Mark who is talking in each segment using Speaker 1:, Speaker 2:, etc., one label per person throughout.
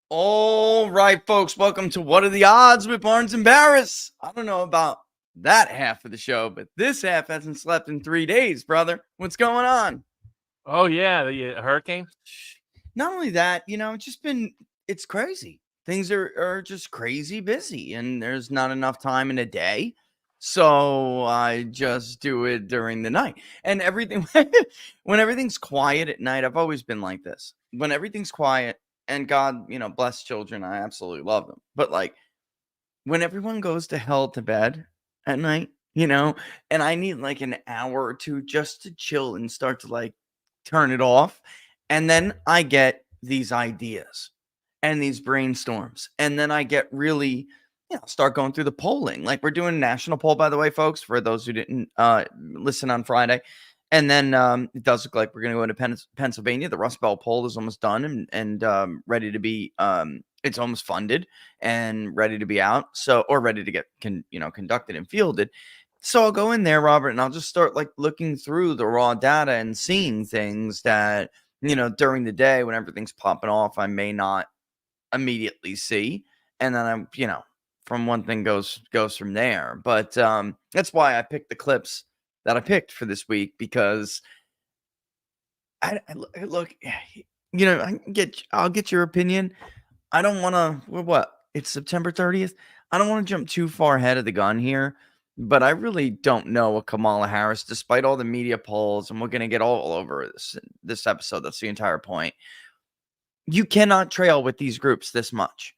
Speaker 1: All right, folks, welcome to What Are the Odds with Barnes and Baris. I don't know about that half of the show, but this half hasn't slept in 3 days, brother. What's going on?
Speaker 2: Oh yeah, the hurricane.
Speaker 1: Not only that, it's crazy. Things are just crazy busy, and there's not enough time in a day. So I just do it during the night. And everything, when everything's quiet at night, I've always been like this. When everything's quiet, and God, bless children, I absolutely love them. But like when everyone goes to hell to bed at night, and I need like an hour or two just to chill and start to like turn it off. And then I get these ideas and these brainstorms. And then I get really, start going through the polling. Like we're doing a national poll, by the way, folks, for those who didn't listen on Friday. And then it does look like we're going to go into Pennsylvania. The Rust Belt poll is almost done and ready to be. It's almost funded and ready to be out. So or ready to get conducted and fielded. So I'll go in there, Robert, and I'll just start like looking through the raw data and seeing things that during the day when everything's popping off, I may not immediately see, and then I'm from one thing goes from there. But that's why I picked the clips that I picked for this week, because I look, I'll get your opinion. I don't want to. What? It's September 30th. I don't want to jump too far ahead of the gun here, but I really don't know what Kamala Harris, despite all the media polls, and we're going to get all over this episode. That's the entire point. You cannot trail with these groups this much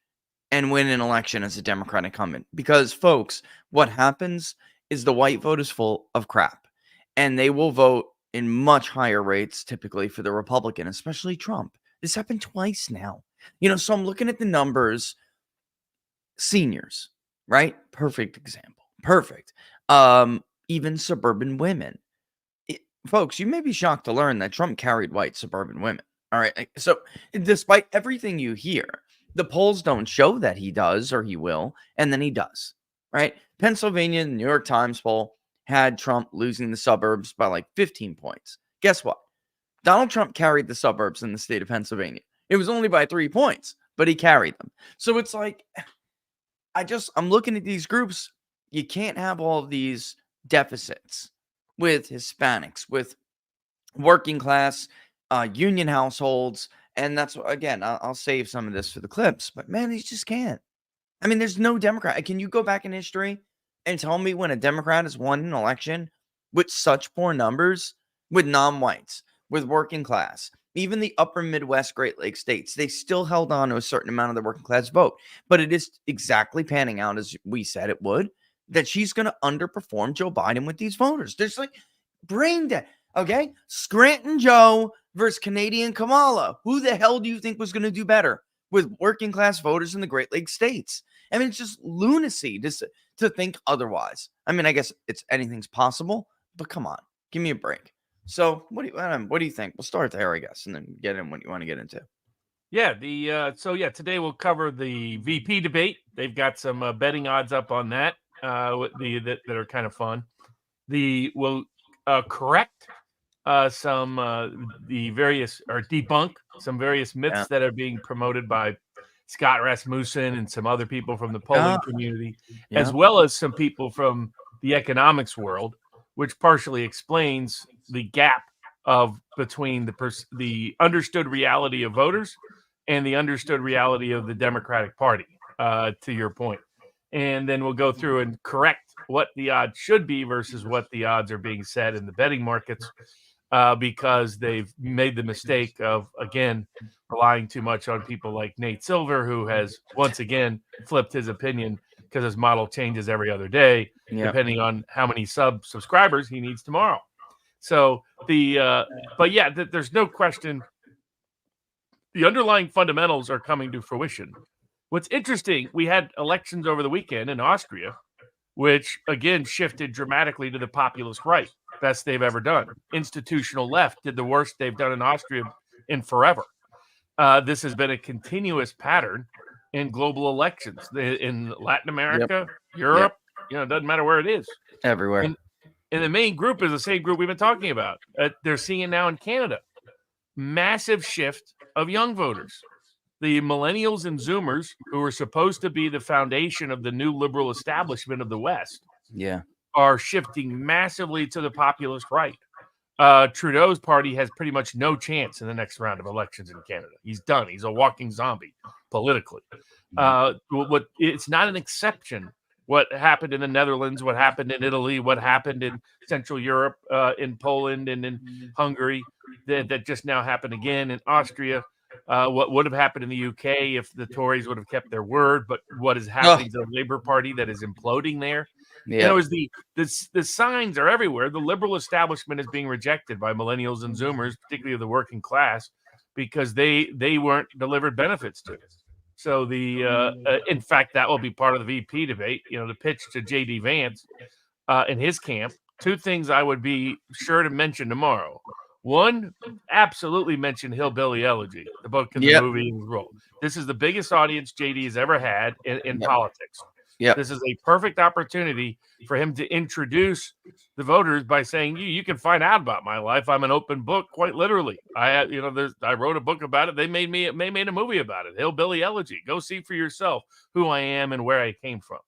Speaker 1: and win an election as a Democrat incumbent, because, folks, what happens is the white vote is full of crap, and they will vote in much higher rates typically for the Republican, especially Trump. This happened twice now. So I'm looking at the numbers. Seniors, right? Perfect example. Perfect. Even suburban women. Folks, you may be shocked to learn that Trump carried white suburban women. All right. So despite everything you hear, the polls don't show that he does or he will, and then he does, right? Pennsylvania, New York Times poll had Trump losing the suburbs by like 15 points. Guess what? Donald Trump carried the suburbs in the state of Pennsylvania. It was only by 3 points, but he carried them. So it's like, I'm looking at these groups. You can't have all of these deficits with Hispanics, with working class, union households. And that's, again, I'll save some of this for the clips, but man, you just can't. I mean, there's no Democrat. Can you go back in history and tell me when a Democrat has won an election with such poor numbers, with non-whites, with working class? Even the upper Midwest Great Lakes states, they still held on to a certain amount of the working class vote. But it is exactly panning out as we said it would, that she's going to underperform Joe Biden with these voters. There's like brain dead. Okay? Scranton Joe versus Canadian Kamala. Who the hell do you think was going to do better with working class voters in the Great Lakes states? I mean, it's just lunacy to think otherwise. I mean, I guess anything's possible, but come on, give me a break. So what do you think? We'll start there, I guess, and then get in what you want to get into.
Speaker 2: Yeah, today we'll cover the VP debate. They've got some betting odds up on that. That are kind of fun. We'll correct debunk some various myths that are being promoted by Scott Rasmussen and some other people from the polling community, as well as some people from the economics world, which partially explains the gap between the understood reality of voters and the understood reality of the Democratic Party, to your point. And then we'll go through and correct what the odds should be versus what the odds are being set in the betting markets, because they've made the mistake of, again, relying too much on people like Nate Silver, who has once again flipped his opinion because his model changes every other day, depending on how many subscribers he needs tomorrow. So there's no question the underlying fundamentals are coming to fruition. What's interesting, we had elections over the weekend in Austria, which again shifted dramatically to the populist right, best they've ever done. Institutional left did the worst they've done in Austria in forever. This has been a continuous pattern in global elections in Latin America, Europe. It doesn't matter where it is,
Speaker 1: everywhere.
Speaker 2: And the main group is the same group we've been talking about. They're seeing it now in Canada. Massive shift of young voters. the millennials and Zoomers, who are supposed to be the foundation of the new liberal establishment of the West, are shifting massively to the populist right. Trudeau's party has pretty much no chance in the next round of elections in Canada. He's done. He's a walking zombie politically. It's not an exception. What happened in the Netherlands, what happened in Italy, what happened in Central Europe, in Poland and in Hungary, that just now happened again in Austria. What would have happened in the UK if the Tories would have kept their word, but what is happening to the Labour Party that is imploding there? Yeah. The signs are everywhere. The liberal establishment is being rejected by millennials and Zoomers, particularly of the working class, because they weren't delivered benefits to. So in fact, that will be part of the VP debate. The pitch to J.D. Vance in his camp. Two things I would be sure to mention tomorrow. One, absolutely mention Hillbilly Elegy, the book and the movie and the role. This is the biggest audience JD has ever had in politics. This is a perfect opportunity for him to introduce the voters by saying, you can find out about my life. I'm an open book, quite literally. I wrote a book about it. They made a movie about it, Hillbilly Elegy. Go see for yourself who I am and where I came from.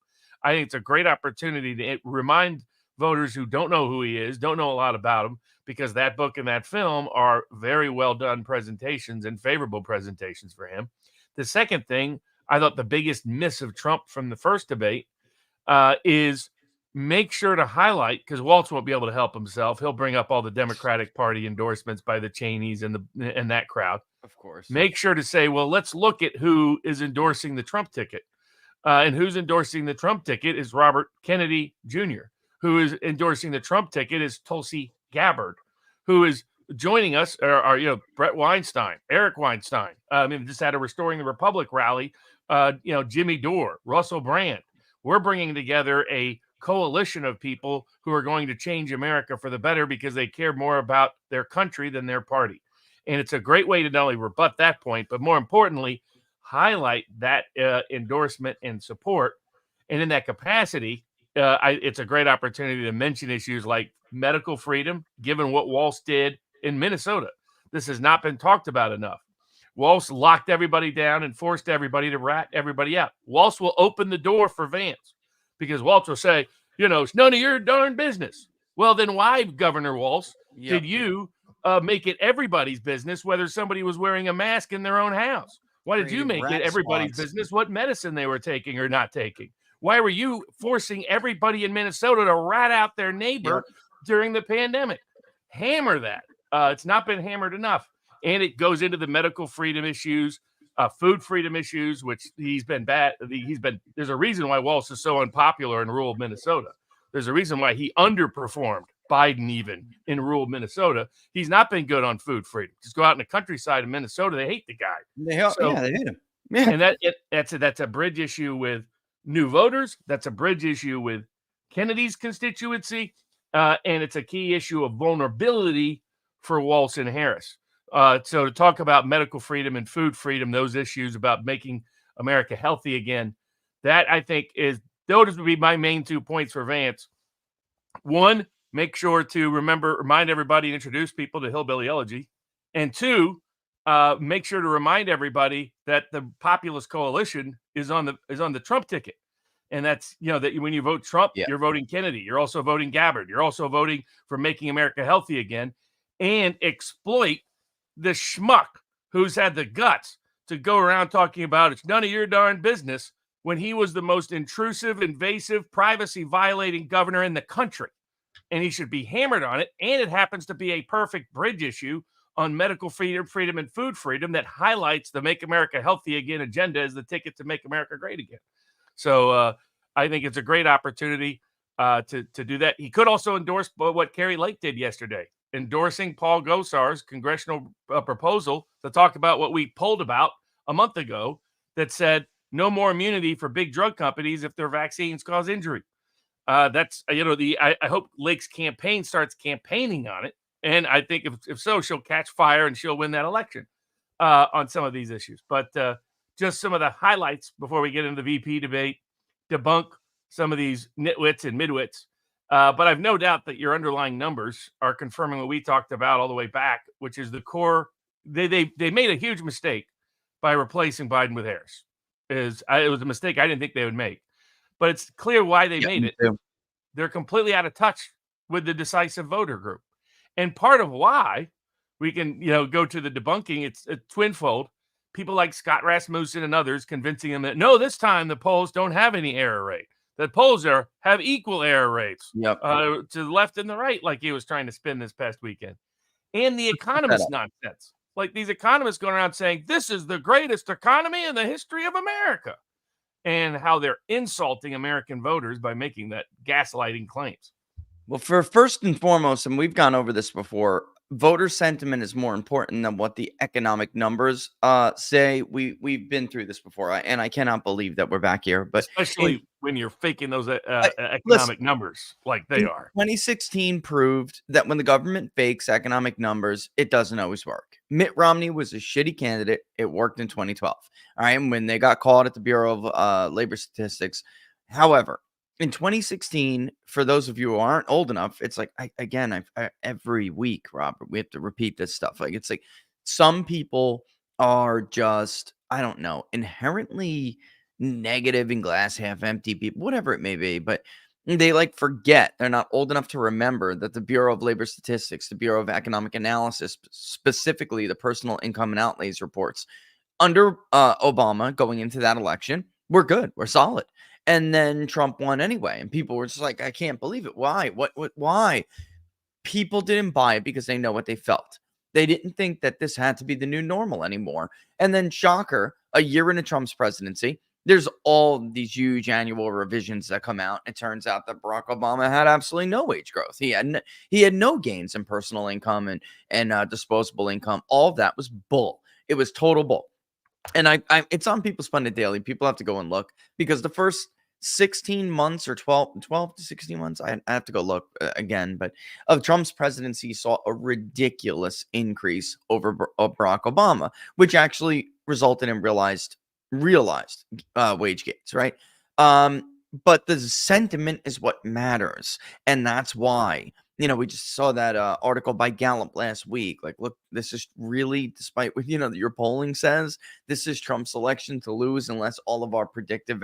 Speaker 2: I think it's a great opportunity to remind voters who don't know who he is, don't know a lot about him, because that book and that film are very well done presentations and favorable presentations for him. The second thing, I thought the biggest miss of Trump from the first debate is make sure to highlight, because Waltz won't be able to help himself. He'll bring up all the Democratic Party endorsements by the Cheneys and that crowd.
Speaker 1: Of course.
Speaker 2: Make sure to say, well, let's look at who is endorsing the Trump ticket. And who's endorsing the Trump ticket is Robert Kennedy Jr., who is endorsing the Trump ticket is Tulsi Gabbard, who is joining us are Brett Weinstein, Eric Weinstein. Just had a Restoring the Republic rally. Jimmy Dore, Russell Brand. We're bringing together a coalition of people who are going to change America for the better because they care more about their country than their party. And it's a great way to not only rebut that point, but more importantly, highlight that endorsement and support. And in that capacity, it's a great opportunity to mention issues like medical freedom, given what Waltz did in Minnesota. This has not been talked about enough. Waltz locked everybody down and forced everybody to rat everybody out. Waltz will open the door for Vance because Waltz will say, it's none of your darn business. Well, then why, Governor Waltz, did you make it everybody's business whether somebody was wearing a mask in their own house? Why did you make it everybody's business what medicine they were taking or not taking? Why were you forcing everybody in Minnesota to rat out their neighbor during the pandemic? Hammer that. It's not been hammered enough. And it goes into the medical freedom issues, food freedom issues, which he's been bad. There's a reason why Waltz is so unpopular in rural Minnesota. There's a reason why he underperformed Biden even in rural Minnesota. He's not been good on food freedom. Just go out in the countryside of Minnesota. They hate the guy.
Speaker 1: They hate him. Yeah.
Speaker 2: And that's a bridge issue with new voters. That's a bridge issue with Kennedy's constituency. And it's a key issue of vulnerability for Waltz and Harris. So to talk about medical freedom and food freedom, those issues about making America healthy again, that I think those would be my main 2 points for Vance. One, make sure to remind everybody and introduce people to Hillbilly Elegy. And two, make sure to remind everybody that the populist coalition is on the Trump ticket. And that's, that when you vote Trump, you're voting Kennedy. You're also voting Gabbard. You're also voting for making America healthy again, and exploit the schmuck who's had the guts to go around talking about it's none of your darn business when he was the most intrusive, invasive, privacy-violating governor in the country. And he should be hammered on it. And it happens to be a perfect bridge issue on medical freedom, and food freedom that highlights the Make America Healthy Again agenda as the ticket to make America great again. So I think it's a great opportunity to do that. He could also endorse what Carrie Lake did yesterday, endorsing Paul Gosar's congressional proposal to talk about what we polled about a month ago that said no more immunity for big drug companies if their vaccines cause injury. That's, I hope Lake's campaign starts campaigning on it. And I think if so, she'll catch fire and she'll win that election on some of these issues. But just some of the highlights before we get into the VP debate, debunk some of these nitwits and midwits. But I've no doubt that your underlying numbers are confirming what we talked about all the way back, which is the core. They made a huge mistake by replacing Biden with Harris. It was a mistake I didn't think they would make. But it's clear why they made it.
Speaker 1: Too.
Speaker 2: They're completely out of touch with the decisive voter group. And part of why we can, go to the debunking, it's a twinfold. People like Scott Rasmussen and others convincing them that, no, this time the polls don't have any error rate. The polls have equal error rates to the left and the right, like he was trying to spin this past weekend. And the economist nonsense. Like these economists going around saying, this is the greatest economy in the history of America. And how they're insulting American voters by making that gaslighting claims.
Speaker 1: Well, for first and foremost, and we've gone over this before, voter sentiment is more important than what the economic numbers say. We've been through this before, and I cannot believe that we're back here. But
Speaker 2: especially when you're faking those economic numbers like they are.
Speaker 1: 2016 proved that when the government fakes economic numbers, it doesn't always work. Mitt Romney was a shitty candidate. It worked in 2012. All right, and when they got caught at the Bureau of Labor Statistics. However, in 2016, for those of you who aren't old enough, it's like, every week, Robert, we have to repeat this stuff. Like, it's like some people are just, I don't know, inherently negative and glass half empty people, whatever it may be, but they forget. They're not old enough to remember that the Bureau of Labor Statistics, the Bureau of Economic Analysis, specifically the Personal Income and Outlays reports under Obama going into that election, we're good. We're solid. And then Trump won anyway. And people were just like, I can't believe it. Why? Why? People didn't buy it because they know what they felt. They didn't think that this had to be the new normal anymore. And then, shocker, a year into Trump's presidency, there's all these huge annual revisions that come out. It turns out that Barack Obama had absolutely no wage growth. He had no gains in personal income and disposable income. All of that was bull. It was total bull. And it's on People Spend It Daily. People have to go and look because the first 16 months or 12 to 16 months, I have to go look again, but of Trump's presidency saw a ridiculous increase over Barack Obama, which actually resulted in realized wage gains, right? But the sentiment is what matters. And that's why, we just saw that article by Gallup last week. Like, look, this is really, despite what, your polling says, this is Trump's election to lose unless all of our predictive,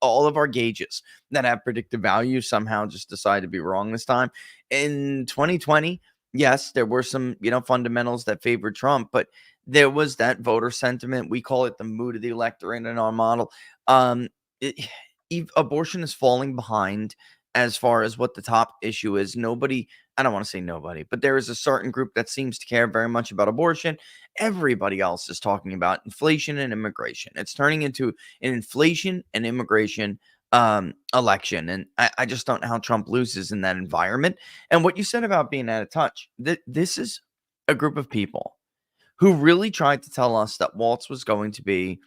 Speaker 1: all of our gauges that have predictive value somehow just decide to be wrong this time. In 2020, yes, there were some, fundamentals that favored Trump, but there was that voter sentiment. We call it the mood of the electorate in our model. Abortion is falling behind as far as what the top issue is. I don't want to say nobody, but there is a certain group that seems to care very much about abortion. Everybody else is talking about inflation and immigration. It's turning into an inflation and immigration election. And I just don't know how Trump loses in that environment. And what you said about being out of touch, this is a group of people who really tried to tell us that Waltz was going to be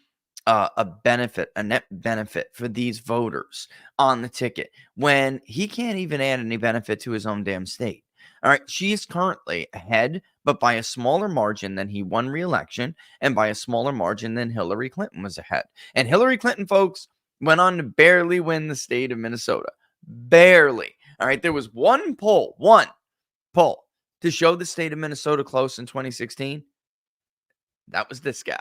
Speaker 1: a net benefit for these voters on the ticket when he can't even add any benefit to his own damn state. All right. She is currently ahead, but by a smaller margin than he won re-election and by a smaller margin than Hillary Clinton was ahead. And Hillary Clinton, folks, went on to barely win the state of Minnesota. Barely. All right. There was one poll to show the state of Minnesota close in 2016. That was this guy.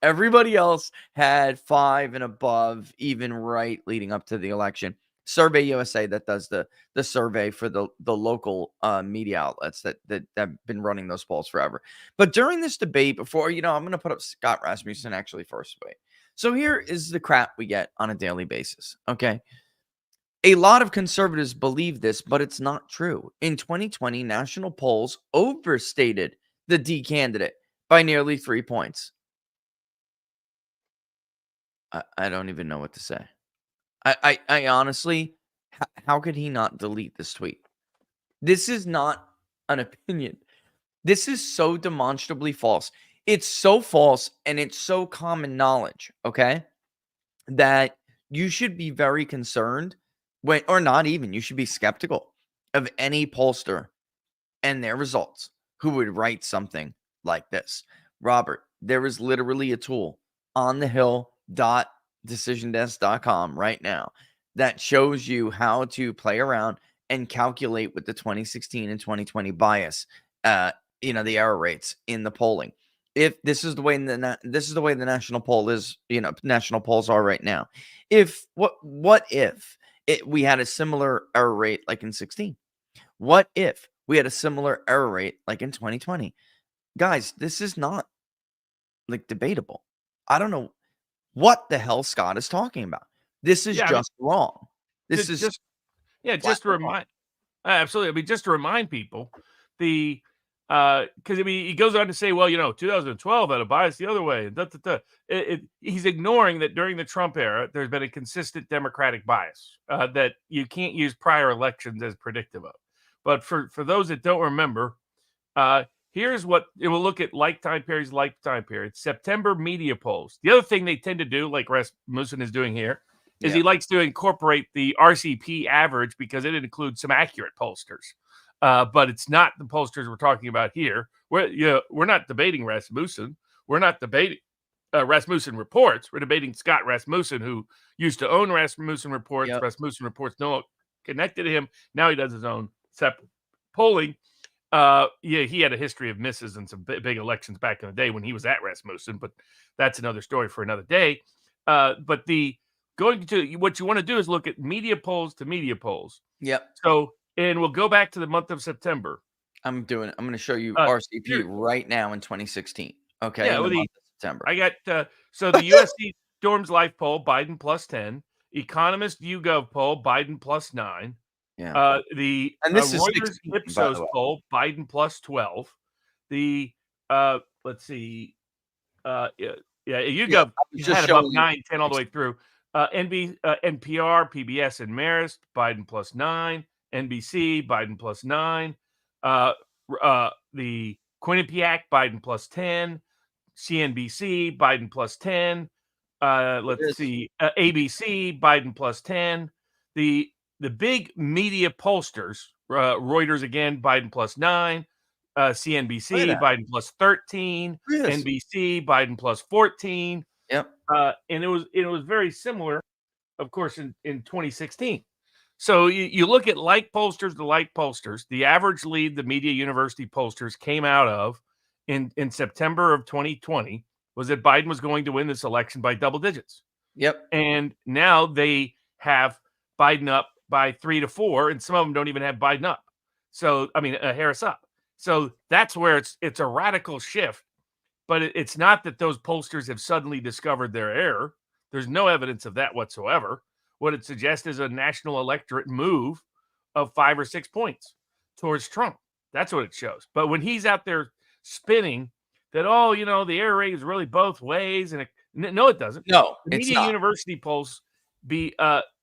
Speaker 1: Everybody else had 5 and above, even right leading up to the election. Survey USA that does the survey for the local media outlets that have been running those polls forever. But during this debate, before, I'm going to put up Scott Rasmussen actually first. Wait. So here is the crap we get on a daily basis. Okay. A lot of conservatives believe this, but it's not true. In 2020, national polls overstated the D candidate by nearly 3 points. I don't even know what to say. I honestly, how could he not delete this tweet? This is not an opinion. This is so demonstrably false. It's so false and it's so common knowledge, okay, that you should be very concerned or not even, you should be skeptical of any pollster and their results who would write something like this. Robert, there is literally a tool on the Hill.decisiondesk.com right now that shows you how to play around and calculate with the 2016 and 2020 bias, the error rates in the polling. if this is the way the national poll is, national polls are right now. If what if we had a similar error rate like in 16? What if we had a similar error rate like in 2020? Guys, this is not like debatable. I don't know what the hell Scott is talking about. This is just wrong. This is
Speaker 2: just to remind. Absolutely. I mean, just to remind people, because he goes on to say, well, 2012 had a bias the other way. He's ignoring that during the Trump era, there's been a consistent Democratic bias that you can't use prior elections as predictive of. But for those that don't remember, here's what it will look at: lifetime periods. September media polls. The other thing they tend to do, like Rasmussen is doing here, is he likes to incorporate the RCP average because it includes some accurate pollsters. But it's not the pollsters we're talking about here. We're not debating Rasmussen. We're not debating Rasmussen reports. We're debating Scott Rasmussen, who used to own Rasmussen reports.
Speaker 1: Yep.
Speaker 2: Rasmussen reports no connected to him. Now he does his own separate polling. He had a history of misses in some big elections back in the day when he was at Rasmussen, but that's another story for another day. But what you want to do is look at media polls to media polls.
Speaker 1: Yep.
Speaker 2: So, and we'll go back to the month of September.
Speaker 1: I'm going to show you RCP right now in 2016. Okay.
Speaker 2: Yeah,
Speaker 1: in the month of September.
Speaker 2: I got so the USC Storms Life poll, Biden +10. Economist YouGov poll, Biden +9.
Speaker 1: Yeah.
Speaker 2: The
Speaker 1: this is
Speaker 2: Reuters
Speaker 1: 16,
Speaker 2: Ipsos poll, Biden +12. The let's see, YouGov had about 9, 10 all the way through. NPR, PBS, and Marist, Biden +9. NBC, Biden +9. The Quinnipiac, Biden +10. CNBC, Biden +10. Let's see, ABC, Biden +10. The big media pollsters, Reuters again, Biden +9. CNBC, Biden +13. NBC, Biden +14.
Speaker 1: Yep.
Speaker 2: And it was very similar, of course, in 2016. So you look at like pollsters to like pollsters. The average lead the media university pollsters came out of in September of 2020 was that Biden was going to win this election by double digits.
Speaker 1: Yep.
Speaker 2: And now they have Biden up by 3 to 4, and some of them don't even have Biden up. So, I mean, Harris up. So that's where it's a radical shift. But it's not that those pollsters have suddenly discovered their error. There's no evidence of that whatsoever. What it suggests is a national electorate move of 5 or 6 points towards Trump. That's what it shows. But when he's out there spinning that, the error rate is really both ways, and no, it doesn't.
Speaker 1: No,
Speaker 2: the media university polls be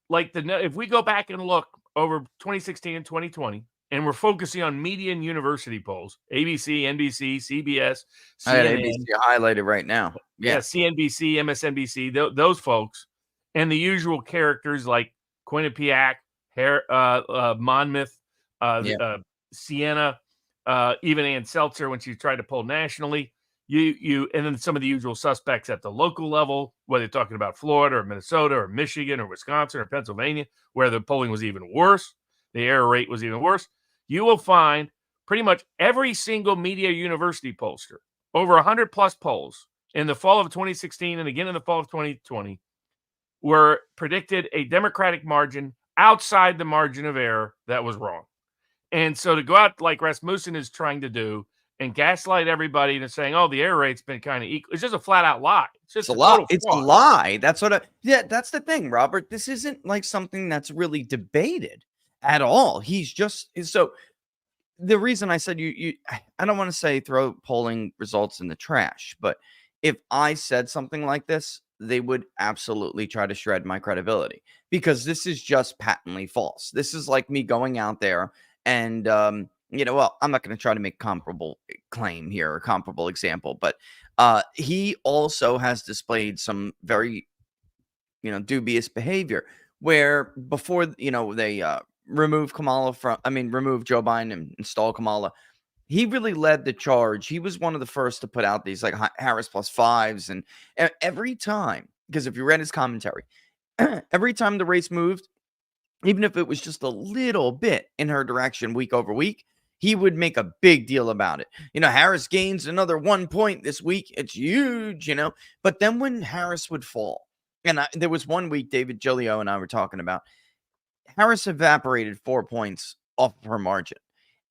Speaker 2: if we go back and look over 2016 and 2020, and we're focusing on media and university polls, ABC, NBC, CBS, CNN.
Speaker 1: I had ABC highlighted right now. Yeah,
Speaker 2: CNBC, MSNBC, those folks, and the usual characters like Quinnipiac, Monmouth, Sienna, even Ann Seltzer when she tried to poll nationally. And then some of the usual suspects at the local level, whether you're talking about Florida or Minnesota or Michigan or Wisconsin or Pennsylvania, where the polling was even worse, the error rate was even worse. You will find pretty much every single media university pollster, over 100 plus polls in the fall of 2016 and again in the fall of 2020, were predicted a Democratic margin outside the margin of error that was wrong. And so to go out like Rasmussen is trying to do and gaslight everybody into saying, the error rate's been kind of equal. It's just a flat out lie. It's just
Speaker 1: a lie. It's a lie. That's that's the thing, Robert. This isn't like something that's really debated at all. So the reason I said I don't want to say throw polling results in the trash, but if I said something like this, they would absolutely try to shred my credibility because this is just patently false. This is like me going out there and, I'm not going to try to make comparable claim here or comparable example, but he also has displayed some very, dubious behavior where before, they remove Joe Biden and install Kamala. He really led the charge. He was one of the first to put out these like Harris +5s. And every time, because if you read his commentary, every time the race moved, even if it was just a little bit in her direction week over week, he would make a big deal about it. Harris gains another 1 point this week. It's huge, But then when Harris would fall, and there was 1 week David Giglio and I were talking about, Harris evaporated 4 points off of her margin.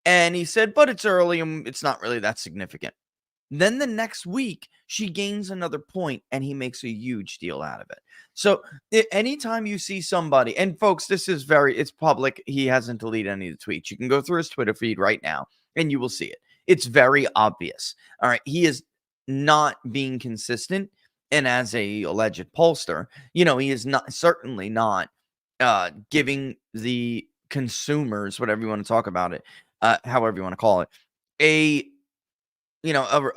Speaker 1: And he said, but it's early and it's not really that significant. Then the next week, she gains another point and he makes a huge deal out of it. So anytime you see somebody, and folks, it's public. He hasn't deleted any of the tweets. You can go through his Twitter feed right now and you will see it. It's very obvious. All right. He is not being consistent. And as a alleged pollster, he is certainly not giving the consumers, whatever you want to talk about it, however you want to call it, a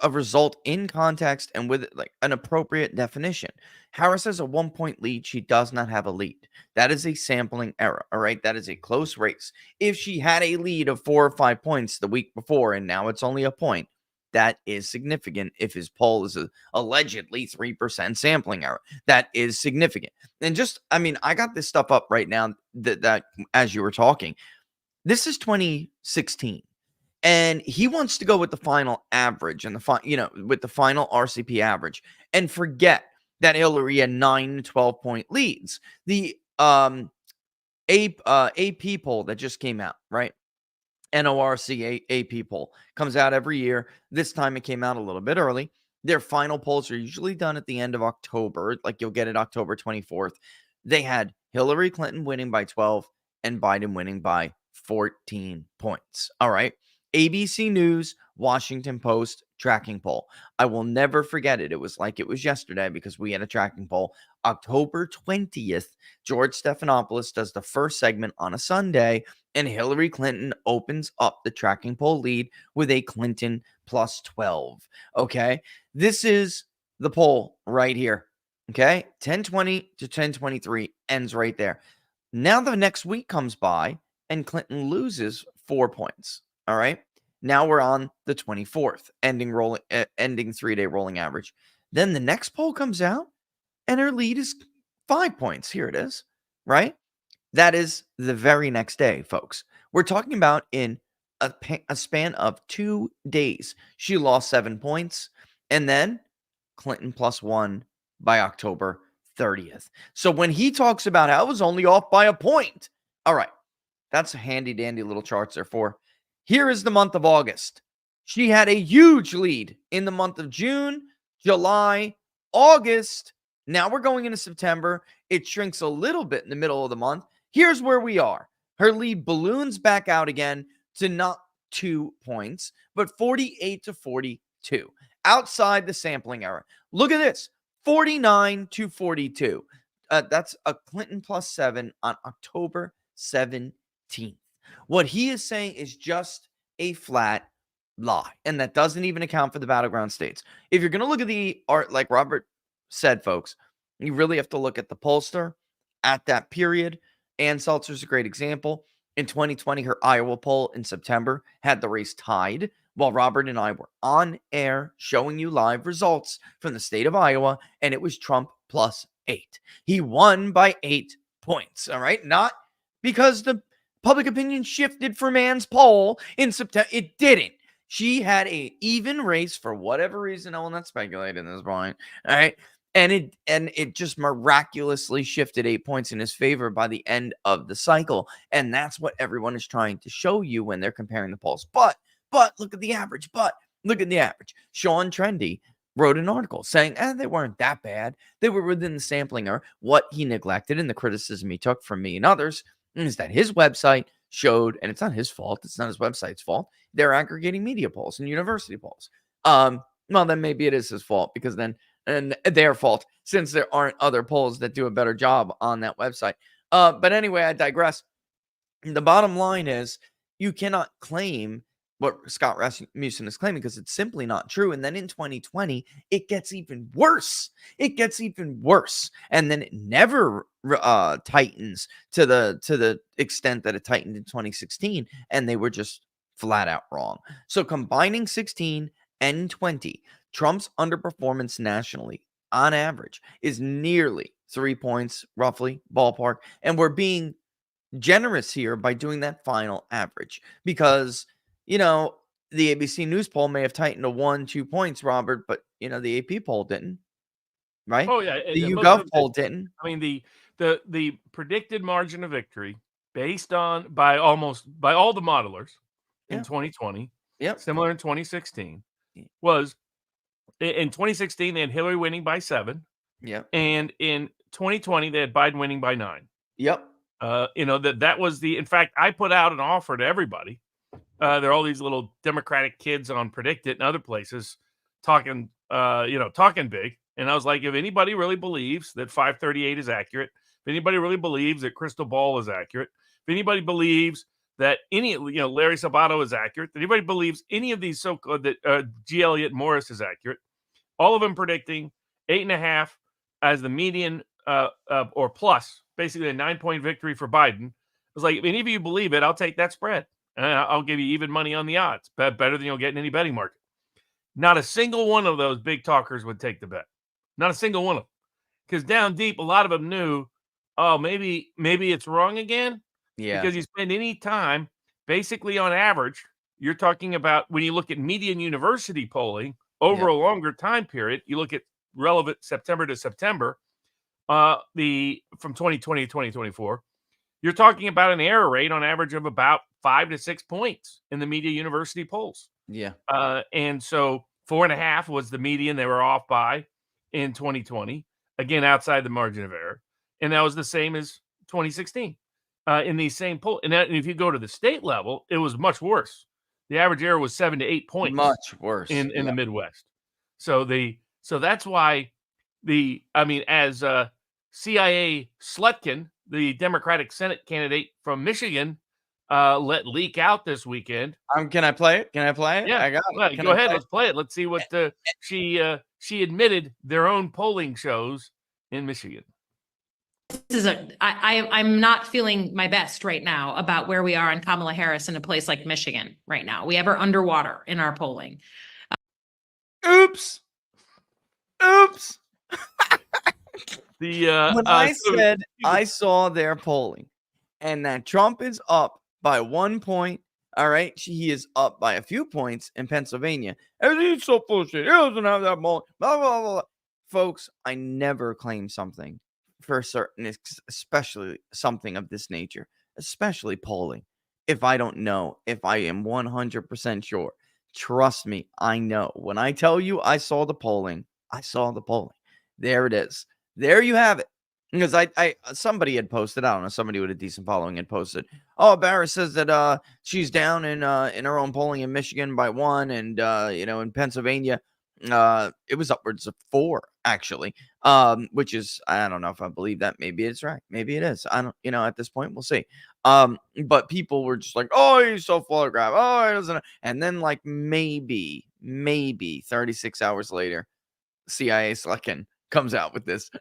Speaker 1: result in context and with like an appropriate definition. Harris has a 1 point lead. She does not have a lead. That is a sampling error. All right. That is a close race. If she had a lead of 4 or 5 points the week before, and now it's only a point, that is significant. If his poll is allegedly 3% sampling error, that is significant. And I got this stuff up right now that as you were talking, this is 2016. And he wants to go with the final average and with the final RCP average and forget that Hillary had 9 to 12 point leads. The AP poll that just came out, right? NORC AP poll comes out every year. This time it came out a little bit early. Their final polls are usually done at the end of October. Like you'll get it October 24th. They had Hillary Clinton winning by 12 and Biden winning by 14 points. All right. ABC News, Washington Post tracking poll. I will never forget it. It was like it was yesterday because we had a tracking poll. October 20th, George Stephanopoulos does the first segment on a Sunday, and Hillary Clinton opens up the tracking poll lead with a Clinton plus 12. Okay, this is the poll right here. Okay, 1020 to 1023 ends right there. Now the next week comes by and Clinton loses 4 points. All right. Now we're on the 24th, ending 3-day rolling average. Then the next poll comes out and her lead is 5 points. Here it is. Right. That is the very next day, folks. We're talking about in a span of 2 days. She lost 7 points and then Clinton plus 1 by October 30th. So when he talks about how it was only off by a point. All right. That's a handy dandy little charts there for. Here is the month of August. She had a huge lead in the month of June, July, August. Now we're going into September. It shrinks a little bit in the middle of the month. Here's where we are. Her lead balloons back out again to not 2 points, but 48 to 42. Outside the sampling error. Look at this. 49 to 42. That's a Clinton plus 7 on October 17th. What he is saying is just a flat lie. And that doesn't even account for the battleground states. If you're going to look at the art, like Robert said, folks, you really have to look at the pollster at that period. Ann Seltzer's a great example. In 2020, her Iowa poll in September had the race tied while Robert and I were on air showing you live results from the state of Iowa, and it was Trump plus 8. He won by 8 points, all right? Not because the public opinion shifted for Ann's poll in September. It didn't. She had a even race for whatever reason. I will not speculate in this point, all right? And it just miraculously shifted 8 points in his favor by the end of the cycle. And that's what everyone is trying to show you when they're comparing the polls. But look at the average. Sean Trendy wrote an article saying, they weren't that bad. They were within the sampling error. What he neglected and the criticism he took from me and others is that his website showed, and it's not his fault. It's not his website's fault. They're aggregating media polls and university polls. Well, then maybe it is his fault because then and their fault since there aren't other polls that do a better job on that website. But anyway, I digress. The bottom line is you cannot claim what Scott Rasmussen is claiming because it's simply not true. And then in 2020, it gets even worse. And then it never tightens to the extent that it tightened in 2016. And they were just flat out wrong. So combining 16 and 20, Trump's underperformance nationally on average is nearly 3 points, roughly, ballpark. And we're being generous here by doing that final average because, the ABC News poll may have tightened to 1-2 points, Robert, but the AP poll didn't, right?
Speaker 2: Oh yeah,
Speaker 1: The
Speaker 2: most of
Speaker 1: YouGov
Speaker 2: them
Speaker 1: poll
Speaker 2: did.
Speaker 1: didn't.
Speaker 2: I mean, the predicted margin of victory based on by all the modelers in
Speaker 1: Yeah.
Speaker 2: 2020,
Speaker 1: Yep.
Speaker 2: similar in 2016,
Speaker 1: Yeah.
Speaker 2: was in 2016 they had Hillary winning by 7,
Speaker 1: Yep.
Speaker 2: and in 2020 they had Biden winning by 9.
Speaker 1: Yep.
Speaker 2: That was in fact, I put out an offer to everybody. There are all these little Democratic kids on Predictive and other places talking big. And I was like, if anybody really believes that 538 is accurate, if anybody really believes that Crystal Ball is accurate, if anybody believes that Larry Sabato is accurate, that anybody believes any of these so-called that G. Elliott Morris is accurate, all of them predicting 8.5 as the median or plus, basically a 9-point victory for Biden. I was like, if any of you believe it, I'll take that spread. And I'll give you even money on the odds, better than you'll get in any betting market. Not a single one of those big talkers would take the bet. Not a single one of them. Because down deep, a lot of them knew, oh, maybe it's wrong again.
Speaker 1: Yeah.
Speaker 2: Because you spend any time, basically on average, you're talking about when you look at median university polling over a longer time period, you look at relevant September to September, from 2020 to 2024, you're talking about an error rate on average of about 5 to 6 points in the media university polls.
Speaker 1: Yeah.
Speaker 2: And so 4.5 was the median they were off by in 2020, again, outside the margin of error. And that was the same as 2016 in these same polls. And if you go to the state level, it was much worse. The average error was 7 to 8 points.
Speaker 1: Much worse
Speaker 2: in the Midwest. So that's why as CIA Slutkin, the Democratic Senate candidate from Michigan, let leak out this weekend.
Speaker 1: Can I play it?
Speaker 2: Yeah,
Speaker 1: I got it.
Speaker 2: Go ahead. Let's play it. Let's see what she admitted their own polling shows in Michigan.
Speaker 3: I'm not feeling my best right now about where we are on Kamala Harris in a place like Michigan right now. We have her underwater in our polling.
Speaker 1: Oops.
Speaker 2: When
Speaker 1: I said I saw their polling and that Trump is up by 1 point. All right. He is up by a few points in Pennsylvania. He's so bullshit. He doesn't have that moment. Blah, blah, blah. Folks, I never claim something for certain, especially something of this nature, especially polling. If I don't know, if I am 100% sure, trust me, I know. When I tell you I saw the polling, I saw the polling. There it is. There you have it. Because somebody had posted, I don't know, somebody with a decent following had posted, oh, Baris says that she's down in her own polling in Michigan by 1, and in Pennsylvania, it was upwards of 4, actually. Which is, I don't know if I believe that. Maybe it's right. Maybe it is. I don't, at this point, we'll see. But people were just like, oh, he's so full of crap. Oh, he doesn't. And then like maybe 36 hours later, CIA Slutkin comes out with this.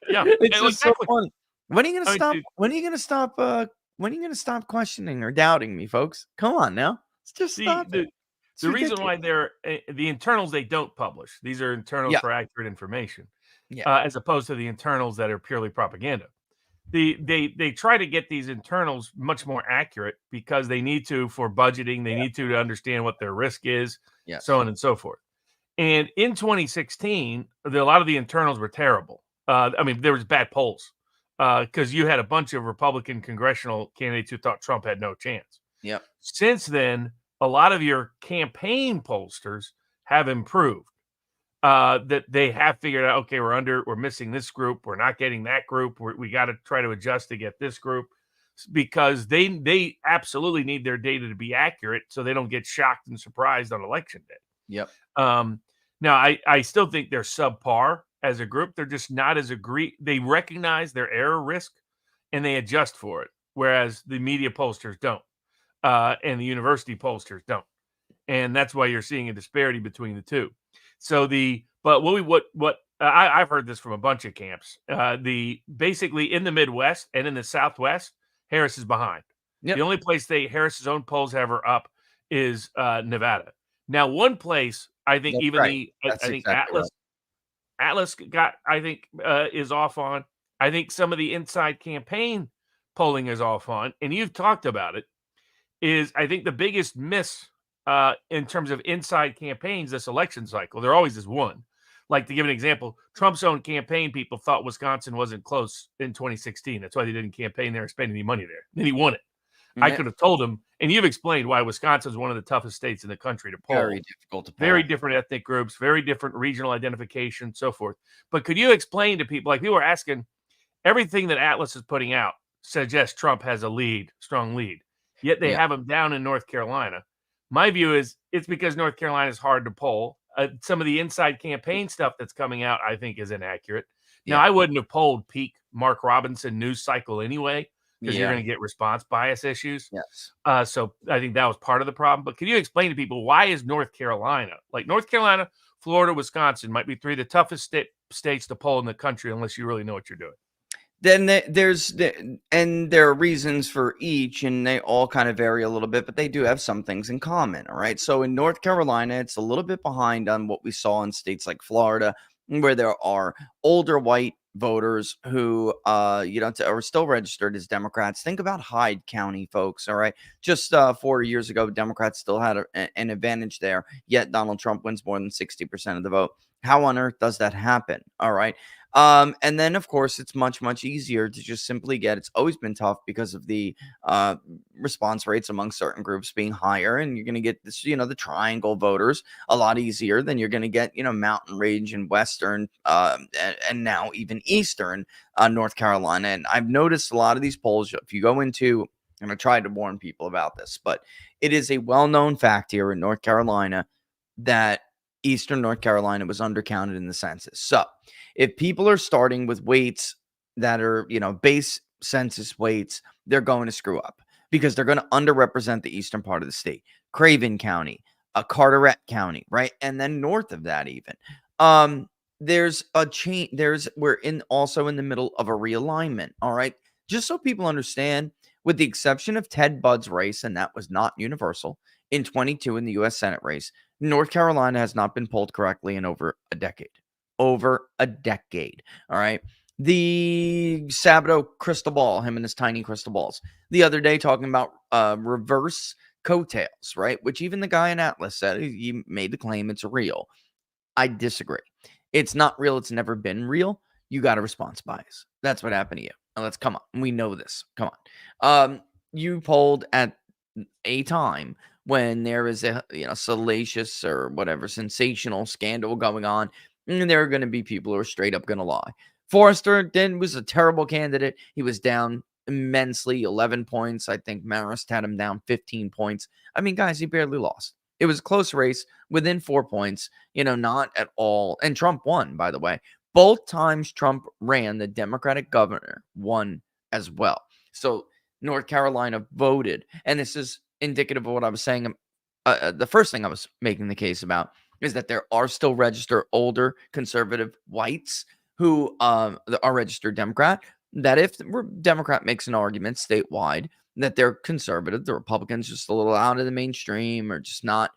Speaker 2: Yeah,
Speaker 1: it's just
Speaker 2: exactly.
Speaker 1: so funny. When are you gonna stop? When are you gonna stop? When are you gonna stop questioning or doubting me, folks? Come on now, let's just stop.
Speaker 2: The reason why they're the internals they don't publish. These are internals for accurate information, as opposed to the internals that are purely propaganda. They try to get these internals much more accurate because they need to for budgeting. They need to understand what their risk is, so on and so forth. And in 2016, a lot of the internals were terrible. There was bad polls because you had a bunch of Republican congressional candidates who thought Trump had no chance.
Speaker 1: Yep.
Speaker 2: Since then, a lot of your campaign pollsters have improved. That they have figured out, okay, we're missing this group. We're not getting that group. We got to try to adjust to get this group because they absolutely need their data to be accurate so they don't get shocked and surprised on election day.
Speaker 1: Yep.
Speaker 2: Now, I still think they're subpar as a group. They're just not as they recognize their error risk and they adjust for it, whereas the media pollsters don't, and the university pollsters don't. And that's why you're seeing a disparity between the two. So I've heard this from a bunch of camps. Basically in the Midwest and in the Southwest, Harris is behind. Yep. The only place Harris's own polls have her up is Nevada. Now, one place I think
Speaker 1: that's
Speaker 2: even
Speaker 1: right.
Speaker 2: I think exactly Atlas got is off on. I think some of the inside campaign polling is off on, and you've talked about it. is I think the biggest miss in terms of inside campaigns this election cycle. There always is one. Like, to give an example, Trump's own campaign people thought Wisconsin wasn't close in 2016. That's why they didn't campaign there or spend any money there. Then he won it. I
Speaker 1: Yeah.
Speaker 2: could have told him, and you've explained why Wisconsin is one of the toughest states in the country to poll.
Speaker 1: Very difficult to poll.
Speaker 2: Very different ethnic groups, very different regional identification, so forth. But could you explain to people, like people are asking, everything that Atlas is putting out suggests Trump has a lead, strong lead, yet they have him down in North Carolina. My view is it's because North Carolina is hard to poll. Some of the inside campaign stuff that's coming out, I think, is inaccurate. Now, I wouldn't have polled peak Mark Robinson news cycle anyway, because you're going to get response bias issues.
Speaker 1: Yes.
Speaker 2: So I think that was part of the problem. But can you explain to people, why is North Carolina, like North Carolina, Florida, Wisconsin, might be three of the toughest states to poll in the country unless you really know what you're doing?
Speaker 1: Then there are reasons for each, and they all kind of vary a little bit, but they do have some things in common. All right. So in North Carolina, it's a little bit behind on what we saw in states like Florida, where there are older white voters who are still registered as Democrats. Think about Hyde County, folks. All right. Just 4 years ago, Democrats still had an advantage there, yet Donald Trump wins more than 60% of the vote. How on earth does that happen? All right. And then, of course, it's much, much easier to just simply it's always been tough because of the response rates among certain groups being higher. And you're going to get this, the triangle voters a lot easier than you're going to get, mountain range and western and now even eastern North Carolina. And I've noticed a lot of these polls, if you go into, and I tried to warn people about this, but it is a well-known fact here in North Carolina that Eastern North Carolina was undercounted in the census. So if people are starting with weights that are, base census weights, they're going to screw up because they're going to underrepresent the eastern part of the state. Craven County, Carteret County, right? And then north of that even. There's a change. We're also in the middle of a realignment, all right? Just so people understand, with the exception of Ted Budd's race, and that was not universal, in 22 in the U.S. Senate race, North Carolina has not been polled correctly in over a decade. All right. The Sabato crystal ball, him and his tiny crystal balls, the other day talking about reverse coattails, right? Which even the guy in Atlas said, he made the claim it's real. I disagree. It's not real. It's never been real. You got a response bias. That's what happened to you. Now come on. We know this. Come on. You polled at a time when there is a salacious or whatever sensational scandal going on, and there are going to be people who are straight up going to lie. Forrester then was a terrible candidate. He was down immensely, 11 points. I think Baris had him down 15 points. I mean, guys, he barely lost. It was a close race within 4 points, not at all. And Trump won, by the way. Both times Trump ran, the Democratic governor won as well. So North Carolina voted, and this is indicative of what I was saying. The first thing I was making the case about is that there are still registered older conservative whites who are registered Democrat, that if the Democrat makes an argument statewide that they're conservative, the Republicans just a little out of the mainstream or just not,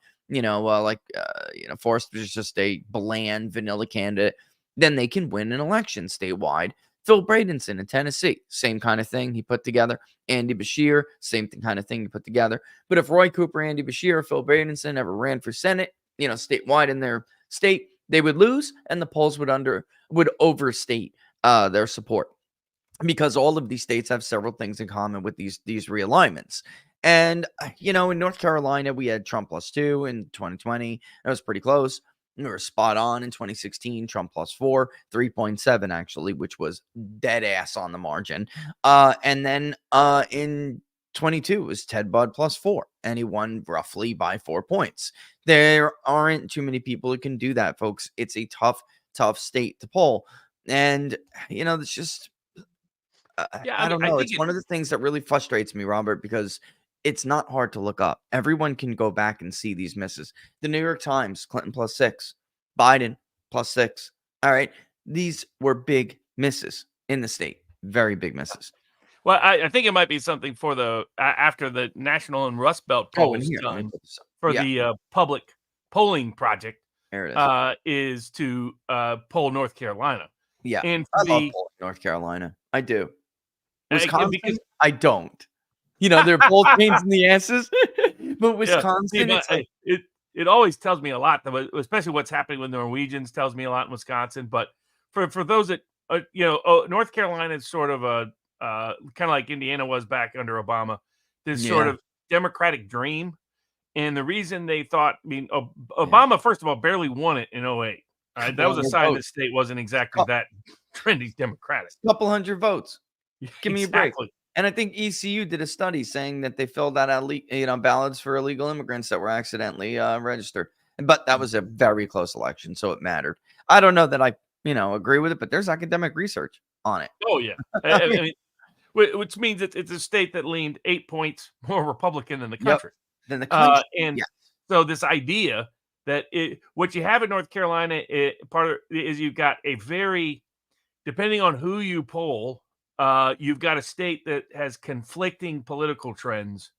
Speaker 1: Forrest was just a bland vanilla candidate, then they can win an election statewide. Phil Bradenson in Tennessee, same kind of thing he put together. Andy Beshear, same kind of thing he put together. But if Roy Cooper, Andy Beshear, Phil Bradenson ever ran for Senate, statewide in their state, they would lose, and the polls would overstate their support, because all of these states have several things in common with these realignments. And in North Carolina, we had Trump +2 in 2020. That was pretty close. We were spot on in 2016, Trump +4, 3.7 actually, which was dead ass on the margin. And then in 22 it was Ted Budd +4, and he won roughly by 4 points. There aren't too many people who can do that, folks. It's a tough state to poll. And, it's just, I don't know. It's one of the things that really frustrates me, Robert, because it's not hard to look up. Everyone can go back and see these misses. The New York Times, Clinton +6, Biden +6. All right. These were big misses in the state. Very big misses.
Speaker 2: Well, I think it might be something for the after the National and Rust Belt polls done for the public polling project.
Speaker 1: There it
Speaker 2: is to poll North Carolina.
Speaker 1: Yeah,
Speaker 2: and
Speaker 1: I love polling North Carolina. I do. Wisconsin,
Speaker 2: because
Speaker 1: I don't. they're both pains in the asses. But Wisconsin,
Speaker 2: but
Speaker 1: it's like,
Speaker 2: it always tells me a lot, especially what's happening with Norwegians tells me a lot in Wisconsin. But for those that North Carolina is sort of a kind of like Indiana was back under Obama, this sort of democratic dream. And the reason they thought, Obama, first of all, barely won it in 08. That was a sign the state wasn't exactly that trendy Democratic.
Speaker 1: A couple hundred votes. Give me a break.
Speaker 2: Exactly.
Speaker 1: And I think ECU did a study saying that they filled out ballots for illegal immigrants that were accidentally registered. But that was a very close election, so it mattered. I don't know that I agree with it, but there's academic research on it.
Speaker 2: Oh yeah, I mean, which means it's a state that leaned 8 points more Republican than the country.
Speaker 1: Than the country.
Speaker 2: So this idea that what you have in North Carolina, is you've got a very, depending on who you poll, you've got a state that has conflicting political trends,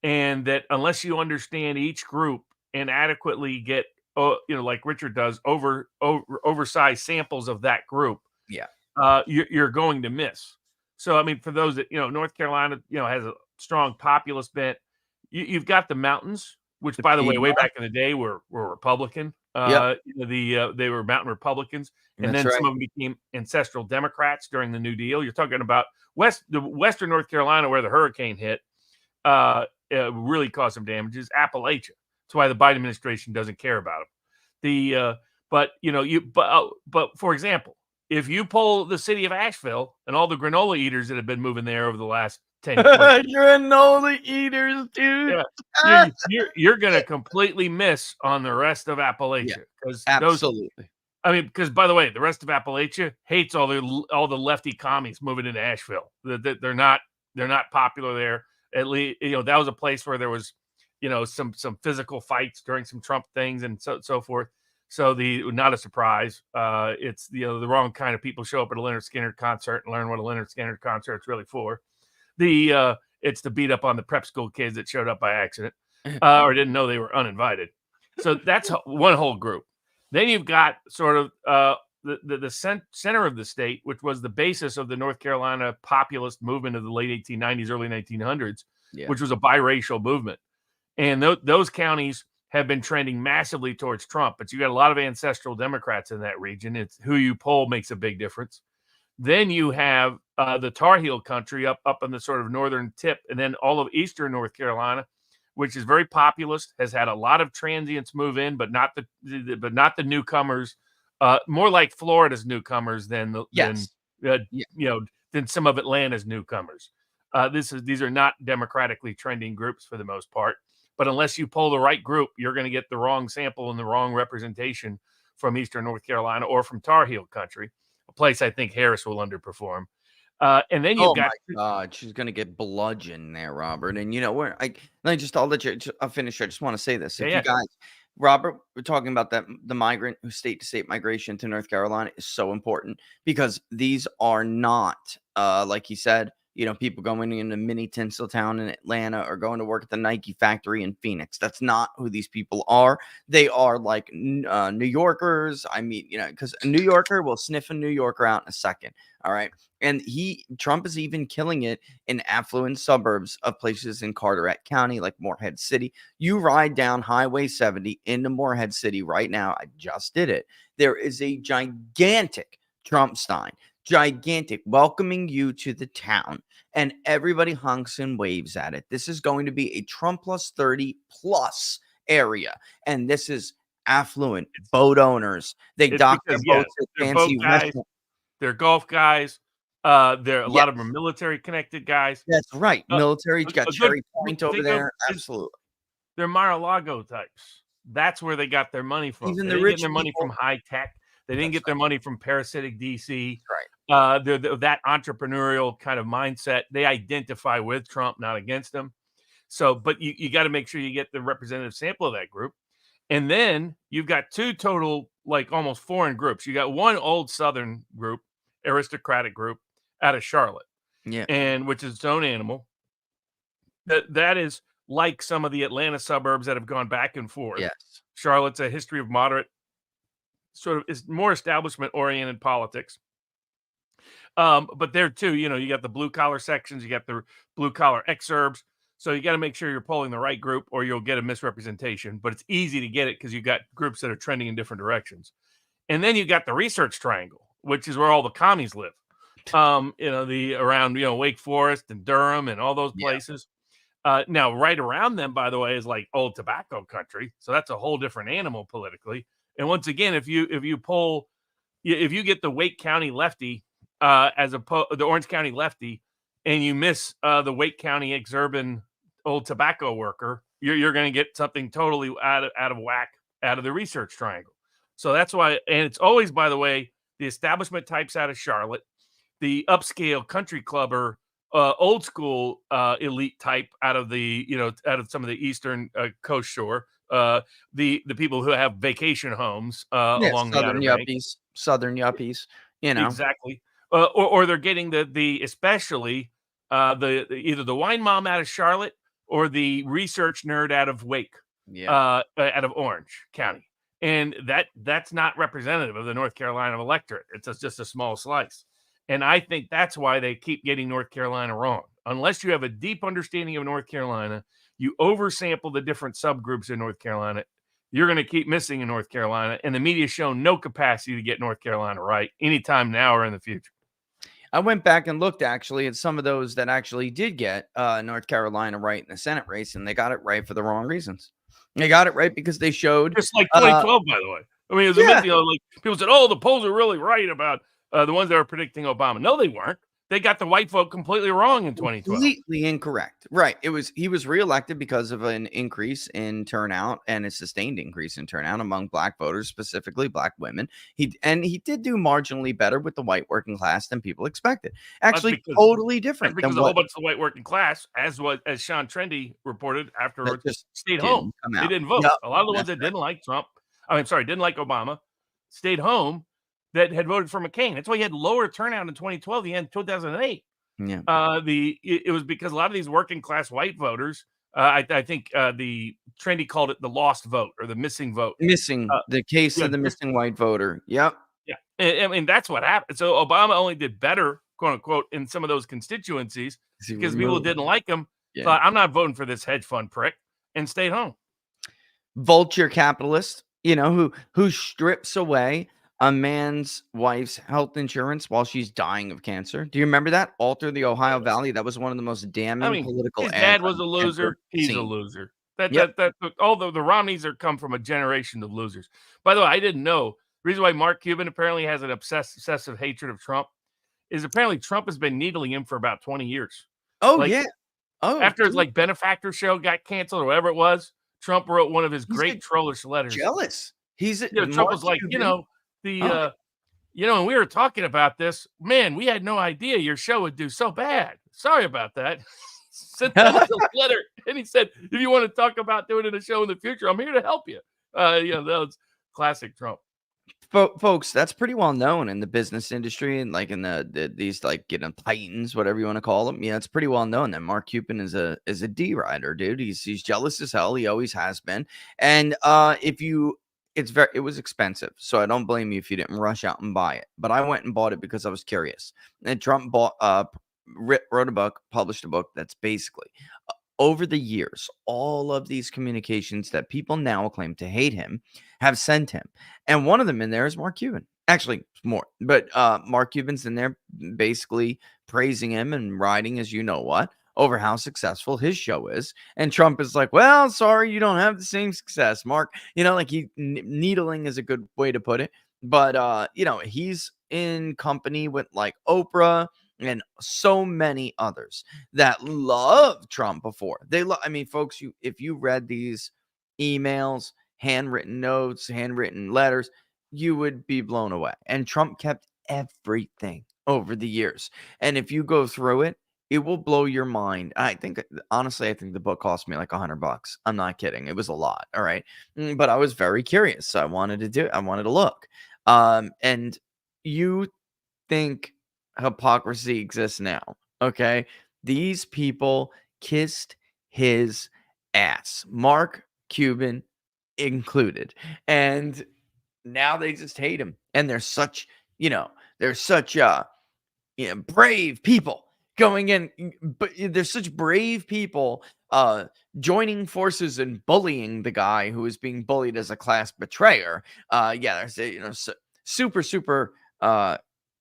Speaker 2: and that unless you understand each group and adequately get, like Richard does, oversized samples of that group, you're going to miss. So, I mean, for those that, North Carolina, has a strong populist bent. You've got the mountains, which, by the way, way back in the day were Republican. They were mountain Republicans, and then some of them became ancestral Democrats during the New Deal. You're talking about Western North Carolina, where the hurricane hit, really caused some damages. Appalachia. That's why the Biden administration doesn't care about them. But for example, if you poll the city of Asheville and all the granola eaters that have been moving there over the last 10 years,
Speaker 1: granola eaters, dude.
Speaker 2: You're going to completely miss on the rest of Appalachia.
Speaker 1: Absolutely.
Speaker 2: Because by the way, the rest of Appalachia hates all the lefty commies moving into Asheville. They're not popular there. At least that was a place where there was some physical fights during some Trump things and so forth. So not a surprise. It's the wrong kind of people show up at a Leonard Skinner concert and learn what a Leonard Skinner concert's really for. It's to beat up on the prep school kids that showed up by accident or didn't know they were uninvited. So that's one whole group. Then you've got sort of the center of the state, which was the basis of the North Carolina populist movement of the late 1890s, early 1900s, which was a biracial movement. And those counties have been trending massively towards Trump, but you got a lot of ancestral Democrats in that region. It's who you poll makes a big difference. Then you have the Tar Heel country up on the sort of northern tip, and then all of eastern North Carolina, which is very populist, has had a lot of transients move in, but not the newcomers. More like Florida's newcomers than some of Atlanta's newcomers. These are not democratically trending groups for the most part. But unless you poll the right group, you're going to get the wrong sample and the wrong representation from eastern North Carolina or from Tar Heel country, a place I think Harris will underperform. And then you've got,
Speaker 1: my God, she's going to get bludgeoned there, Robert. And I'll let you. I'll finish. I just want to say this. If you guys, Robert, we're talking about that the migrant state-to-state migration to North Carolina is so important because these are not, like he said, people going into mini Tinseltown in Atlanta or going to work at the Nike factory in Phoenix. That's not who these people are. They are like New Yorkers. Because a New Yorker will sniff a New Yorker out in a second. All right. And Trump is even killing it in affluent suburbs of places in Carteret County, like Morehead City. You ride down Highway 70 into Morehead City right now. I just did it. There is a gigantic Trump sign. Gigantic, welcoming you to the town, and everybody honks and waves at it. This is going to be a Trump plus 30 plus area, and this is affluent boat owners. They dock their boats at fancy restaurants.
Speaker 2: They're golf guys. There a lot of them are military connected guys.
Speaker 1: That's right. Military. You got Cherry Point over there. Absolutely.
Speaker 2: They're Mar-a-Lago types. That's where they got their money from.
Speaker 1: Even
Speaker 2: they
Speaker 1: the
Speaker 2: didn't
Speaker 1: rich
Speaker 2: get their money
Speaker 1: people.
Speaker 2: from high tech. They didn't get their money from parasitic DC.
Speaker 1: Right.
Speaker 2: They're that entrepreneurial kind of mindset. They identify with Trump, not against him. So, but you got to make sure you get the representative sample of that group. And then you've got two total, like almost foreign groups. You got one old Southern group, aristocratic group out of Charlotte.
Speaker 1: Yeah.
Speaker 2: And which is its own animal. That is like some of the Atlanta suburbs that have gone back and forth.
Speaker 1: Yes.
Speaker 2: Charlotte's a history of moderate, sort of is more establishment oriented politics. But there too, you got the blue collar sections, you got the blue collar exurbs. So you got to make sure you're polling the right group or you'll get a misrepresentation. But it's easy to get it because you got groups that are trending in different directions. And then you got the research triangle, which is where all the commies live. The around, Wake Forest and Durham and all those places. Now, right around them, by the way, is like old tobacco country. So that's a whole different animal politically. And once again, if you get the Wake County lefty as the Orange County lefty, and you miss the Wake County exurban old tobacco worker, you're going to get something totally out of whack out of the research triangle. So that's why, and it's always, by the way, the establishment types out of Charlotte, the upscale country clubber, old school elite type out of some of the eastern coast shore, the people who have vacation homes along the Outer Banks.
Speaker 1: Southern yuppies,
Speaker 2: exactly, or they're getting the especially either the wine mom out of Charlotte or the research nerd out of Wake, out of Orange County, and that's not representative of the North Carolina electorate. It's just a small slice. And I think that's why they keep getting North Carolina wrong. Unless you have a deep understanding of North Carolina, you oversample the different subgroups in North Carolina, you're going to keep missing in North Carolina. And the media's shown no capacity to get North Carolina right anytime now or in the future.
Speaker 1: I went back and looked actually at some of those that actually did get North Carolina right in the Senate race, and they got it right for the wrong reasons. They got it right because they showed
Speaker 2: just like 2012, by the way. I mean, it was amazing. Like people said, "Oh, the polls are really right about the ones that are predicting Obama." No, they weren't. They got the white vote completely wrong in 2012.
Speaker 1: Completely incorrect. Right. He was reelected because of an increase in turnout and a sustained increase in turnout among black voters, specifically black women. He did do marginally better with the white working class than people expected. Actually, totally different.
Speaker 2: Because a whole bunch of the white working class, as Sean Trendy reported afterwards, stayed home. They didn't vote. Yep. A lot of the ones that didn't like Trump, didn't like Obama, stayed home. That had voted for McCain. That's why he had lower turnout in 2012 than he had in 2008.
Speaker 1: Yeah.
Speaker 2: It was because a lot of these working class white voters, I think the Trendy called it the lost vote or the missing vote.
Speaker 1: The case of the missing white voter. Yep.
Speaker 2: Yeah. And that's what happened. So Obama only did better, quote unquote, in some of those constituencies because people who didn't like him thought, I'm not voting for this hedge fund prick, and stayed home.
Speaker 1: Vulture capitalist, who strips away a man's wife's health insurance while she's dying of cancer. Do you remember that? Alter the Ohio Valley. That was one of the most damning political.
Speaker 2: His dad was a loser. He's a loser. Although the Romneys come from a generation of losers. By the way, I didn't know the reason why Mark Cuban apparently has an obsessive hatred of Trump is apparently Trump has been needling him for about 20 years. After his benefactor show got canceled or whatever it was, Trump wrote one of his great trollish letters.
Speaker 1: Jealous.
Speaker 2: Trump was like, and we were talking about this. Man, we had no idea your show would do so bad. Sorry about that. Sent that letter, and he said, if you want to talk about doing it in a show in the future, I'm here to help you. That was classic Trump.
Speaker 1: Folks, that's pretty well known in the business industry and in these titans, whatever you want to call them. Yeah, it's pretty well known that Mark Cuban is a D rider, dude. He's jealous as hell. He always has been. And it was expensive, so I don't blame you if you didn't rush out and buy it. But I went and bought it because I was curious. And Trump wrote a book, published a book that's basically over the years, all of these communications that people now claim to hate him have sent him. And one of them in there is Mark Cuban. Actually, more. But Mark Cuban's in there basically praising him and riding as you know what over how successful his show is. And Trump is like, well, sorry, you don't have the same success, Mark. Needling is a good way to put it. But, he's in company with Oprah and so many others that love Trump before. Folks, if you read these emails, handwritten notes, handwritten letters, you would be blown away. And Trump kept everything over the years. And if you go through it, it will blow your mind. Honestly, I think the book cost me $100. I'm not kidding. It was a lot. All right. But I was very curious. So I wanted to look. And you think hypocrisy exists now. Okay. These people kissed his ass, Mark Cuban included. And now they just hate him. And they're such brave people going in, but there's such brave people joining forces and bullying the guy who is being bullied as a class betrayer. There's super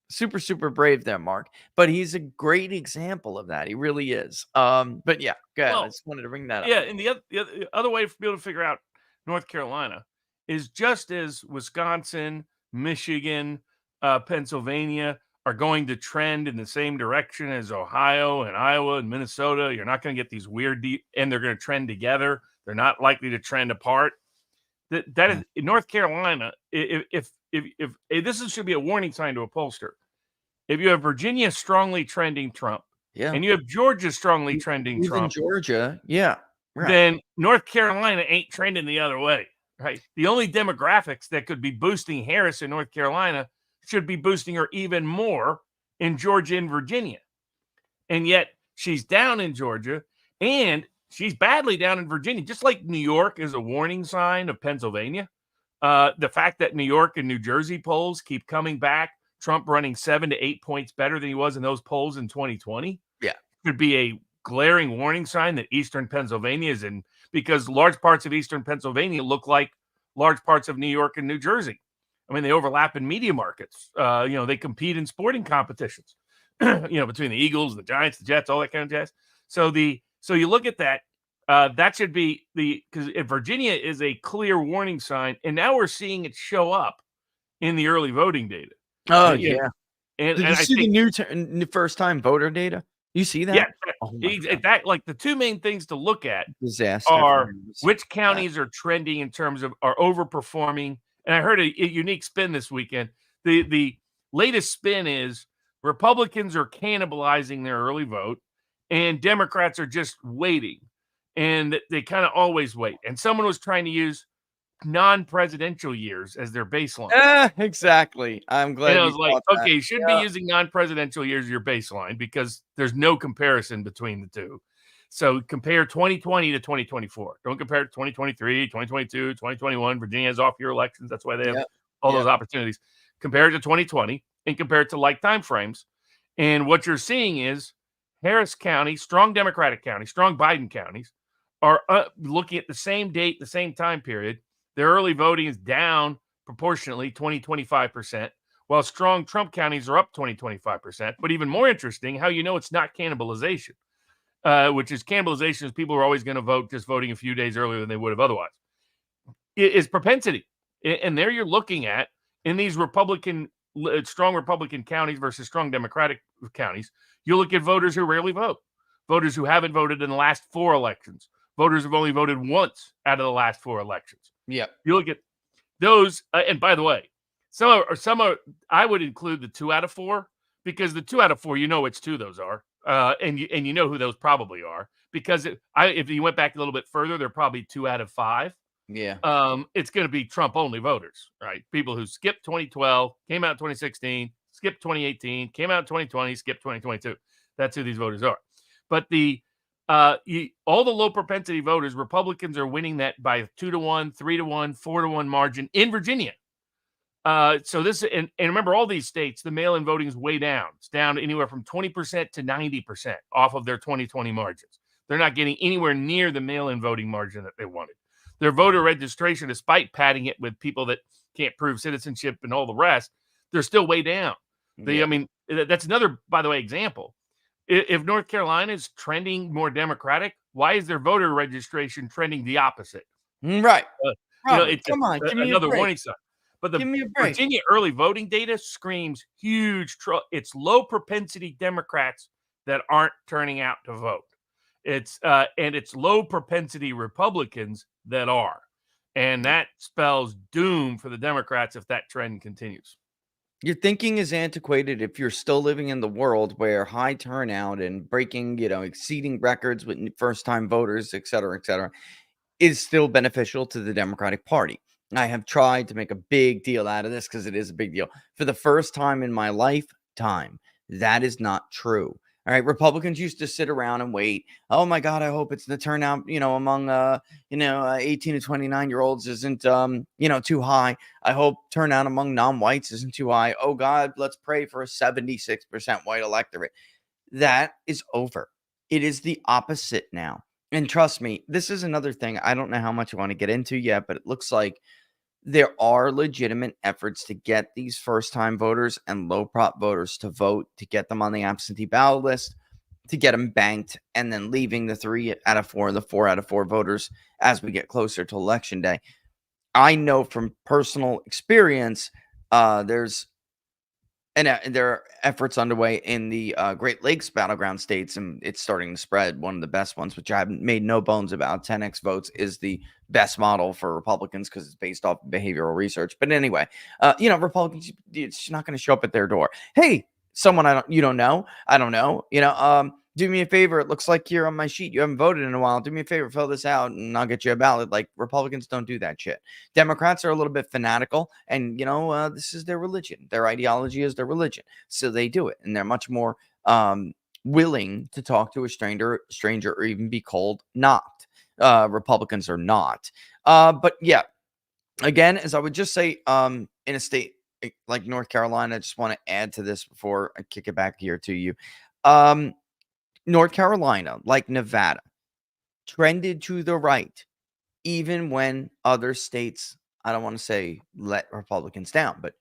Speaker 1: super brave there, Mark. But he's a great example of that. He really is. But yeah, go ahead. I just wanted to bring that up.
Speaker 2: Yeah, and the other way for people to figure out North Carolina is just as Wisconsin, Michigan, Pennsylvania are going to trend in the same direction as Ohio and Iowa and Minnesota. You're not going to get these weird and they're going to trend together. They're not likely to trend apart. That is in North Carolina. If this should be a warning sign to a pollster. If you have Virginia strongly trending Trump, and you have Georgia strongly trending Trump,
Speaker 1: Georgia,
Speaker 2: then North Carolina ain't trending the other way, right? The only demographics that could be boosting Harris in North Carolina should be boosting her even more in Georgia and Virginia. And yet she's down in Georgia and she's badly down in Virginia, just like New York is a warning sign of Pennsylvania. The fact that New York and New Jersey polls keep coming back, Trump running 7 to 8 points better than he was in those polls in 2020, could be a glaring warning sign that Eastern Pennsylvania is in, because large parts of Eastern Pennsylvania look like large parts of New York and New Jersey. I mean, they overlap in media markets. They compete in sporting competitions, between the Eagles, the Giants, the Jets, all that kind of jazz. So you look at that, that should be because Virginia is a clear warning sign, and now we're seeing it show up in the early voting data.
Speaker 1: Oh, yeah.
Speaker 2: And
Speaker 1: Did you see the new first-time voter data? You see that?
Speaker 2: Yeah. That, like, the two main things to look at
Speaker 1: disaster
Speaker 2: are which counties are trending in terms of are overperforming. And I heard a unique spin this weekend. The latest spin is Republicans are cannibalizing their early vote, and Democrats are just waiting. And they kind of always wait. And someone was trying to use non-presidential years as their baseline.
Speaker 1: Exactly. I'm glad.
Speaker 2: And I was like, okay, you should be using non-presidential years as your baseline because there's no comparison between the two. So compare 2020 to 2024. Don't compare it to 2023, 2022, 2021. Virginia has off-year elections. That's why they have all those opportunities. Compare it to 2020 and compare it to like time frames. And what you're seeing is Harris County, strong Democratic counties, strong Biden counties are looking at the same date, the same time period. Their early voting is down proportionately 20-25%, while strong Trump counties are up 20-25%. But even more interesting, how you know it's not cannibalization, which is cannibalization is people are always going to vote just voting a few days earlier than they would have otherwise. It is propensity. And there you're looking at in these strong Republican counties versus strong Democratic counties, you look at voters who rarely vote, voters who haven't voted in the last 4 elections, voters who've only voted once out of the last 4 elections.
Speaker 1: Yeah.
Speaker 2: You look at those, and by the way, some are. I would include the 2 out of 4 because the 2 out of 4, which 2 those are, and you know who those probably are because if you went back a little bit further, they're probably 2 out of 5.
Speaker 1: Yeah.
Speaker 2: It's going to be Trump only voters, right? People who skipped 2012, came out in 2016, skipped 2018, came out in 2020, skipped 2022. That's who these voters are. But all the low propensity voters, Republicans are winning that by 2-1, 3-1, 4-1 margin in Virginia. So this, and remember, all these states, the mail-in voting is way down. It's down anywhere from 20% to 90% off of their 2020 margins. They're not getting anywhere near the mail-in voting margin that they wanted. Their voter registration, despite padding it with people that can't prove citizenship and all the rest, they're still way down. I mean, that's another, by the way, example. If North Carolina is trending more Democratic, why is their voter registration trending the opposite?
Speaker 1: Right.
Speaker 2: It's
Speaker 1: come on, give me
Speaker 2: another
Speaker 1: a break.
Speaker 2: warning sign. But the
Speaker 1: Give me a break.
Speaker 2: Virginia early voting data screams huge. It's low propensity Democrats that aren't turning out to vote. It's low propensity Republicans that are, and that spells doom for the Democrats if that trend continues.
Speaker 1: Your thinking is antiquated if you're still living in the world where high turnout and breaking, exceeding records with first-time voters, et cetera, is still beneficial to the Democratic Party. I have tried to make a big deal out of this because it is a big deal. For the first time in my lifetime, that is not true. All right. Republicans used to sit around and wait. Oh my God, I hope it's the turnout, among 18 to 29-year-olds isn't too high. I hope turnout among non-whites isn't too high. Oh God, let's pray for a 76% white electorate. That is over. It is the opposite now. And trust me, this is another thing. I don't know how much I want to get into yet, but it looks like there are legitimate efforts to get these first-time voters and low-prop voters to vote, to get them on the absentee ballot list, to get them banked, and then leaving the 3 out of 4, the 4 out of 4 voters as we get closer to Election Day. I know from personal experience, there are efforts underway in the Great Lakes battleground states, and it's starting to spread. One of the best ones, which I haven't made no bones about, 10x votes is the best model for Republicans because it's based off behavioral research. But anyway, Republicans, it's not going to show up at their door. Hey, someone you don't know. I don't know. Do me a favor. It looks like you're on my sheet. You haven't voted in a while. Do me a favor, fill this out, and I'll get you a ballot. Like, Republicans don't do that shit. Democrats are a little bit fanatical, and this is their religion. Their ideology is their religion, so they do it, and they're much more willing to talk to a stranger, or even be cold knocked. Republicans are not. But yeah, again, as I would just say, in a state like North Carolina, I just want to add to this before I kick it back here to you. North Carolina, like Nevada, trended to the right, even when other states, I don't want to say let Republicans down, but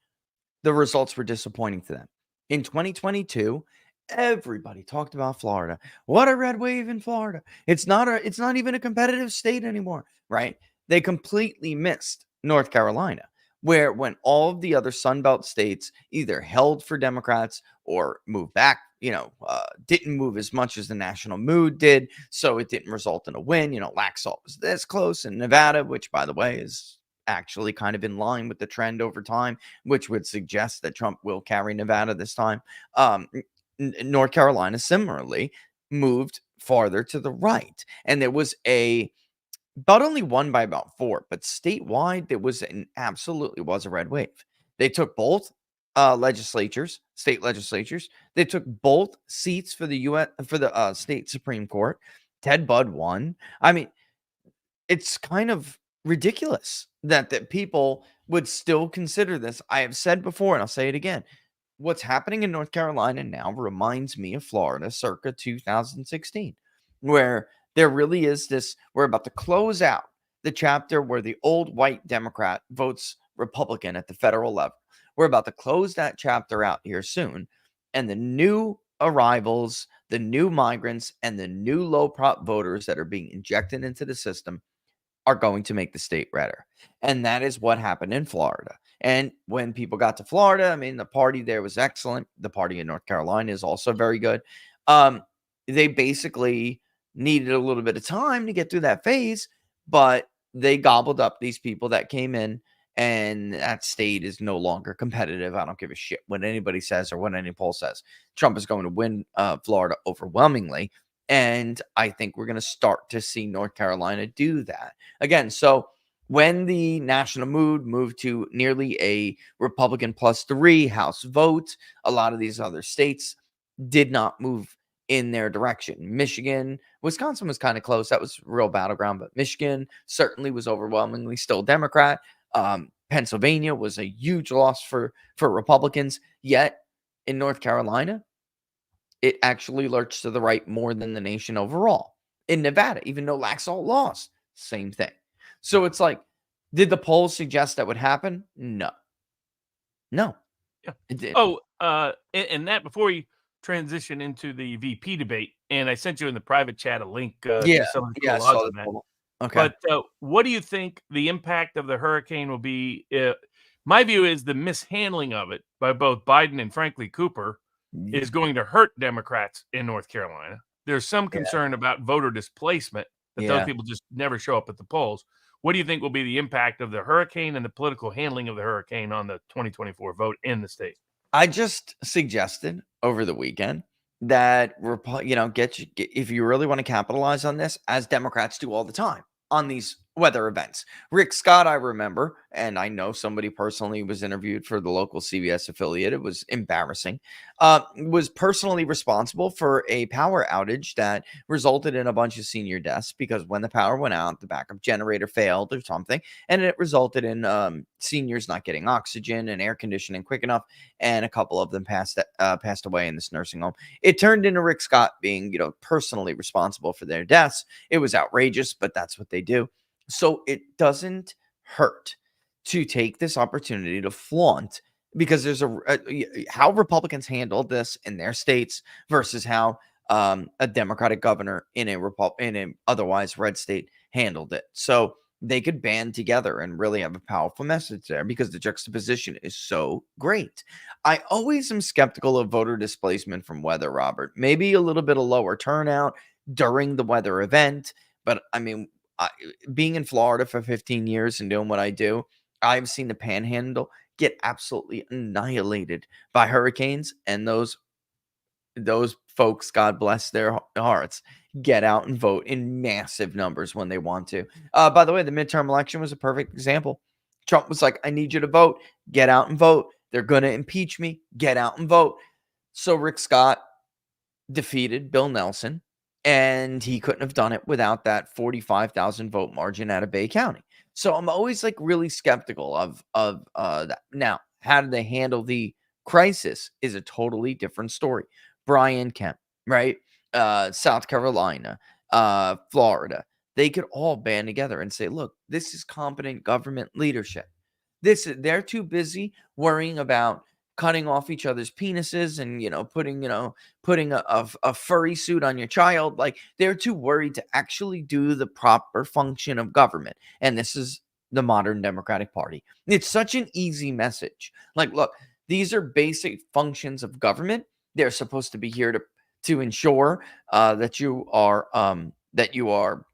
Speaker 1: the results were disappointing to them. In 2022, everybody talked about Florida. What a red wave in Florida. It's not even a competitive state anymore, right? They completely missed North Carolina, where when all of the other Sunbelt states either held for Democrats or moved back, didn't move as much as the national mood did, so it didn't result in a win. Laxalt was this close, and Nevada, which, by the way, is actually kind of in line with the trend over time, which would suggest that Trump will carry Nevada this time. North Carolina similarly moved farther to the right, and there was about only won by about 4, but statewide there was absolutely was a red wave. They took both state legislatures. They took both seats for the state Supreme Court. Ted Budd won. I mean, it's kind of ridiculous that people would still consider this. I have said before, and I'll say it again. What's happening in North Carolina now reminds me of Florida circa 2016, where there really is this, we're about to close out the chapter where the old white Democrat votes Republican at the federal level. We're about to close that chapter out here soon. And the new arrivals, the new migrants, and the new low prop voters that are being injected into the system are going to make the state redder. And that is what happened in Florida. And when people got to Florida, I mean, the party there was excellent. The party in North Carolina is also very good. They basically needed a little bit of time to get through that phase, but they gobbled up these people that came in, and that state is no longer competitive. I don't give a shit what anybody says or what any poll says. Trump is going to win Florida overwhelmingly. And I think we're going to start to see North Carolina do that again. So when the national mood moved to nearly a Republican +3 House vote, a lot of these other states did not move in their direction. Michigan, Wisconsin was kind of close. That was real battleground, but Michigan certainly was overwhelmingly still Democrat. Pennsylvania was a huge loss for Republicans. Yet in North Carolina, it actually lurched to the right more than the nation overall. In Nevada, even though Laxalt lost, same thing. So it's like, did the polls suggest that would happen? No.
Speaker 2: Yeah. It did. And that before you transition into the VP debate, and I sent you in the private chat a link to some of the cool odds on that.
Speaker 1: Okay.
Speaker 2: But what do you think the impact of the hurricane will be? My view is the mishandling of it by both Biden and, frankly, Cooper is going to hurt Democrats in North Carolina. There's some concern about voter displacement, that those people just never show up at the polls. What do you think will be the impact of the hurricane and the political handling of the hurricane on the 2024 vote in the state?
Speaker 1: I just suggested over the weekend that, if you really want to capitalize on this, as Democrats do all the time, on these weather events. Rick Scott, I remember, and I know somebody personally was interviewed for the local CBS affiliate. It was embarrassing. Was personally responsible for a power outage that resulted in a bunch of senior deaths because when the power went out, the backup generator failed or something, and it resulted in seniors not getting oxygen and air conditioning quick enough, and a couple of them passed away in this nursing home. It turned into Rick Scott being, personally responsible for their deaths. It was outrageous, but that's what they do. So it doesn't hurt to take this opportunity to flaunt, because there's how Republicans handled this in their states versus how a Democratic governor in a otherwise red state handled it. So they could band together and really have a powerful message there because the juxtaposition is so great. I always am skeptical of voter displacement from weather, Robert. Maybe a little bit of lower turnout during the weather event, but I mean, being in Florida for 15 years and doing what I do, I've seen the Panhandle get absolutely annihilated by hurricanes, and those folks, God bless their hearts, get out and vote in massive numbers when they want to. By the way, the midterm election was a perfect example. Trump was like, I need you to vote. Get out and vote. They're going to impeach me. Get out and vote. So Rick Scott defeated Bill Nelson, and he couldn't have done it without that 45,000 vote margin out of Bay County. So I'm always like really skeptical of that. Now, how did they handle the crisis is a totally different story. Brian Kemp, right? South Carolina, Florida, they could all band together and say, look, this is competent government leadership. They're too busy worrying about cutting off each other's penises and putting a furry suit on your child. Like, they're too worried to actually do the proper function of government. And this is the modern Democratic Party. It's such an easy message. Like, look, these are basic functions of government. They're supposed to be here to ensure that you are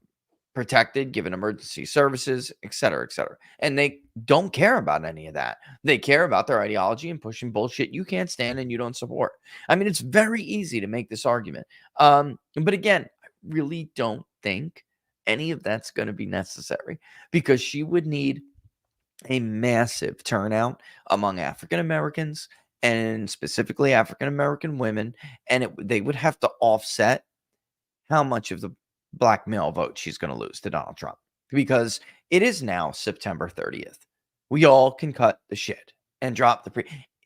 Speaker 1: protected, given emergency services, et cetera, et cetera. And they don't care about any of that. They care about their ideology and pushing bullshit you can't stand and you don't support. I mean, it's very easy to make this argument. But again, I really don't think any of that's going to be necessary, because she would need a massive turnout among African Americans, and specifically African American women, and they would have to offset how much of the black male vote she's going to lose to Donald Trump, because it is now September 30th. We all can cut the shit and drop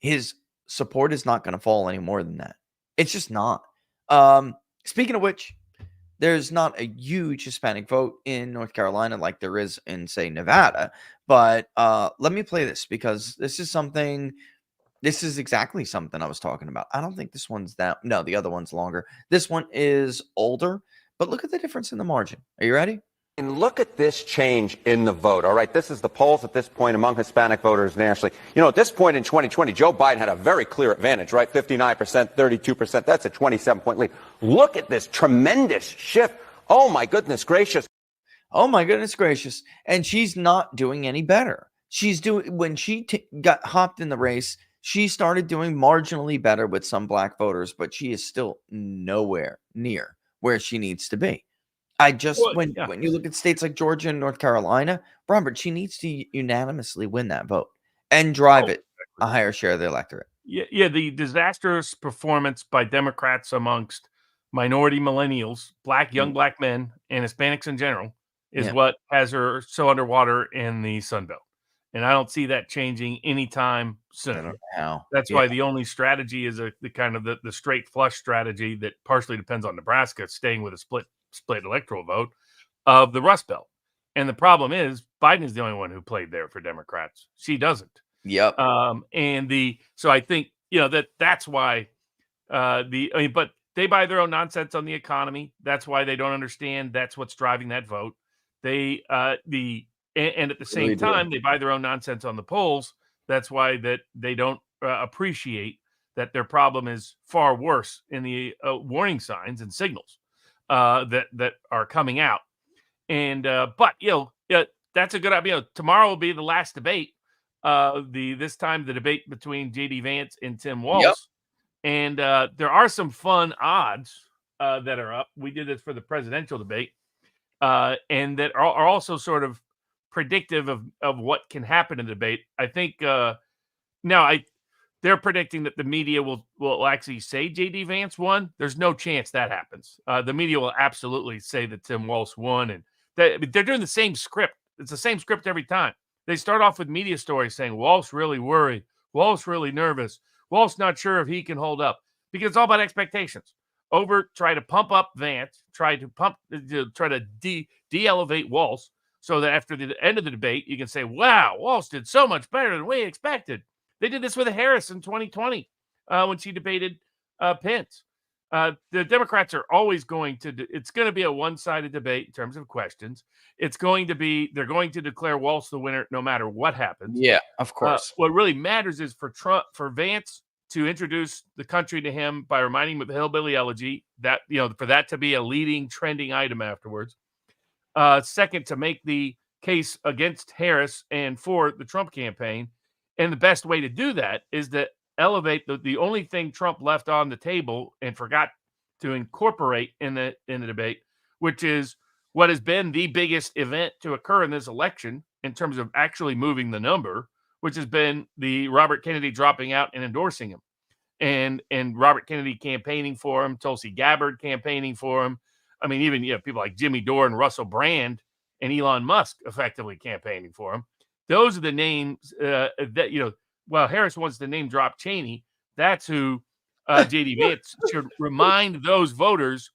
Speaker 1: his support is not going to fall any more than that. It's just not. Speaking of which, there's not a huge Hispanic vote in North Carolina like there is in, say, Nevada. But let me play this, because this is exactly something I was talking about. I don't think this one's that. No, the other one's longer. This one is older, but look at the difference in the margin. Are you ready?
Speaker 4: And look at this change in the vote. All right, this is the polls at this point among Hispanic voters nationally. At this point in 2020, Joe Biden had a very clear advantage, right? 59%, 32%. That's a 27-point lead. Look at this tremendous shift. Oh, my goodness gracious.
Speaker 1: Oh, my goodness gracious. And she's not doing any better. When she got hopped in the race, she started doing marginally better with some black voters, but she is still nowhere near where she needs to be. When you look at states like Georgia and North Carolina, Robert, she needs to unanimously win that vote and drive it a higher share of the electorate.
Speaker 2: Yeah, the disastrous performance by Democrats amongst minority millennials, young black men, and Hispanics in general is what has her so underwater in the Sun Belt. And I don't see that changing anytime soon.
Speaker 1: I don't know.
Speaker 2: That's why the only strategy is the kind of the straight flush strategy that partially depends on Nebraska staying with a split electoral vote of the Rust Belt. And the problem is Biden is the only one who played there for Democrats. She doesn't.
Speaker 1: Yep.
Speaker 2: So I think, that's why but they buy their own nonsense on the economy. That's why they don't understand that's what's driving that vote. And at the same time, they buy their own nonsense on the polls. That's why that they don't appreciate that their problem is far worse in the warning signs and signals that are coming out. And but that's a good idea. Tomorrow will be the last debate. This time the debate between J.D. Vance and Tim Walz.
Speaker 1: Yep.
Speaker 2: And there are some fun odds that are up. We did this for the presidential debate. and that are also sort of predictive of what can happen in the debate. I think they're predicting that the media will actually say J.D. Vance won. There's no chance that happens. The media will absolutely say that Tim Walz won, and they're doing the same script. It's the same script every time. They start off with media stories saying Walz really worried, Walz really nervous, Walz not sure if he can hold up, because it's all about expectations. Try to pump up Vance, try to de-elevate Walz, so that after the end of the debate, you can say, wow, Walz did so much better than we expected. They did this with Harris in 2020 when she debated Pence. The Democrats are always going to it's going to be a one-sided debate in terms of questions. They're going to declare Walz the winner no matter what happens.
Speaker 1: Yeah, of course.
Speaker 2: What really matters is for Vance to introduce the country to him by reminding him of the Hillbilly Elegy, that, for that to be a leading trending item afterwards. Second, to make the case against Harris and for the Trump campaign. And the best way to do that is to elevate the only thing Trump left on the table and forgot to incorporate in the debate, which is what has been the biggest event to occur in this election in terms of actually moving the number, which has been the Robert Kennedy dropping out and endorsing him, and Robert Kennedy campaigning for him, Tulsi Gabbard campaigning for him. I mean, even people like Jimmy Dore and Russell Brand and Elon Musk effectively campaigning for him. Those are the names that, while Harris wants to name drop Cheney, that's who J.D. Vance should remind those voters,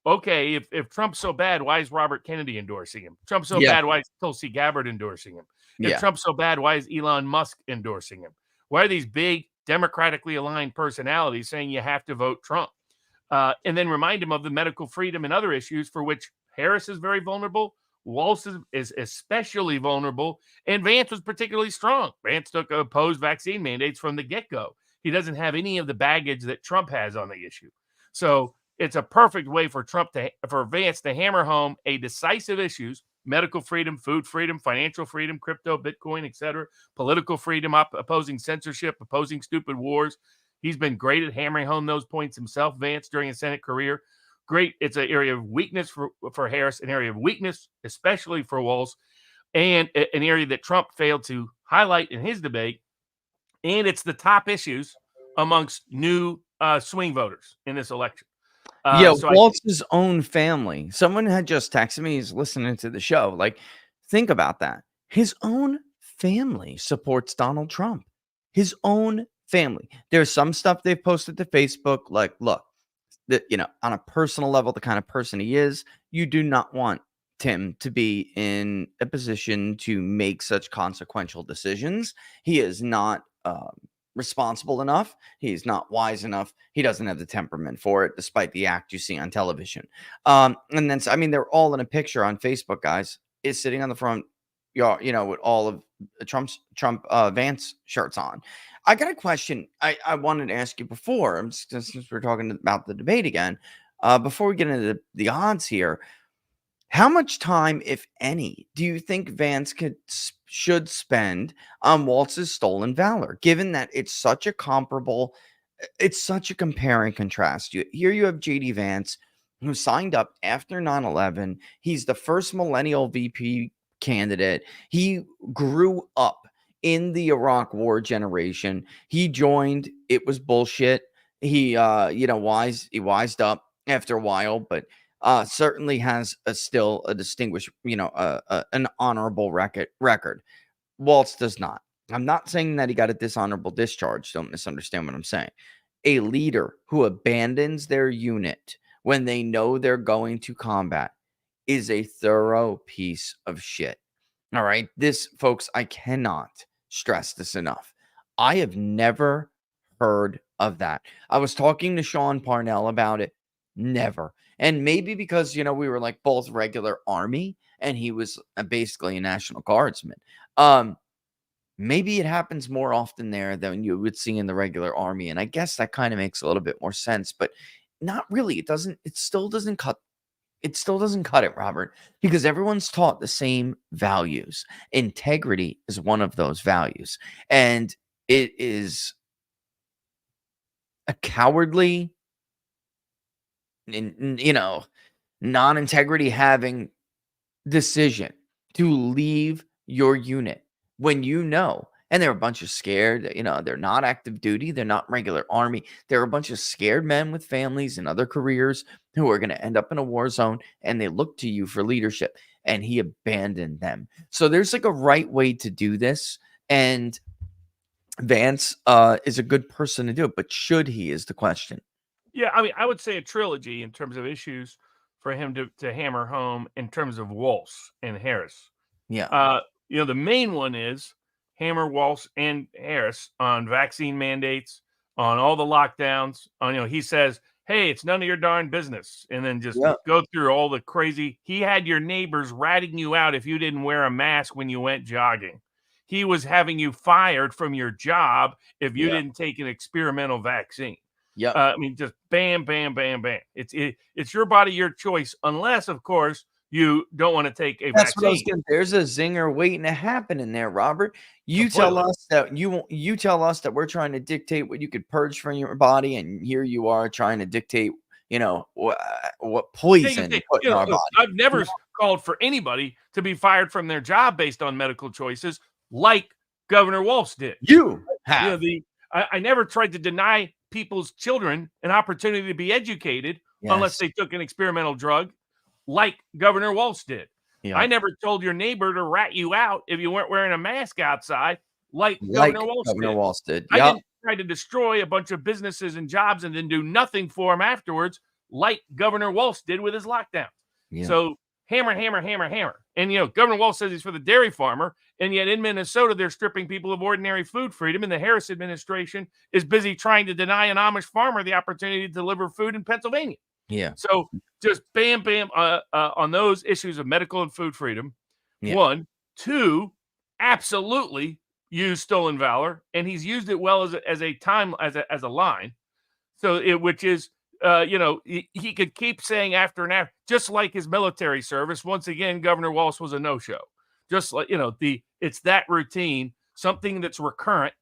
Speaker 2: okay, if Trump's so bad, why is Robert Kennedy endorsing him? Trump's so bad, why is Tulsi Gabbard endorsing him? If Trump's so bad, why is Elon Musk endorsing him? Why are these big democratically aligned personalities saying you have to vote Trump? And then remind him of the medical freedom and other issues for which Harris is very vulnerable. Walz is especially vulnerable, and Vance was particularly strong. Vance took opposed vaccine mandates from the get-go. He doesn't have any of the baggage that Trump has on the issue. So it's a perfect way for Vance to hammer home a decisive issues: medical freedom, food freedom, financial freedom, crypto, Bitcoin, etc., political freedom, opposing censorship, opposing stupid wars. He's been great at hammering home those points himself, Vance, during his Senate career. Great. It's an area of weakness for Harris, an area of weakness, especially for Walz, and an area that Trump failed to highlight in his debate. And it's the top issues amongst new swing voters in this election.
Speaker 1: Walz's own family. Someone had just texted me. He's listening to the show. Like, think about that. His own family supports Donald Trump. His own family. There's some stuff they've posted to Facebook. Like, look, that, on a personal level, the kind of person he is, you do not want Tim to be in a position to make such consequential decisions. He is not responsible enough. He's not wise enough. He doesn't have the temperament for it, despite the act you see on television. And then, they're all in a picture on Facebook, guys. Is sitting on the front, with all of Trump Vance shirts on. I got a question I wanted to ask you before, since we're talking about the debate again, before we get into the odds here. How much time, if any, do you think Vance should spend on Walz's stolen valor, given that it's such a compare and contrast? Here you have J.D. Vance, who signed up after 9/11. He's the first millennial VP candidate. He grew up in the Iraq War generation. He joined. It was bullshit. He, wised up after a while, but certainly has still a distinguished, an honorable record. Walz does not. I'm not saying that he got a dishonorable discharge. Don't misunderstand what I'm saying. A leader who abandons their unit when they know they're going to combat is a thorough piece of shit. All right. This, folks, I cannot stress this enough. I have never heard of that. I was talking to Sean Parnell about it. Never. And maybe because, we were like both regular Army and he was basically a National Guardsman. Maybe it happens more often there than you would see in the regular Army. And I guess that kind of makes a little bit more sense, but not really. It still doesn't cut it, Robert, because everyone's taught the same values. Integrity is one of those values. And it is a cowardly, non-integrity having decision to leave your unit when you know, and they're a bunch of scared, they're not active duty, they're not regular army, they're a bunch of scared men with families and other careers who are going to end up in a war zone, and they look to you for leadership, and he abandoned them. So there's like a right way to do this, and Vance is a good person to do it, but should he is the question.
Speaker 2: Yeah, I mean, I would say a trilogy in terms of issues for him to hammer home in terms of Walsh and Harris.
Speaker 1: Yeah.
Speaker 2: The main one is hammer Walsh and Harris on vaccine mandates, on all the lockdowns. He says, "Hey, it's none of your darn business," and then just go through all the crazy. He had your neighbors ratting you out if you didn't wear a mask when you went jogging. He was having you fired from your job if you didn't take an experimental vaccine.
Speaker 1: Yeah.
Speaker 2: I mean, just bam, bam, bam, bam. It's your body, your choice, unless, of course, you don't want to take a
Speaker 1: That's
Speaker 2: vaccine.
Speaker 1: what I was getting. There's a zinger waiting to happen in there, Robert. You tell us that you tell us that we're trying to dictate what you could purge from your body, and here you are trying to dictate, what poison you put in our body.
Speaker 2: I've never called for anybody to be fired from their job based on medical choices, like Governor Walsh did.
Speaker 1: You have.
Speaker 2: I never tried to deny people's children an opportunity to be educated unless they took an experimental drug, like Governor Walsh did. I never told your neighbor to rat you out if you weren't wearing a mask outside, like Governor Walsh did. I didn't try to destroy a bunch of businesses and jobs and then do nothing for them afterwards, like Governor Walsh did with his lockdown. So hammer, hammer, hammer, hammer. And, Governor Walsh says he's for the dairy farmer, and yet in Minnesota, they're stripping people of ordinary food freedom, and the Harris administration is busy trying to deny an Amish farmer the opportunity to deliver food in Pennsylvania.
Speaker 1: Yeah.
Speaker 2: So just bam, bam on those issues of medical and food freedom.
Speaker 1: Yeah.
Speaker 2: 1, 2, absolutely use stolen valor, and he's used it well as a line. So which is he could keep saying after and after, just like his military service. Once again, Governor Walsh was a no-show. Just like it's that routine, something that's recurrent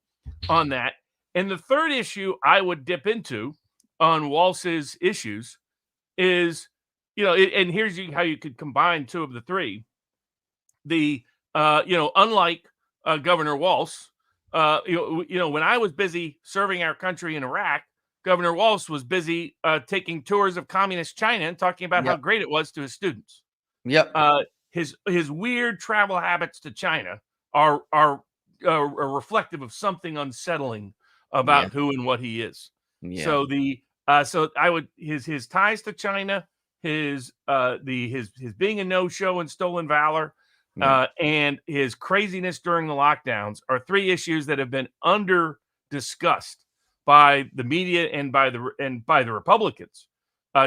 Speaker 2: on that. And the third issue I would dip into on Walsh's issues is, and here's how you could combine two of the three. Unlike Governor Walsh, when I was busy serving our country in Iraq, Governor Walsh was busy taking tours of communist China and talking about how great it was to his students. His weird travel habits to China are reflective of something unsettling about who and what he is. So so I would his ties to China, his being a no-show and stolen valor, and his craziness during the lockdowns are three issues that have been under discussed by the media and by the Republicans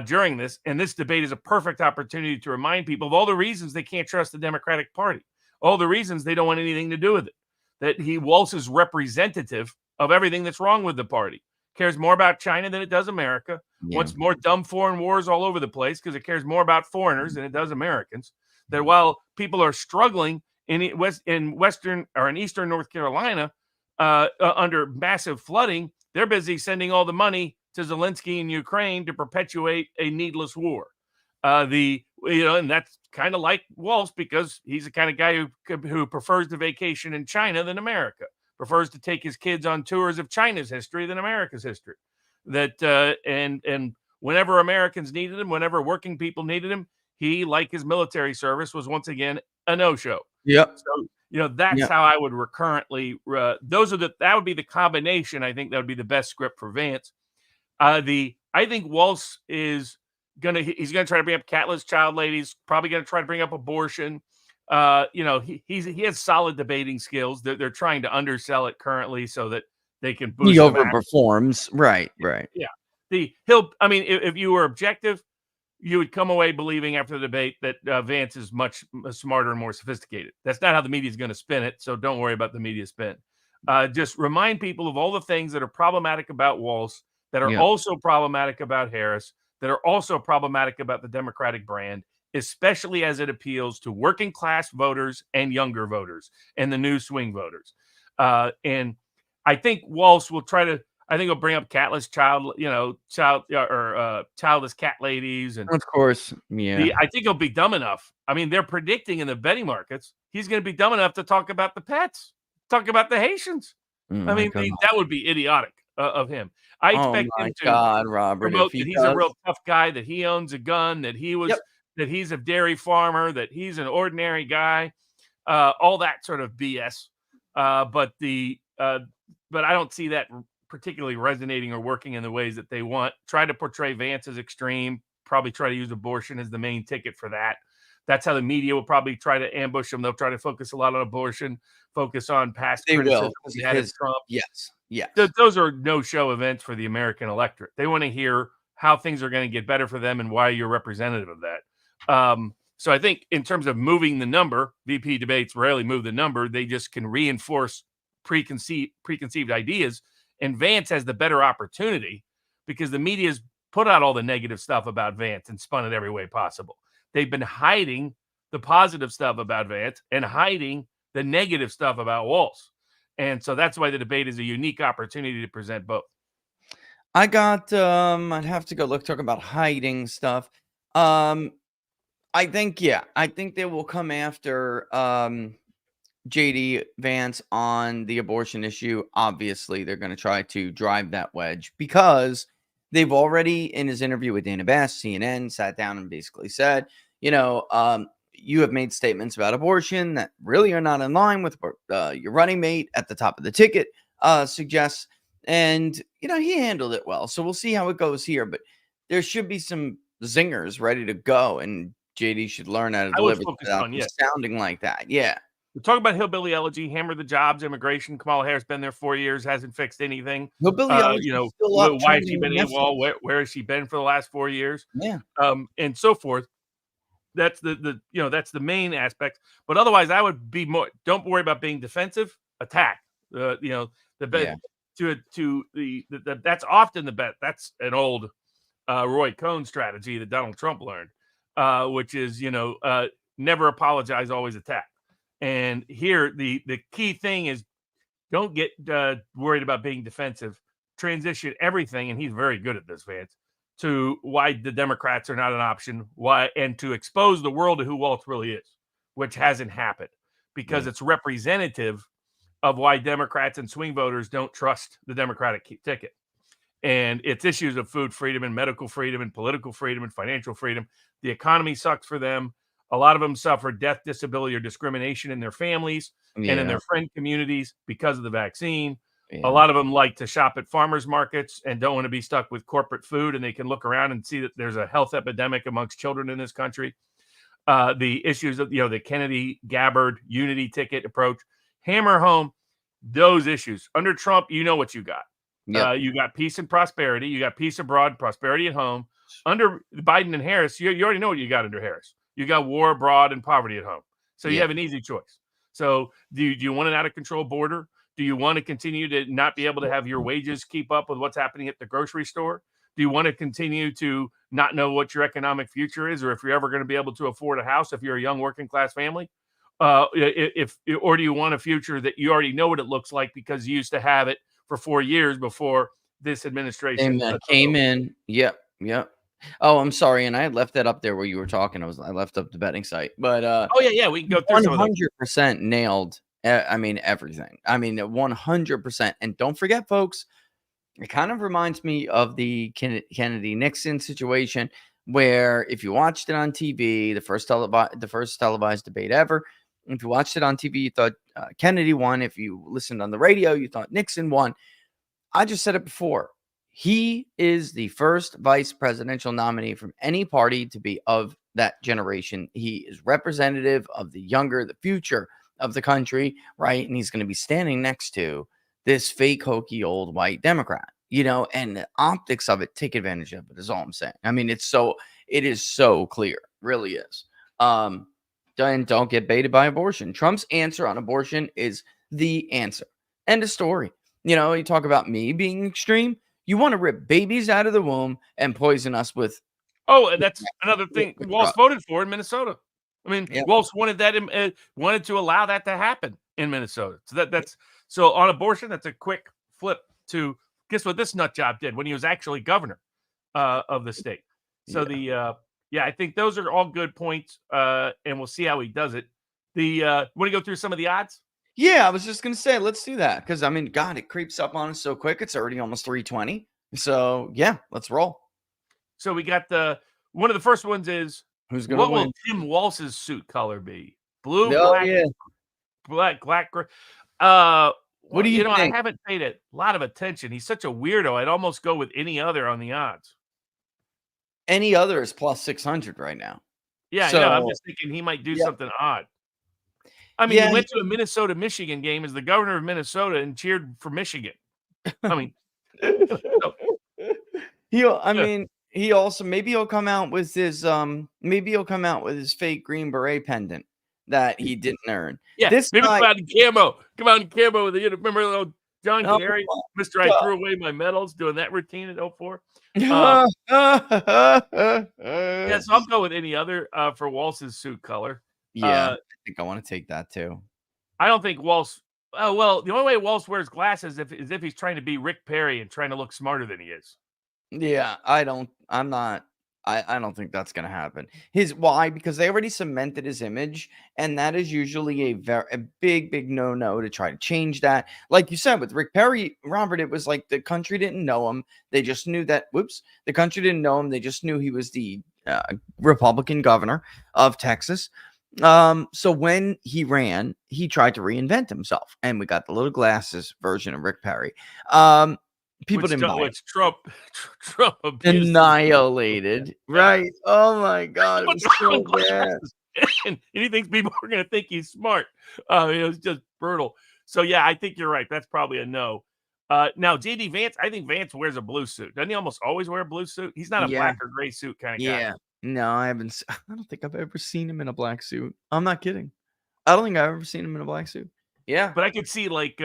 Speaker 2: during this. And this debate is a perfect opportunity to remind people of all the reasons they can't trust the Democratic Party, all the reasons they don't want anything to do with it, that Walsh is representative of everything that's wrong with the party. Cares more about China than it does America. Wants more dumb foreign wars all over the place because it cares more about foreigners than it does Americans. That while people are struggling in western or in eastern North Carolina under massive flooding, they're busy sending all the money to Zelensky in Ukraine to perpetuate a needless war. And that's kind of like Walsh, because he's the kind of guy who prefers to vacation in China than America, prefers to take his kids on tours of China's history than America's history. And whenever Americans needed him, whenever working people needed him, he, like his military service, was once again a no-show. So, that's how I would recurrently, that would be the combination. I think that would be the best script for Vance. I think Walsh he's going to try to bring up catless child ladies, probably going to try to bring up abortion. He has solid debating skills. They're trying to undersell it currently so that they can boost.
Speaker 1: He overperforms. Right.
Speaker 2: Yeah. If you were objective, you would come away believing after the debate that Vance is much smarter and more sophisticated. That's not how the media is going to spin it, so don't worry about the media spin. Just remind people of all the things that are problematic about Walsh, that are also problematic about Harris, that are also problematic about the Democratic brand, especially as it appeals to working class voters and younger voters and the new swing voters. And I think Walsh will try to, I think he'll bring up childless cat ladies, and
Speaker 1: Of course, yeah.
Speaker 2: I think he'll be dumb enough. I mean, they're predicting in the betting markets he's going to be dumb enough to talk about the pets, talk about the Haitians. I mean, that would be idiotic of him. I expect him to
Speaker 1: Robert,
Speaker 2: promote that he's a real tough guy, that he owns a gun, that he's a dairy farmer, that he's an ordinary guy, all that sort of BS. But I don't see that particularly resonating or working in the ways that they want. Try to portray Vance as extreme, probably try to use abortion as the main ticket for that. That's how the media will probably try to ambush him. They'll try to focus a lot on abortion, focus on past criticism of Trump.
Speaker 1: Yes.
Speaker 2: Those are no-show events for the American electorate. They want to hear how things are going to get better for them and why you're representative of that. So I think in terms of moving the number, VP debates rarely move the number. They just can reinforce preconceived ideas. And Vance has the better opportunity because the media's put out all the negative stuff about Vance and spun it every way possible. They've been hiding the positive stuff about Vance and hiding the negative stuff about Walz. And so that's why the debate is a unique opportunity to present both.
Speaker 1: I got, I'd have to go talk about hiding stuff. I think they will come after JD Vance on the abortion issue. Obviously, they're going to try to drive that wedge because they've already, in his interview with Dana Bass, CNN, sat down and basically said, you have made statements about abortion that really are not in line with what your running mate at the top of the ticket suggests. And, he handled it well. So we'll see how it goes here. But there should be some zingers ready to go. And JD should learn how to deliver without sounding like that. Yeah.
Speaker 2: We talk about Hillbilly Elegy, hammer the jobs, immigration. Kamala Harris been there 4 years, hasn't fixed anything.
Speaker 1: Hillbilly Elegy,
Speaker 2: why has she been AWOL? Where has she been for the last 4 years?
Speaker 1: Yeah,
Speaker 2: and so forth. That's that's the main aspect. But otherwise, I would be more. Don't worry about being defensive. Attack. The bet that's often the bet. That's an old Roy Cohn strategy that Donald Trump learned, which is never apologize, always attack. And here, the key thing is don't get worried about being defensive. Transition everything, and he's very good at this, Vance, to why the Democrats are not an option, and to expose the world to who Walz really is, which hasn't happened because it's representative of why Democrats and swing voters don't trust the Democratic ticket. And it's issues of food freedom and medical freedom and political freedom and financial freedom. The economy sucks for them. A lot of them suffer death, disability, or discrimination in their families and in their friend communities because of the vaccine. Yeah. A lot of them like to shop at farmers markets and don't want to be stuck with corporate food, and they can look around and see that there's a health epidemic amongst children in this country. The issues of the Kennedy Gabbard unity ticket approach, hammer home those issues. Under Trump, what you got. Yep. You got peace and prosperity. You got peace abroad, prosperity at home. Under Biden and Harris, you already know what you got under Harris. You got war abroad and poverty at home. So you have an easy choice. So do you want an out-of-control border? Do you want to continue to not be able to have your wages keep up with what's happening at the grocery store? Do you want to continue to not know what your economic future is, or if you're ever going to be able to afford a house if you're a young working-class family? Or do you want a future that you already know what it looks like because you used to have it for 4 years before this administration
Speaker 1: came in? Yep. Oh, I'm sorry, and I had left that up there where you were talking. I left up the betting site, but
Speaker 2: we can go through
Speaker 1: 100% nailed. Everything. 100%. And don't forget, folks, it kind of reminds me of the Kennedy Nixon situation, where if you watched it on TV, the first televised debate ever, if you watched it on TV, you thought Kennedy won. If you listened on the radio, you thought Nixon won. I just said it before. He is the first vice presidential nominee from any party to be of that generation. He is representative of the future of the country, right? And he's going to be standing next to this fake, hokey, old white Democrat, and the optics of it, take advantage of it is all I'm saying. It is so clear, really is. Don't get baited by abortion. Trump's answer on abortion is the answer. End of story. You talk about me being extreme. You want to rip babies out of the womb and poison us with.
Speaker 2: Oh, and that's another thing Walz voted for in Minnesota. Walz wanted to allow that to happen in Minnesota. So that's on abortion. That's a quick flip to guess what this nut job did when he was actually governor of the state. So I think those are all good points, and we'll see how he does it. Want to go through some of the odds?
Speaker 1: Yeah, I was just gonna say, let's do that because I mean, God, it creeps up on us so quick. It's already almost 3:20. So yeah, let's roll.
Speaker 2: So we got one of the first ones is
Speaker 1: Who's gonna
Speaker 2: what
Speaker 1: win?
Speaker 2: will Tim Walz's suit color be? Blue,
Speaker 1: Oh,
Speaker 2: black,
Speaker 1: yeah.
Speaker 2: black, gray.
Speaker 1: What do you
Speaker 2: I
Speaker 1: think?
Speaker 2: haven't paid a lot of attention. He's such a weirdo. I'd almost go with any other on the odds.
Speaker 1: Any other is plus 600 right now.
Speaker 2: Yeah, I know. I'm just thinking he might do something odd. I mean, he went to a Minnesota-Michigan game as the governor of Minnesota and cheered for Michigan. I mean,
Speaker 1: he also maybe he'll come out with his fake Green Beret pendant that he didn't earn.
Speaker 2: Yeah,
Speaker 1: this
Speaker 2: maybe
Speaker 1: guy,
Speaker 2: come out in camo with remember little John Kerry, Mr. I threw away my medals doing that routine in 04. Yeah, so I'll go with any other for Walz's suit color.
Speaker 1: Yeah, I think I want to take that too.
Speaker 2: I don't think Walz. Oh well, the only way Walz wears glasses is if he's trying to be Rick Perry and trying to look smarter than he is.
Speaker 1: Yeah, I don't think that's gonna happen. Why? Because they already cemented his image, and that is usually a big no to try to change that. Like you said with Rick Perry, Robert, it was like the country didn't know him. They just knew that. The country didn't know him. They just knew he was the Republican governor of Texas. So when he ran, he tried to reinvent himself, and we got the little glasses version of Rick Perry. People didn't buy it.
Speaker 2: Trump
Speaker 1: Annihilated, right? Oh my God, it was so bad.
Speaker 2: And he thinks people are going to think he's smart. It was just brutal. So yeah, I think you're right. That's probably a no. Now JD Vance, I think Vance wears a blue suit. Doesn't he almost always wear a blue suit? He's not a black or gray suit kind of guy.
Speaker 1: Yeah, no, I haven't. I don't think I've ever seen him in a black suit. I'm not kidding. I don't think I've ever seen him in a black suit. Yeah,
Speaker 2: but I could see like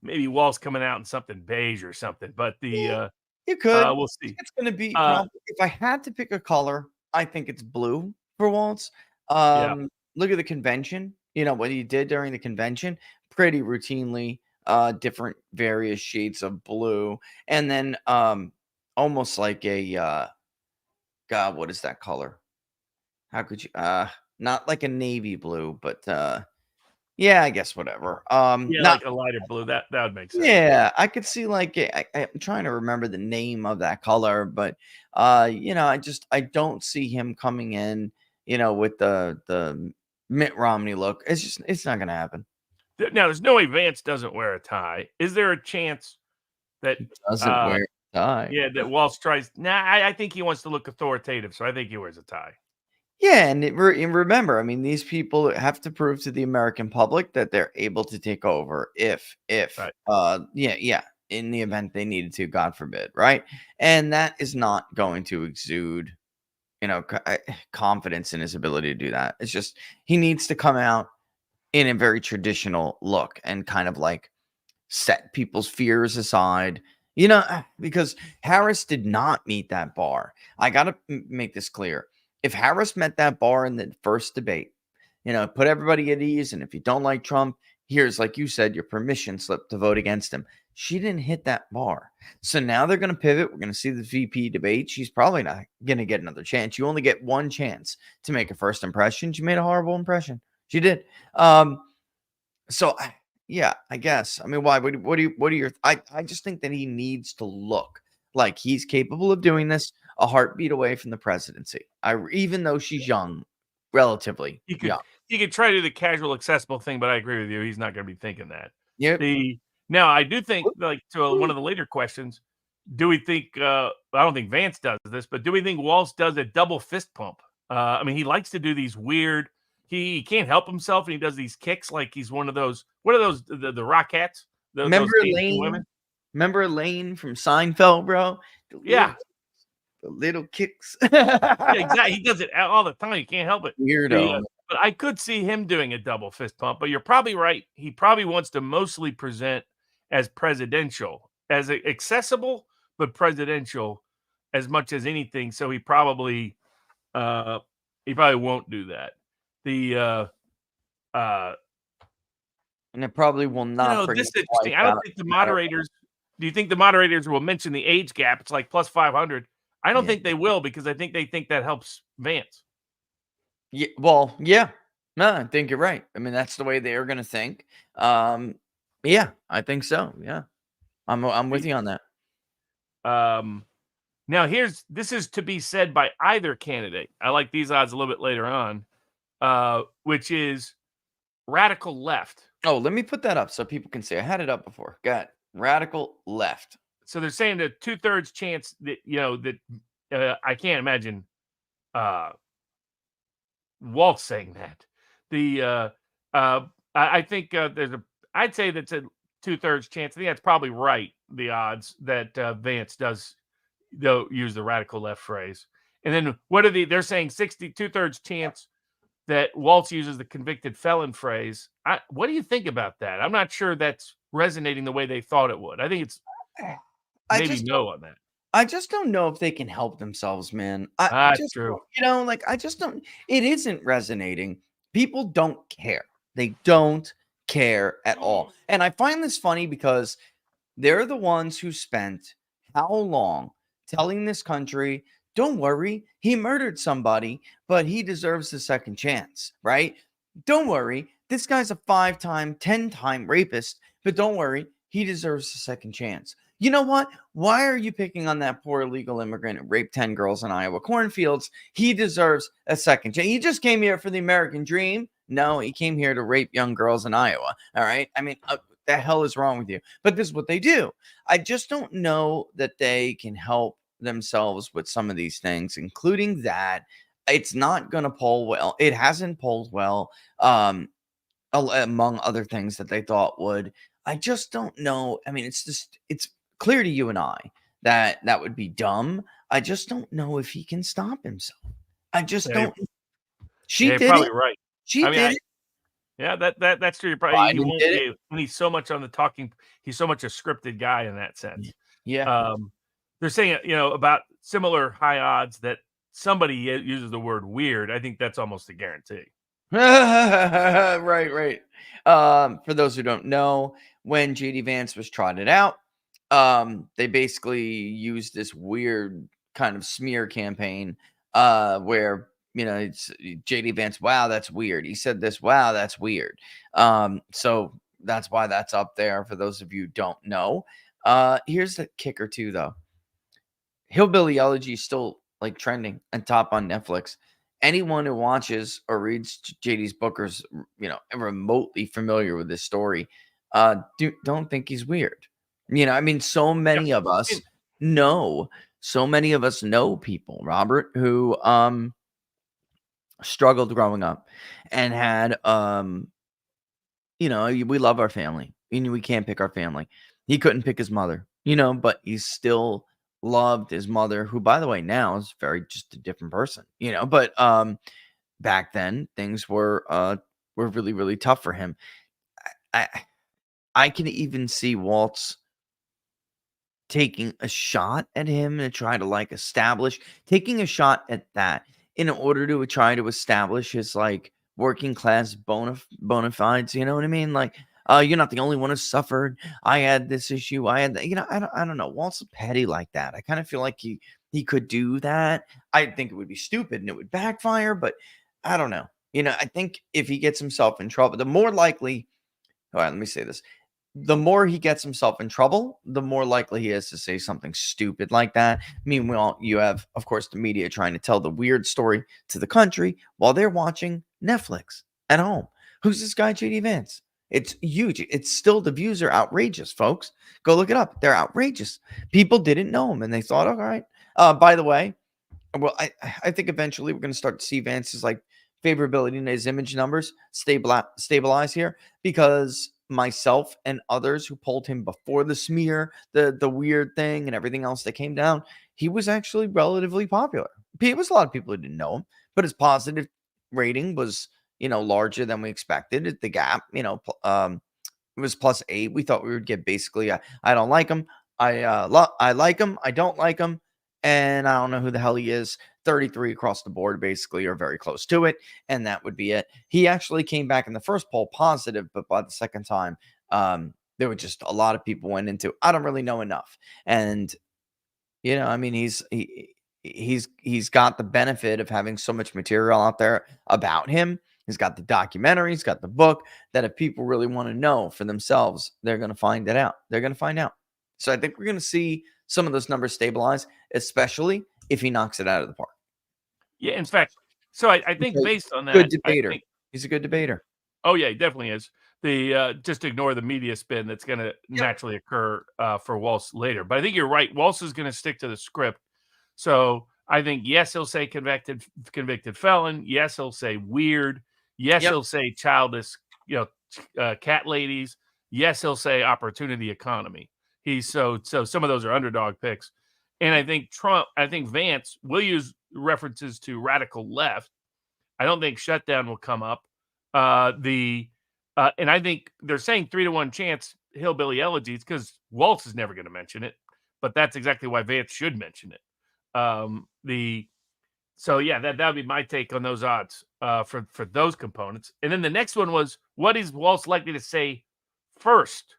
Speaker 2: maybe Walz coming out in something beige or something. But you
Speaker 1: could.
Speaker 2: We'll see.
Speaker 1: It's going to be if I had to pick a color, I think it's blue for Walz. Look at the convention. You know what he did during the convention. Pretty routinely, different various shades of blue, and then almost like a God, what is that color? How could you not like a navy blue, but yeah, I guess whatever. Not
Speaker 2: like a lighter blue. That would make sense.
Speaker 1: Yeah, I could see like I'm trying to remember the name of that color, but I don't see him coming in, with the Mitt Romney look. It's not gonna happen.
Speaker 2: Now there's no way Vance doesn't wear a tie. Is there a chance that
Speaker 1: he doesn't wear a tie?
Speaker 2: Yeah, that Walz tries. I think he wants to look authoritative, so I think he wears a tie.
Speaker 1: Yeah, and remember, I mean, these people have to prove to the American public that they're able to take over if
Speaker 2: right.
Speaker 1: In the event they needed to, God forbid, right? And that is not going to exude, confidence in his ability to do that. It's just he needs to come out in a very traditional look and kind of like set people's fears aside. Because Harris did not meet that bar. I got to make this clear. If Harris met that bar in the first debate, put everybody at ease. And if you don't like Trump, here's, like you said, your permission slip to vote against him. She didn't hit that bar. So now they're going to pivot. We're going to see the VP debate. She's probably not going to get another chance. You only get one chance to make a first impression. She made a horrible impression. She did. So yeah, I guess. I mean, why? What are your? I just think that he needs to look like he's capable of doing this, a heartbeat away from the presidency. Even though she's young, relatively young.
Speaker 2: He could try to do the casual, accessible thing, but I agree with you. He's not going to be thinking that.
Speaker 1: Yep.
Speaker 2: Now, I do think, like to one of the later questions, do we think? I don't think Vance does this, but do we think Walz does a double fist pump? I mean, he likes to do these weird. He can't help himself, and he does these kicks like he's one of those. What are those? The Rockettes?
Speaker 1: Remember Elaine? Remember Elaine from Seinfeld, bro? The little kicks.
Speaker 2: Yeah, exactly. He does it all the time. You can't help it.
Speaker 1: Weirdo.
Speaker 2: But I could see him doing a double fist pump. But you're probably right. He probably wants to mostly present as presidential, as accessible, but presidential as much as anything. So he probably won't do that.
Speaker 1: And it probably will not.
Speaker 2: This is interesting. I don't think the moderators do you think the moderators will mention the age gap? It's like plus 500. I don't think they will, because I think they think that helps Vance.
Speaker 1: Yeah, well, yeah. No, I think you're right. I mean, that's the way they're going to think. Yeah, I think so. Yeah, I'm with you on that.
Speaker 2: Now this is to be said by either candidate. I like these odds a little bit later on, which is radical left.
Speaker 1: Oh, let me put that up so people can see. I had it up before. Got it. Radical left.
Speaker 2: So they're saying the 2/3 chance that, that I can't imagine Walt saying that. I think I'd say that's a 2/3 chance. I think that's probably right. The odds that Vance does use the radical left phrase. And then they're saying 2/3 chance that Waltz uses the convicted felon phrase. What do you think about that? I'm not sure that's resonating the way they thought it would. I think it's maybe no on that.
Speaker 1: I just don't know if they can help themselves, man.
Speaker 2: That's true.
Speaker 1: I just don't. It isn't resonating. People don't care. They don't care at all. And I find this funny because they're the ones who spent how long telling this country, don't worry, he murdered somebody, but he deserves a second chance, right? Don't worry, this guy's a 5-time, 10-time rapist, but don't worry, he deserves a second chance. You know what? Why are you picking on that poor illegal immigrant who raped 10 girls in Iowa cornfields? He deserves a second chance. He just came here for the American dream. No, he came here to rape young girls in Iowa. All right. I mean, the hell is wrong with you? But this is what they do. I just don't know that they can help themselves with some of these things, including that it's not going to poll well. It hasn't polled well, among other things that they thought would. I just don't know. I mean, it's clear to you and I that would be dumb. I just don't know if he can stop himself. I just don't. She did
Speaker 2: probably
Speaker 1: it.
Speaker 2: right.
Speaker 1: She did it.
Speaker 2: Yeah, that's true. He won't be, when he's so much on the talking. He's so much a scripted guy in that sense.
Speaker 1: Yeah.
Speaker 2: They're saying, about similar high odds that somebody uses the word weird. I think that's almost a guarantee.
Speaker 1: Right. For those who don't know, when JD Vance was trotted out, they basically used this weird kind of smear campaign, where it's JD Vance. Wow, that's weird. He said this. Wow, that's weird. So that's why that's up there. For those of you who don't know, here's the kicker too, though. Hillbilly Elegy is still like trending and top on Netflix. Anyone who watches or reads JD's book or is, remotely familiar with this story, don't think he's weird. I mean, so many of us know people, Robert, who struggled growing up and had we love our family. We can't pick our family. He couldn't pick his mother, but he still loved his mother, who, by the way, now is just a different person, but back then things were really, really tough for him. I can even see Waltz taking a shot at him to try to taking a shot at that in order to try to establish his working class bona fides. You know what I mean? You're not the only one who suffered. I had this issue. I had that. I don't know. Walt's petty like that. I kind of feel like he could do that. I think it would be stupid and it would backfire, but I don't know. I think if he gets himself in trouble, the more likely. All right, let me say this. The more he gets himself in trouble, the more likely he is to say something stupid like that. Meanwhile, you have, of course, the media trying to tell the weird story to the country while they're watching Netflix at home. Who's this guy, JD Vance? It's huge. It's still, the views are outrageous, folks. Go look it up. They're outrageous. People didn't know him and they thought, all right. By the way, well, I think eventually we're going to start to see Vance's favorability in his image numbers stabilize here, because myself and others who polled him before the smear, the weird thing and everything else that came down, he was actually relatively popular. It was a lot of people who didn't know him, but his positive rating was larger than we expected. The gap, it was +8. We thought we would get basically I don't like him, I like him, I don't like him, and I don't know who the hell he is. 33 across the board, basically, or very close to it, and that would be it. He actually came back in the first poll positive, but by the second time, There were just a lot of people went into, I don't really know enough. And, I mean, he's got the benefit of having so much material out there about him. He's got the documentary, he's got the book, that if people really want to know for themselves, they're going to find it out. They're going to find out. So I think we're going to see some of those numbers stabilize, especially if he knocks it out of the park.
Speaker 2: Yeah, in fact, so I think based on that,
Speaker 1: good debater. He's a good debater.
Speaker 2: Oh yeah, he definitely is. Just ignore the media spin that's going to naturally occur for Walz later. But I think you're right. Walz is going to stick to the script. So I think yes, he'll say convicted felon. Yes, he'll say weird. Yes, he'll say childless. Cat ladies. Yes, he'll say opportunity economy. He's so some of those are underdog picks. And I think Vance will use references to radical left. I don't think shutdown will come up. And I think they're saying 3-1 chance Hillbilly Elegies because Walz is never going to mention it, but that's exactly why Vance should mention it. So yeah, that would be my take on those odds for those components. And then the next one was, what is Walz likely to say first?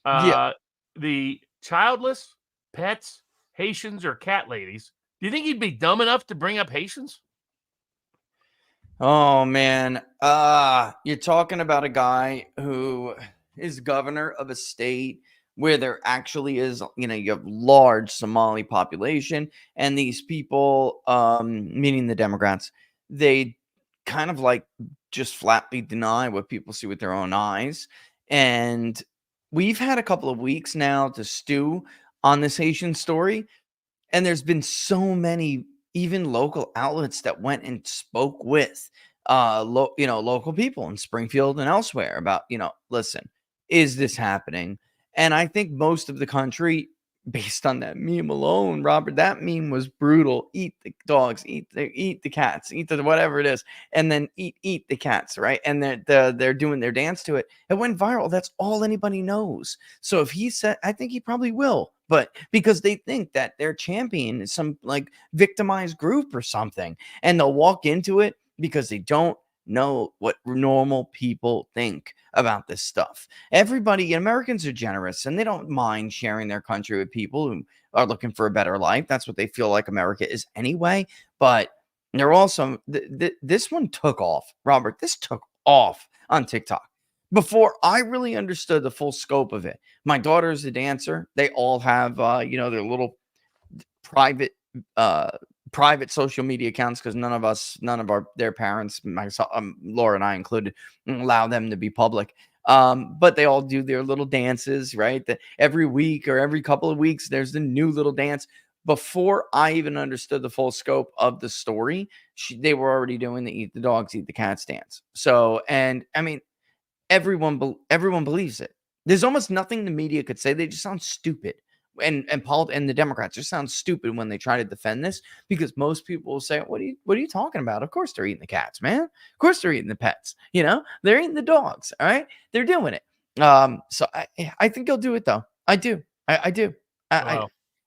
Speaker 2: The childless, pets, Haitians, or cat ladies. Do you think he'd be dumb enough to bring up Haitians?
Speaker 1: Oh man, you're talking about a guy who is governor of a state where there actually is, you have large Somali population, and these people, meaning the Democrats, they kind of like just flatly deny what people see with their own eyes. And we've had a couple of weeks now to stew on this Haitian story, and there's been so many even local outlets that went and spoke with local people in Springfield and elsewhere about, listen, is this happening? And I think most of the country, based on that meme alone, Robert, that meme was brutal. Eat the dogs, eat the cats, eat the whatever it is, and then eat the cats, right? And they're doing their dance to it. It went viral. That's all anybody knows. So if he said, I think he probably will, but because they think that their champion is some like victimized group or something, and they'll walk into it because they don't know what normal people think about this stuff. Americans are generous, and they don't mind sharing their country with people who are looking for a better life. That's what they feel like America is anyway. But they're also, this one took off, Robert. This took off on TikTok before I really understood the full scope of it. My daughter's a dancer. They all have, their little private social media accounts, because none of their parents, myself, Laura and I included, allow them to be public. But they all do their little dances, right? Every week or every couple of weeks, there's the new little dance. Before I even understood the full scope of the story, they were already doing the eat the dogs, eat the cats dance. So, and I mean, everyone believes it. There's almost nothing the media could say. They just sound stupid. And the Democrats just sound stupid when they try to defend this, because most people will say, what are you talking about? Of course they're eating the cats, man. Of course they're eating the pets. They're eating the dogs. All right. They're doing it. So I think he'll do it though. I do. I do.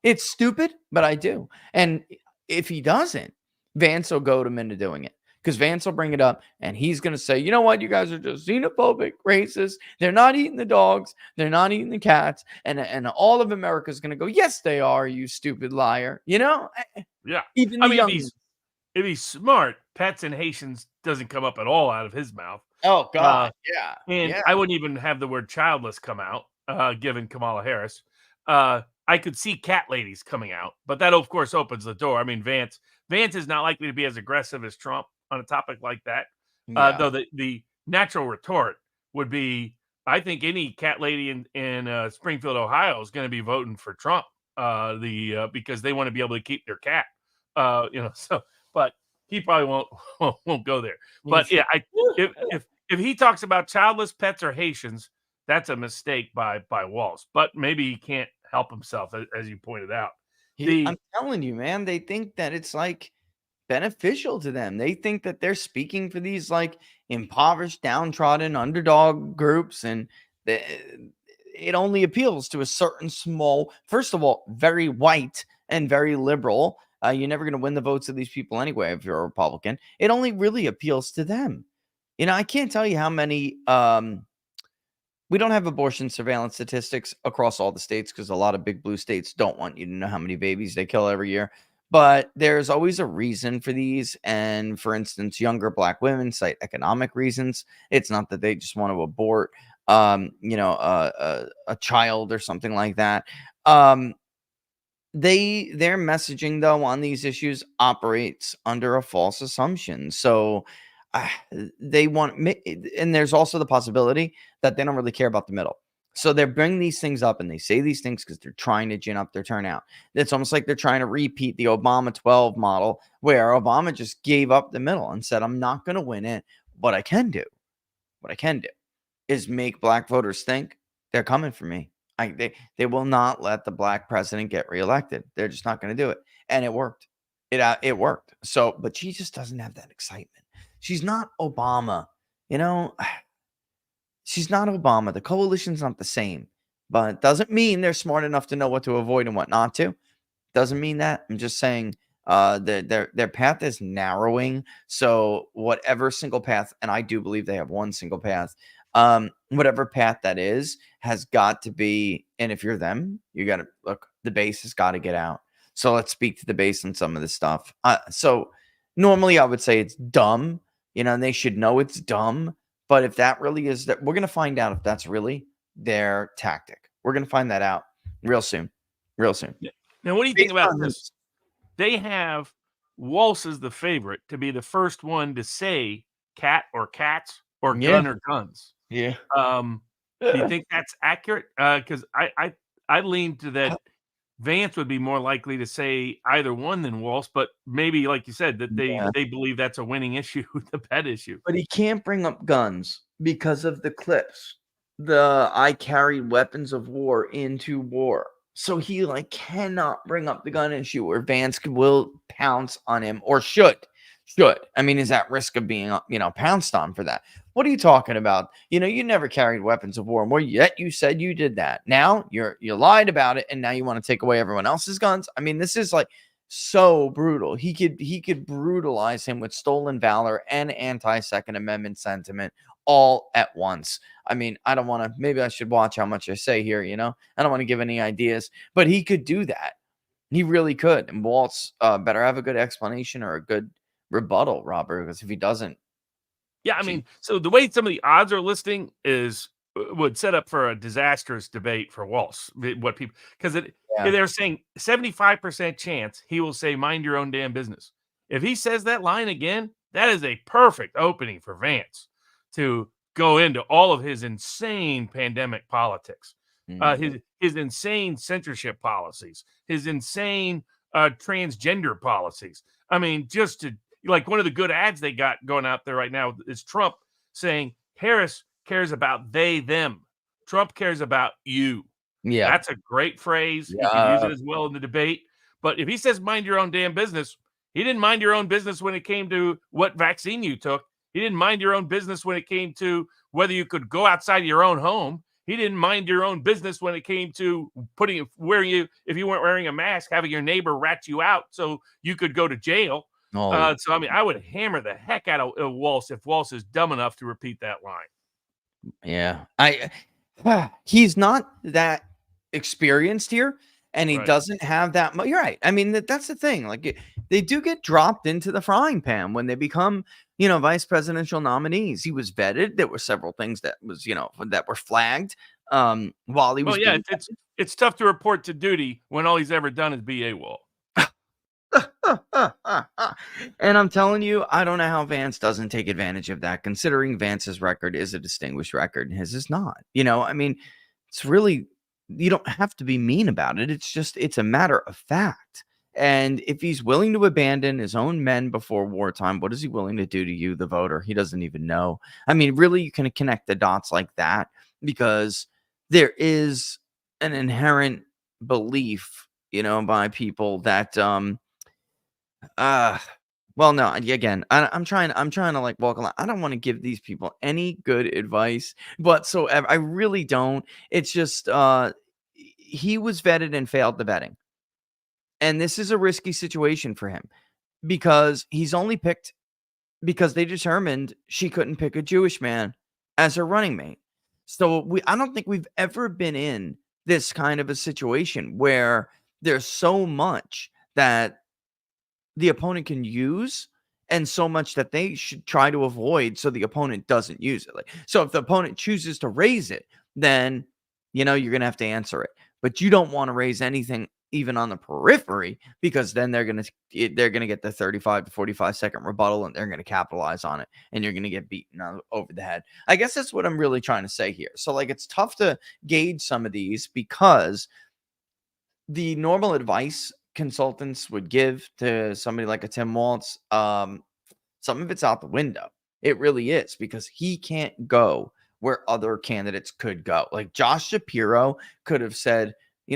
Speaker 1: It's stupid, but I do. And if he doesn't, Vance will goad him into doing it. Because Vance will bring it up, and he's going to say, you know what? You guys are just xenophobic, racist. They're not eating the dogs. They're not eating the cats. And all of America is going to go, yes, they are, you stupid liar. Yeah.
Speaker 2: Even if he's smart, pets and Haitians doesn't come up at all out of his mouth.
Speaker 1: Oh, God.
Speaker 2: And I wouldn't even have the word childless come out, given Kamala Harris. I could see cat ladies coming out, but that, of course, opens the door. I mean, Vance is not likely to be as aggressive as Trump on a topic like that. Though the natural retort would be, I think any cat lady in Springfield, Ohio is going to be voting for Trump because they want to be able to keep their cat. But he probably won't go there. But yeah, if he talks about childless pets or Haitians, that's a mistake by Walz. But maybe he can't help himself, as you pointed out.
Speaker 1: I'm telling you, man, they think that it's like beneficial to them. They think that they're speaking for these like impoverished, downtrodden, underdog groups, and it only appeals to a certain small, first of all, very white and very liberal. You're never going to win the votes of these people anyway if you're a Republican. It only really appeals to them. I can't tell you how many We don't have abortion surveillance statistics across all the states because a lot of big blue states don't want you to know how many babies they kill every year. But there's always a reason for these. And for instance, younger Black women cite economic reasons. It's not that they just want to abort, a child or something like that. Their messaging though on these issues operates under a false assumption. So uh, they want, and there's also the possibility that they don't really care about the middle. So they bring these things up and they say these things because they're trying to gin up their turnout. It's almost like they're trying to repeat the Obama 12 model, where Obama just gave up the middle and said, I'm not going to win it. What I can do is make Black voters think they're coming for me. They will not let the Black president get reelected. They're just not going to do it. And it worked. It worked. So, but she just doesn't have that excitement. She's not Obama, she's not Obama. The coalition's not the same, but it doesn't mean they're smart enough to know what to avoid and what not to. Doesn't mean that. I'm just saying their path is narrowing. So whatever single path, and I do believe they have one single path, whatever path that is, has got to be, and if you're them, you got to look, the base has got to get out. So let's speak to the base on some of this stuff. So normally I would say it's dumb, and they should know it's dumb. But if that really is, that, we're going to find out if that's really their tactic. We're going to find that out real soon. Yeah.
Speaker 2: Now, what do you think about this? They have Walsh as the favorite to be the first one to say cat or cats or gun or guns.
Speaker 1: Yeah.
Speaker 2: Do you think that's accurate? Because I lean to that Vance would be more likely to say either one than Walsh, but maybe, like you said, that they believe that's a winning issue, the pet issue.
Speaker 1: But he can't bring up guns because of the clips. I carried weapons of war into war. So he cannot bring up the gun issue, or Vance will pounce on him, or should. I mean, is at risk of being, pounced on for that. What are you talking about? You never carried weapons of war, yet you said you did that. Now you lied about it, and now you want to take away everyone else's guns. I mean, this is so brutal. He could brutalize him with stolen valor and anti-Second Amendment sentiment all at once. I mean, I don't want to, maybe I should watch how much I say here, I don't want to give any ideas, but he could do that. He really could. And Waltz better have a good explanation or a good rebuttal, Robert, because if he doesn't.
Speaker 2: Yeah, I mean, so the way some of the odds are listing would set up for a disastrous debate for Walsh. What people, because they're saying 75% chance he will say, mind your own damn business. If he says that line again, that is a perfect opening for Vance to go into all of his insane pandemic politics, his insane censorship policies, his insane transgender policies. I mean, just to, one of the good ads they got going out there right now is Trump saying Harris cares about they, them. Trump cares about you. Yeah. That's a great phrase. You can use it as well in the debate. But if he says mind your own damn business, he didn't mind your own business when it came to what vaccine you took. He didn't mind your own business when it came to whether you could go outside your own home. He didn't mind your own business when it came to if you weren't wearing a mask, having your neighbor rat you out so you could go to jail. So, I mean, I would hammer the heck out of Walsh if Walsh is dumb enough to repeat that line.
Speaker 1: Yeah. He's not that experienced here, and he doesn't have that much. You're right. I mean, that's the thing. They do get dropped into the frying pan when they become, vice presidential nominees. He was vetted. There were several things that was, that were flagged while he was.
Speaker 2: Well, yeah, it's tough to report to duty when all he's ever done is be AWOL.
Speaker 1: And I'm telling you, I don't know how Vance doesn't take advantage of that, considering Vance's record is a distinguished record and his is not. I mean, it's really, you don't have to be mean about it. It's a matter of fact. And if he's willing to abandon his own men before wartime, what is he willing to do to you, the voter? He doesn't even know. I mean, really, you can connect the dots like that because there is an inherent belief, by people that, well, no, again, I'm trying to walk along. I don't want to give these people any good advice whatsoever. I really don't. It's just, he was vetted and failed the vetting. And this is a risky situation for him because he's only picked because they determined she couldn't pick a Jewish man as her running mate. So I don't think we've ever been in this kind of a situation where there's so much that the opponent can use and so much that they should try to avoid so the opponent doesn't use it. Like, so if the opponent chooses to raise it, then you're going to have to answer it. But you don't want to raise anything even on the periphery, because then they're going to get the 35 to 45 second rebuttal and they're going to capitalize on it and you're going to get beaten over the head. I guess that's what I'm really trying to say here. So like, it's tough to gauge some of these because the normal advice consultants would give to somebody like a Tim Waltz, some of it's out the window. It really is, because he can't go where other candidates could go. Like Josh Shapiro could have said,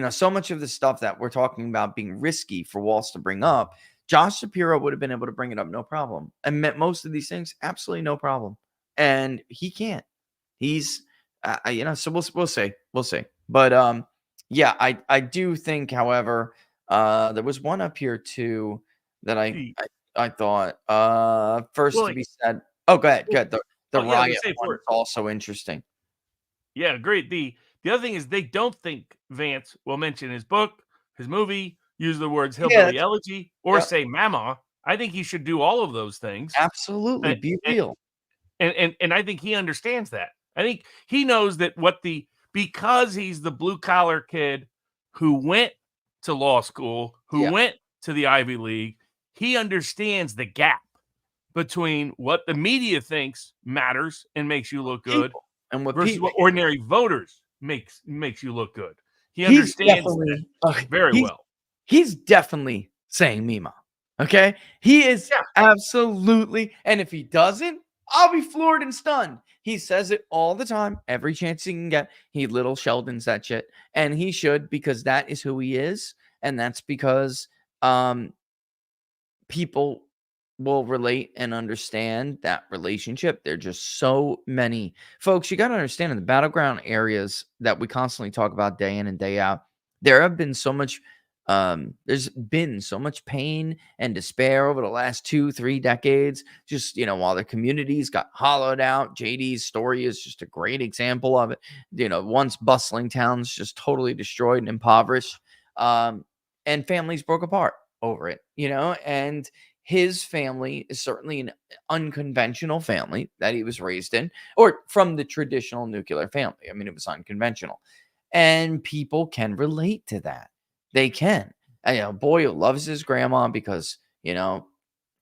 Speaker 1: so much of the stuff that we're talking about being risky for Waltz to bring up, Josh Shapiro would have been able to bring it up no problem. And met most of these things absolutely no problem. And he can't. He's, so we'll see. We'll see. But yeah, I do think, however, there was one up here too that I thought first to be said. Oh, go ahead. Good. The riot one is also interesting.
Speaker 2: Yeah, agreed. The other thing is they don't think Vance will mention his book, his movie, use the words Hillbilly Elegy, or say Mama. I think he should do all of those things.
Speaker 1: Absolutely. Be real.
Speaker 2: And I think he understands that. I think he knows that because he's the blue collar kid who went to law school, who went to the Ivy League, he understands the gap between what the media thinks matters and makes you look good and what ordinary voters makes you look good. He understands that very well.
Speaker 1: He's definitely saying Mima. Okay? He is absolutely, and if he doesn't, I'll be floored and stunned. He says it all the time, every chance he can get. He little Sheldons that shit. And he should, because that is who he is. And that's because people will relate and understand that relationship. There are just so many folks. You got to understand, in the battleground areas that we constantly talk about day in and day out, there's been so much pain and despair over the last 2-3 decades. Just, while the communities got hollowed out, JD's story is just a great example of it. Once bustling towns just totally destroyed and impoverished, and families broke apart over it, and his family is certainly an unconventional family that he was raised in, or from the traditional nuclear family. I mean, it was unconventional, and people can relate to that. They can. Boy who loves his grandma because,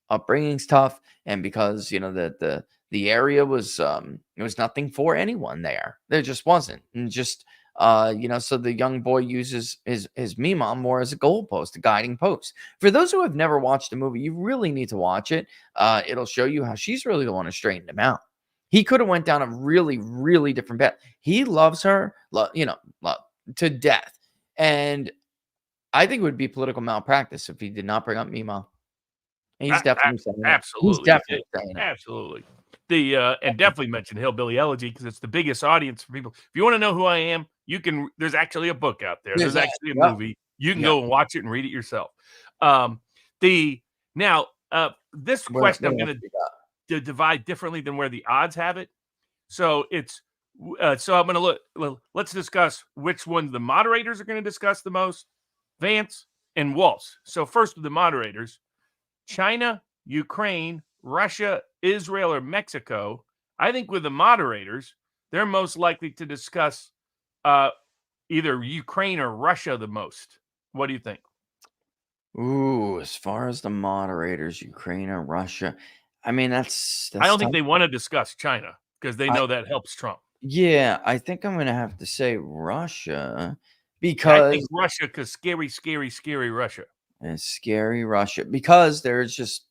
Speaker 1: upbringing's tough, and because, the area was, it was nothing for anyone there. There just wasn't. And just, so the young boy uses his Mima more as a goalpost, a guiding post. For those who have never watched the movie, you really need to watch it. It'll show you how she's really the one who straightened him out. He could have went down a really, really different path. He loves her, to death. And I think it would be political malpractice if he did not bring up Mima. He's definitely saying that.
Speaker 2: Absolutely.
Speaker 1: He's definitely saying that.
Speaker 2: Absolutely. And definitely mention Hillbilly Elegy because it's the biggest audience for people. If you want to know who I am, there's actually a book out there. There's actually a movie. You can go and watch it and read it yourself. This question I'm going to divide differently than where the odds have it. So it's so I'm going to look. Well, let's discuss which ones the moderators are going to discuss the most. Vance and Waltz. So first with the moderators, China, Ukraine, Russia, Israel, or Mexico. I think with the moderators, they're most likely to discuss either Ukraine or Russia the most. What do you think?
Speaker 1: Ooh, as far as the moderators, Ukraine or Russia, I mean, that's
Speaker 2: I don't think they want to discuss China because they know that helps Trump.
Speaker 1: Yeah, I think I'm going to have to say Russia. Because
Speaker 2: I think Russia, because scary, scary, scary Russia.
Speaker 1: And scary Russia. Because there's just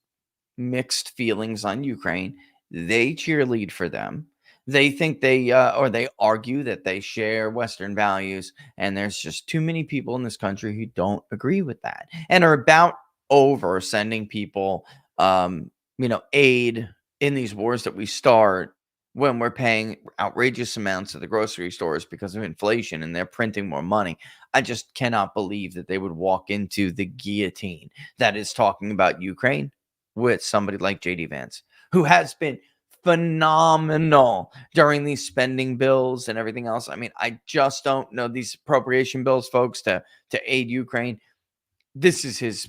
Speaker 1: mixed feelings on Ukraine. They cheerlead for them. They think they argue that they share Western values. And there's just too many people in this country who don't agree with that. And are about over sending people, aid in these wars that we start, when we're paying outrageous amounts at the grocery stores because of inflation and they're printing more money. I just cannot believe that they would walk into the guillotine that is talking about Ukraine with somebody like JD Vance, who has been phenomenal during these spending bills and everything else. I mean, I just don't know these appropriation bills, folks, to aid Ukraine. This is his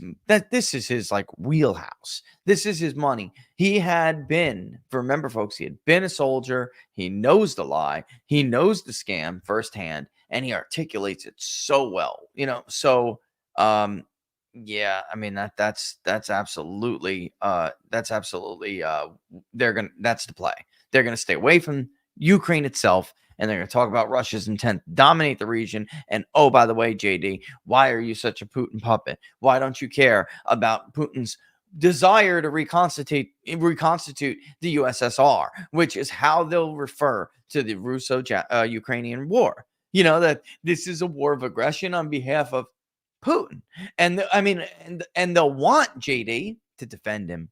Speaker 1: like wheelhouse. This is his money. He had been, remember, folks, he had been a soldier. He knows the lie. He knows the scam firsthand, and he articulates it so well. So yeah, I mean that's absolutely that's the play. They're gonna stay away from Ukraine itself, and they're going to talk about Russia's intent to dominate the region. And oh, by the way, JD, why are you such a Putin puppet? Why don't you care about Putin's desire to reconstitute the USSR, which is how they'll refer to the Russo-Ukrainian war? That this is a war of aggression on behalf of Putin. And and they'll want JD to defend him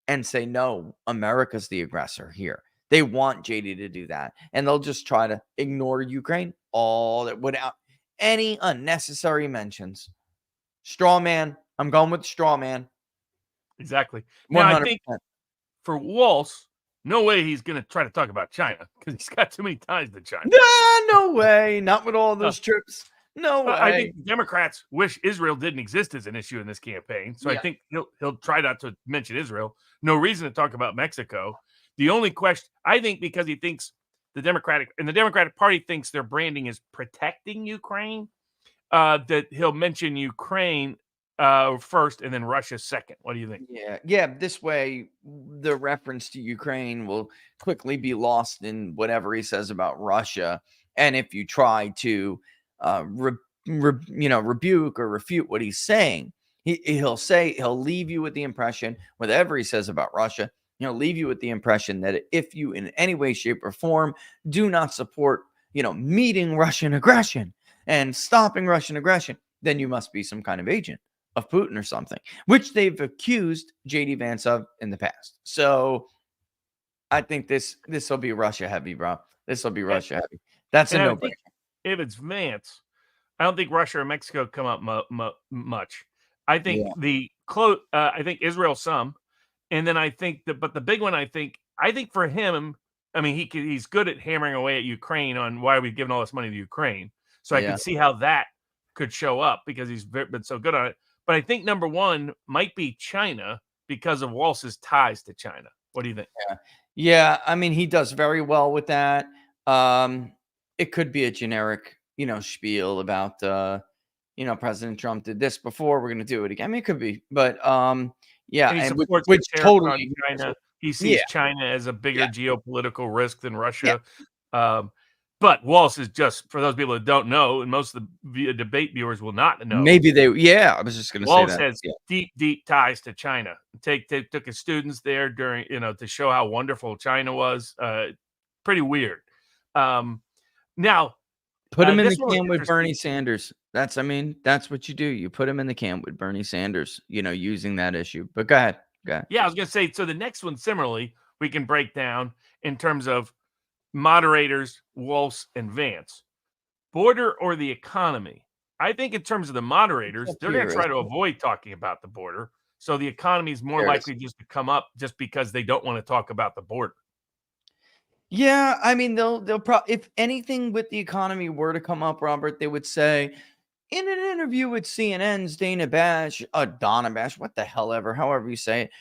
Speaker 1: and say, no, America's the aggressor here. They want JD to do that, and they'll just try to ignore Ukraine without any unnecessary mentions. Straw man. I'm going with the straw man.
Speaker 2: Exactly. Now, I think for Waltz, no way he's going to try to talk about China because he's got too many ties to China.
Speaker 1: No way. Not with all those trips. No way.
Speaker 2: I think Democrats wish Israel didn't exist as an issue in this campaign, so I think he'll try not to mention Israel. No reason to talk about Mexico. The only question, I think, because he thinks the Democratic Party thinks their branding is protecting Ukraine, that he'll mention Ukraine first and then Russia second. What do you think?
Speaker 1: Yeah. This way, the reference to Ukraine will quickly be lost in whatever he says about Russia. And if you try to, rebuke or refute what he's saying, he'll leave you with the impression, whatever he says about Russia, leave you with the impression that if you in any way, shape, or form do not support, meeting Russian aggression and stopping Russian aggression, then you must be some kind of agent of Putin or something, which they've accused JD Vance of in the past. So I think this will be Russia heavy, bro. This will be Russia heavy. That's a no-brainer.
Speaker 2: If it's Vance, I don't think Russia or Mexico come up much. I think I think Israel some. And then I think but the big one, I think for him, I mean, he's good at hammering away at Ukraine on why we've given all this money to Ukraine. So I can see how that could show up because he's been so good on it. But I think number one might be China because of Waltz's ties to China. What do you think?
Speaker 1: Yeah. I mean, he does very well with that. It could be a generic, spiel about, President Trump did this before. We're going to do it again. I mean, it could be, but yeah,
Speaker 2: and he
Speaker 1: supports
Speaker 2: which
Speaker 1: totally
Speaker 2: China. He sees China as a bigger geopolitical risk than Russia. But Waltz is just, for those people that don't know, and most of the debate viewers will not know.
Speaker 1: Maybe I was just going to say that.
Speaker 2: Waltz has deep ties to China. Took his students there during, to show how wonderful China was. Pretty weird. Now,
Speaker 1: put him in the camp with Bernie Sanders. That's what you do. You put him in the camp with Bernie Sanders, using that issue. But go ahead.
Speaker 2: Yeah, I was going to say, so the next one, similarly, we can break down in terms of moderators, Waltz, and Vance. Border or the economy? I think in terms of the moderators, they're going to try to avoid talking about the border. So the economy is more likely just to come up just because they don't want to talk about the border.
Speaker 1: Yeah, I mean, they'll probably, if anything with the economy were to come up, Robert, they would say in an interview with CNN's Dana Bash, Donna Bash, what the hell ever, however you say it,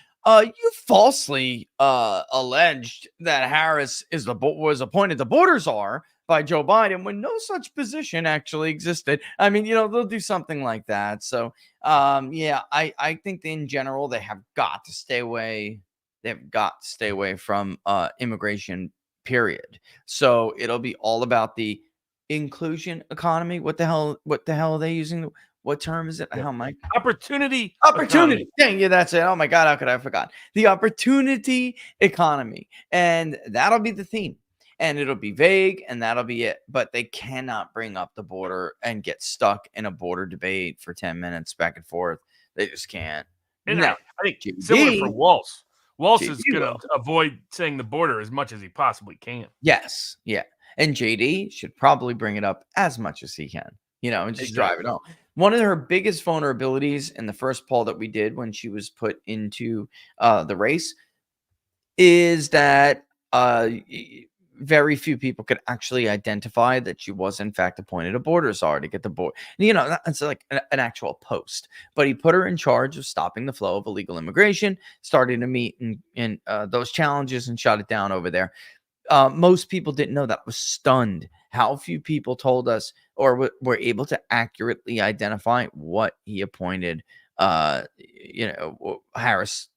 Speaker 1: you falsely alleged that Harris was appointed the border czar by Joe Biden when no such position actually existed. I mean, they'll do something like that. So, I think in general they have got to stay away. They've got to stay away from immigration. Period. So it'll be all about the inclusion economy. What the hell are they using? What term is it? How am I?
Speaker 2: Opportunity.
Speaker 1: Economy. Dang you, that's it. Oh my God, how could I have forgotten? The opportunity economy. And that'll be the theme. And it'll be vague, and that'll be it. But they cannot bring up the border and get stuck in a border debate for 10 minutes back and forth. They just can't.
Speaker 2: And I think similar for Waltz. Waltz is going to avoid saying the border as much as he possibly can.
Speaker 1: Yes. Yeah. And JD should probably bring it up as much as he can, and just drive it home. One of her biggest vulnerabilities in the first poll that we did when she was put into the race is that very few people could actually identify that she was in fact appointed a border czar to get the board. It's like an actual post. But he put her in charge of stopping the flow of illegal immigration, starting to meet in those challenges and shut it down over there. Most people didn't know that. I was stunned how few people told us or were able to accurately identify what he appointed Harris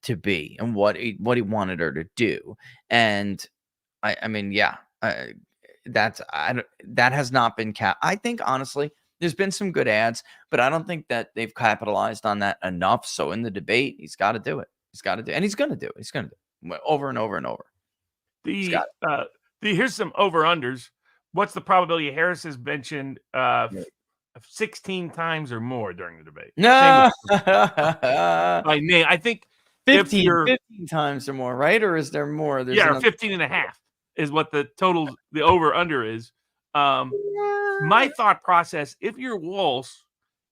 Speaker 1: to be and what he wanted her to do. And that has not been I think honestly there's been some good ads, but I don't think that they've capitalized on that enough. So in the debate, he's got to do it. And he's going to do it. He's going to do it over and over and over.
Speaker 2: Here's some over-unders. What's the probability Harris has mentioned 16 times or more during the debate?
Speaker 1: No.
Speaker 2: By name. I think
Speaker 1: 15 times or more, right? Or is there more?
Speaker 2: Or 15 and a half is what the over-under is. My thought process, if you're Walsh,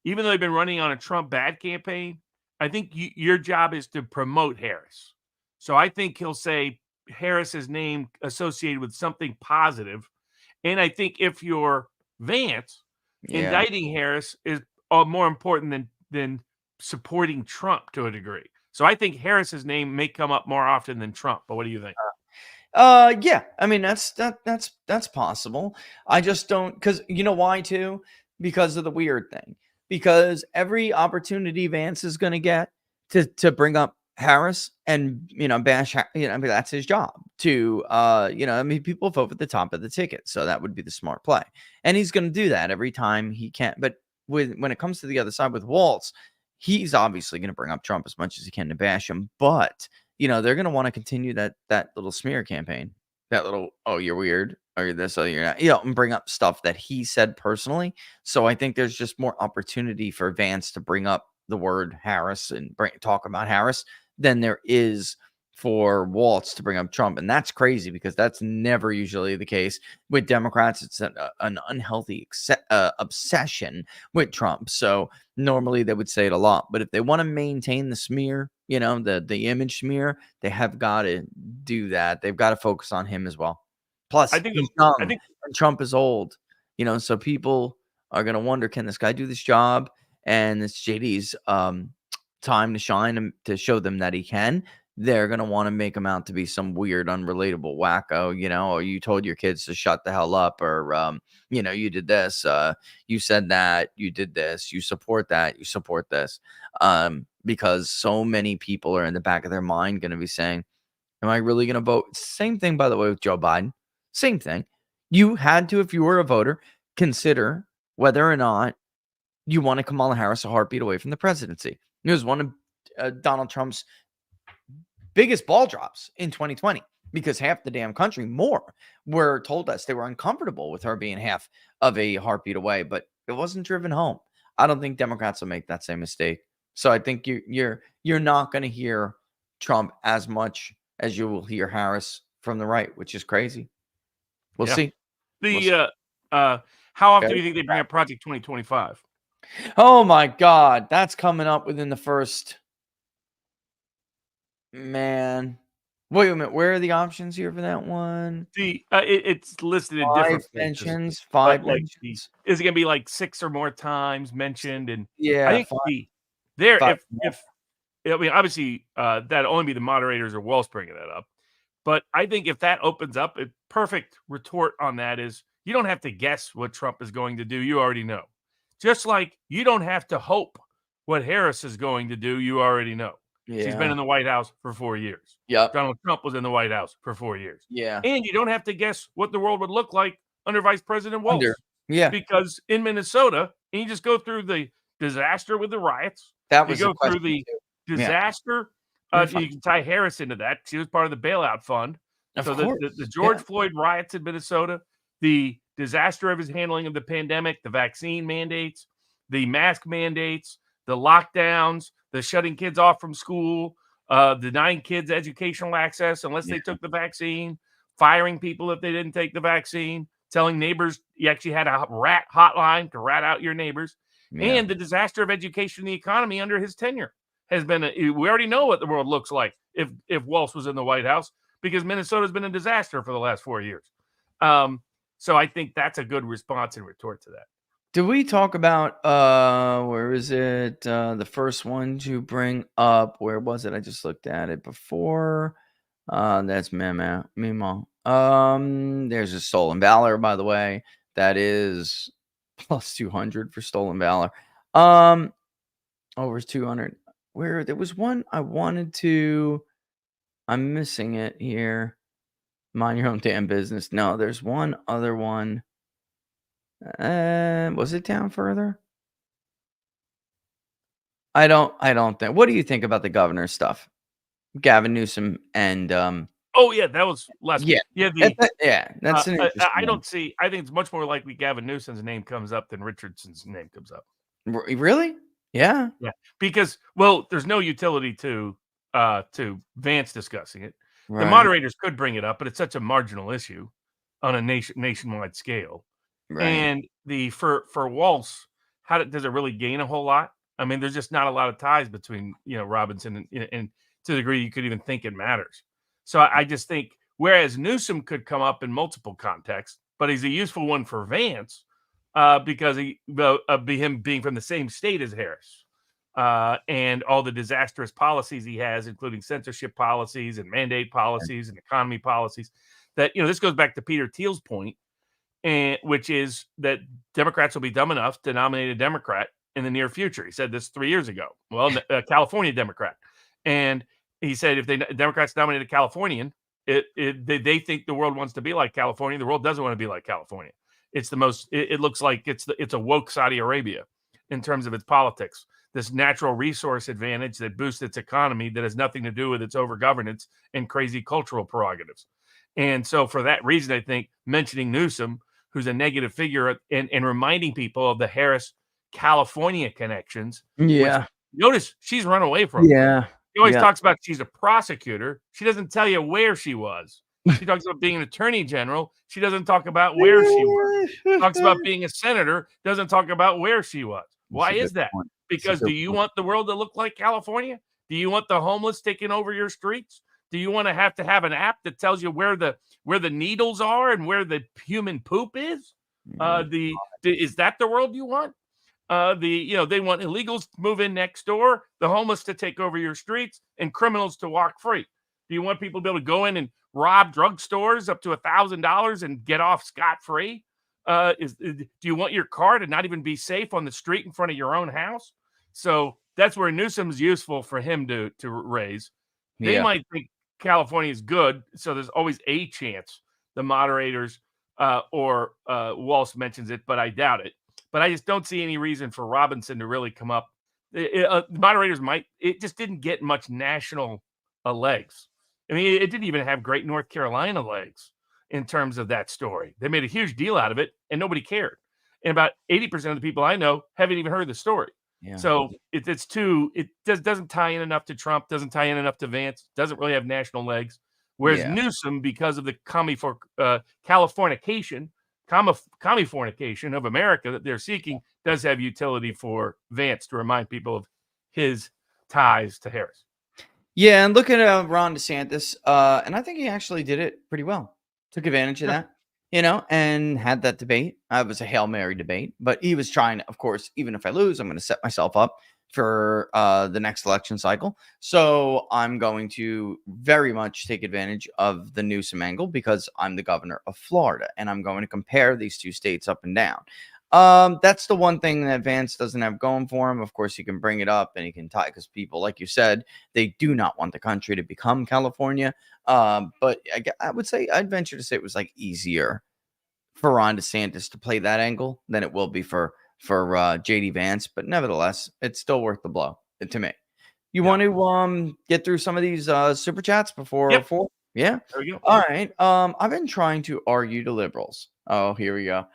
Speaker 2: even though they've been running on a Trump bad campaign, I think your job is to promote Harris. So I think he'll say Harris's name associated with something positive. And I think if you're Vance, indicting Harris is more important than supporting Trump to a degree. So I think Harris's name may come up more often than Trump. But what do you think?
Speaker 1: Yeah. I mean, that's possible. I just don't, because you know why too? Because of the weird thing. Because every opportunity Vance is going to get to bring up Harris and bash, that's his job to people vote at the top of the ticket, so that would be the smart play, and he's going to do that every time he can. But when it comes to the other side with Waltz, he's obviously going to bring up Trump as much as he can to bash him, but they're going to want to continue that little smear campaign, that little, oh, you're weird, oh, you're this, oh, you're not, and bring up stuff that he said personally. So I think there's just more opportunity for Vance to bring up the word Harris and talk about Harris than there is for Waltz to bring up Trump. And that's crazy because that's never usually the case with Democrats. It's an unhealthy obsession with Trump. So normally they would say it a lot, but if they want to maintain the smear, the image smear, they have got to do that. They've got to focus on him as well. Plus, he's young, and Trump is old, so people are going to wonder, can this guy do this job? And it's JD's time to shine and to show them that he can. They're going to want to make him out to be some weird, unrelatable wacko, or you told your kids to shut the hell up, or, you did this, you said that, you did this, you support that, you support this. Because so many people are in the back of their mind going to be saying, am I really going to vote? Same thing, by the way, with Joe Biden. Same thing. You had to, if you were a voter, consider whether or not you wanted Kamala Harris a heartbeat away from the presidency. It was one of Donald Trump's biggest ball drops in 2020 because half the damn country were told us they were uncomfortable with her being half of a heartbeat away, but it wasn't driven home. I don't think Democrats will make that same mistake. So I think you're not going to hear Trump as much as you will hear Harris from the right, which is crazy. We'll see.
Speaker 2: How often do you think they bring up Project 2025?
Speaker 1: Oh my God, that's coming up within the first. Man, wait a minute. Where are the options here for that one?
Speaker 2: It's listed in different
Speaker 1: mentions.
Speaker 2: Is it gonna be like 6 or more times mentioned? And
Speaker 1: yeah,
Speaker 2: I think obviously that'd only be the moderators or Walsh bringing that up. But I think if that opens up, a perfect retort on that is you don't have to guess what Trump is going to do. You already know. Just like you don't have to hope what Harris is going to do. You already know. Yeah. She's been in the White House for 4 years.
Speaker 1: Yeah.
Speaker 2: Donald Trump was in the White House for 4 years.
Speaker 1: Yeah.
Speaker 2: And you don't have to guess what the world would look like under Vice President Walsh.
Speaker 1: Yeah.
Speaker 2: Because in Minnesota, and you just go through the disaster with the riots.
Speaker 1: That was
Speaker 2: you go through the disaster. You can tie Harris into that. She was part of the bailout fund. So the George Floyd riots in Minnesota, the disaster of his handling of the pandemic, the vaccine mandates, the mask mandates, the lockdowns, the shutting kids off from school, denying kids educational access unless they took the vaccine, firing people if they didn't take the vaccine, telling neighbors you actually had a rat hotline to rat out your neighbors, and the disaster of education and the economy under his tenure has been we already know what the world looks like if Walsh was in the White House, because Minnesota's been a disaster for the last 4 years. So I think that's a good response and retort to that.
Speaker 1: Did we talk about where is it? The first one to bring up, where was it? I just looked at it before. That's Memo. There's a Stolen Valor, by the way. That is plus 200 for Stolen Valor. Over 200. Where there was one I wanted to. I'm missing it here. Mind your own damn business. No, there's one other one. Was it down further? I don't think. What do you think about the governor stuff? Gavin Newsom and
Speaker 2: Oh yeah, that was last week.
Speaker 1: yeah, that's an interesting
Speaker 2: I
Speaker 1: one.
Speaker 2: don't see. I think it's much more likely Gavin Newsom's name comes up than Richardson's name comes up.
Speaker 1: Really? Yeah.
Speaker 2: Yeah, because there's no utility to Vance discussing it.
Speaker 1: Right.
Speaker 2: The moderators could bring it up, but it's such a marginal issue on a nationwide scale.
Speaker 1: Right.
Speaker 2: And for Walz, does it really gain a whole lot? I mean, there's just not a lot of ties between Robinson and to the degree you could even think it matters. So I just think whereas Newsom could come up in multiple contexts, but he's a useful one for Vance because him being from the same state as Harris and all the disastrous policies he has, including censorship policies and mandate policies and economy policies. That this goes back to Peter Thiel's point. Which is that Democrats will be dumb enough to nominate a Democrat in the near future. He said this 3 years ago. Well, a California Democrat. And he said if Democrats nominate a Californian, they think the world wants to be like California. The world doesn't want to be like California. It's the most. It looks like it's a woke Saudi Arabia in terms of its politics. This natural resource advantage that boosts its economy that has nothing to do with its overgovernance and crazy cultural prerogatives. And so for that reason, I think mentioning Newsom, who's a negative figure, and reminding people of the Harris-California connections.
Speaker 1: Yeah.
Speaker 2: Notice she's run away from.
Speaker 1: Yeah.
Speaker 2: She always talks about she's a prosecutor. She doesn't tell you where she was. She talks about being an attorney general. She doesn't talk about where she was. Talks about being a senator. Doesn't talk about where she was. Why is that? Because do you want the world to look like California? Do you want the homeless taking over your streets? Do you want to have an app that tells you where the needles are and where the human poop is? Is that the world you want? They want illegals to move in next door, the homeless to take over your streets, and criminals to walk free. Do you want people to be able to go in and rob drugstores up to $1,000 and get off scot-free? Do you want your car to not even be safe on the street in front of your own house? So that's where Newsom's useful for him to raise. They might think California is good, so there's always a chance the moderators or Walz mentions it, but I doubt it. But I just don't see any reason for Robinson to really come up. Moderators might. It just didn't get much national legs. I mean, it didn't even have great North Carolina legs in terms of that story. They made a huge deal out of it, and nobody cared. And about 80% of the people I know haven't even heard the story. Yeah. So it doesn't tie in enough to Trump, doesn't tie in enough to Vance, doesn't really have national legs. Whereas Newsom, because of the Californication of America that they're seeking, does have utility for Vance to remind people of his ties to Harris.
Speaker 1: Yeah, and look at Ron DeSantis, and I think he actually did it pretty well. Took advantage of that. And had that debate. It was a Hail Mary debate, but he was trying to, of course, even if I lose, I'm going to set myself up for the next election cycle. So I'm going to very much take advantage of the Newsom angle because I'm the governor of Florida, and I'm going to compare these two states up and down. That's the one thing that Vance doesn't have going for him. Of course, he can bring it up and he can tie, because people, like you said, they do not want the country to become California. But I'd venture to say it was like easier for Ron DeSantis to play that angle than it will be for JD Vance. But nevertheless, it's still worth the blow to me. You want to get through some of these super chats before 4? Yeah.
Speaker 2: There we go.
Speaker 1: All right. I've been trying to argue to liberals. Oh, here we go.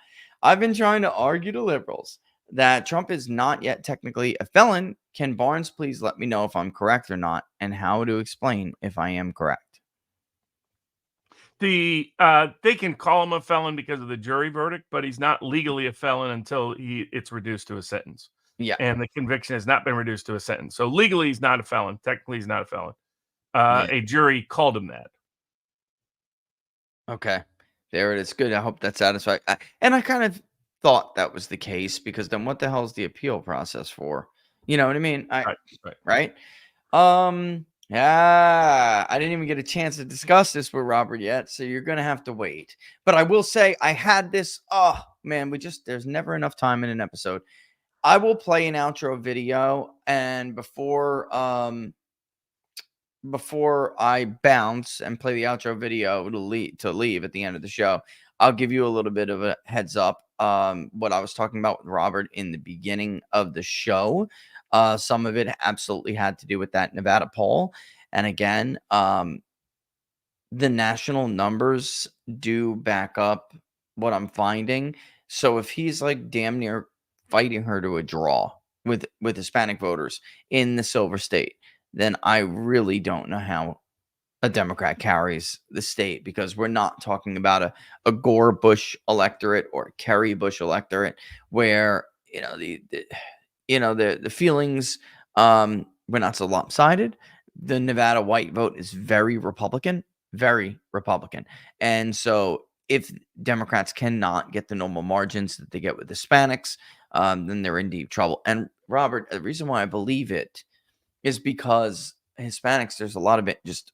Speaker 1: I've been trying to argue to liberals that Trump is not yet technically a felon. Can Barnes please let me know if I'm correct or not, and how to explain if I am correct?
Speaker 2: They can call him a felon because of the jury verdict, but he's not legally a felon until it's reduced to a sentence.
Speaker 1: Yeah.
Speaker 2: And the conviction has not been reduced to a sentence. So legally, he's not a felon. Technically, he's not a felon. A jury called him that.
Speaker 1: Okay. There it is. Good. I hope that's satisfying. And I kind of thought that was the case, because then what the hell is the appeal process for? You know what I mean?
Speaker 2: Right.
Speaker 1: Right? Yeah, I didn't even get a chance to discuss this with Robert yet, so you're gonna have to wait. But I will say I had this. Oh man, there's never enough time in an episode. I will play an outro video, and before I bounce and play the outro video to leave at the end of the show, I'll give you a little bit of a heads up. What I was talking about with Robert in the beginning of the show, some of it absolutely had to do with that Nevada poll. And again, the national numbers do back up what I'm finding. So if he's like damn near fighting her to a draw with Hispanic voters in the Silver State, then I really don't know how a Democrat carries the state, because we're not talking about a Gore Bush electorate or a Kerry Bush electorate where the feelings were not so lopsided. The Nevada white vote is very Republican, and so if Democrats cannot get the normal margins that they get with Hispanics, then they're in deep trouble. And Robert, the reason why I believe it is because Hispanics, there's a lot of it just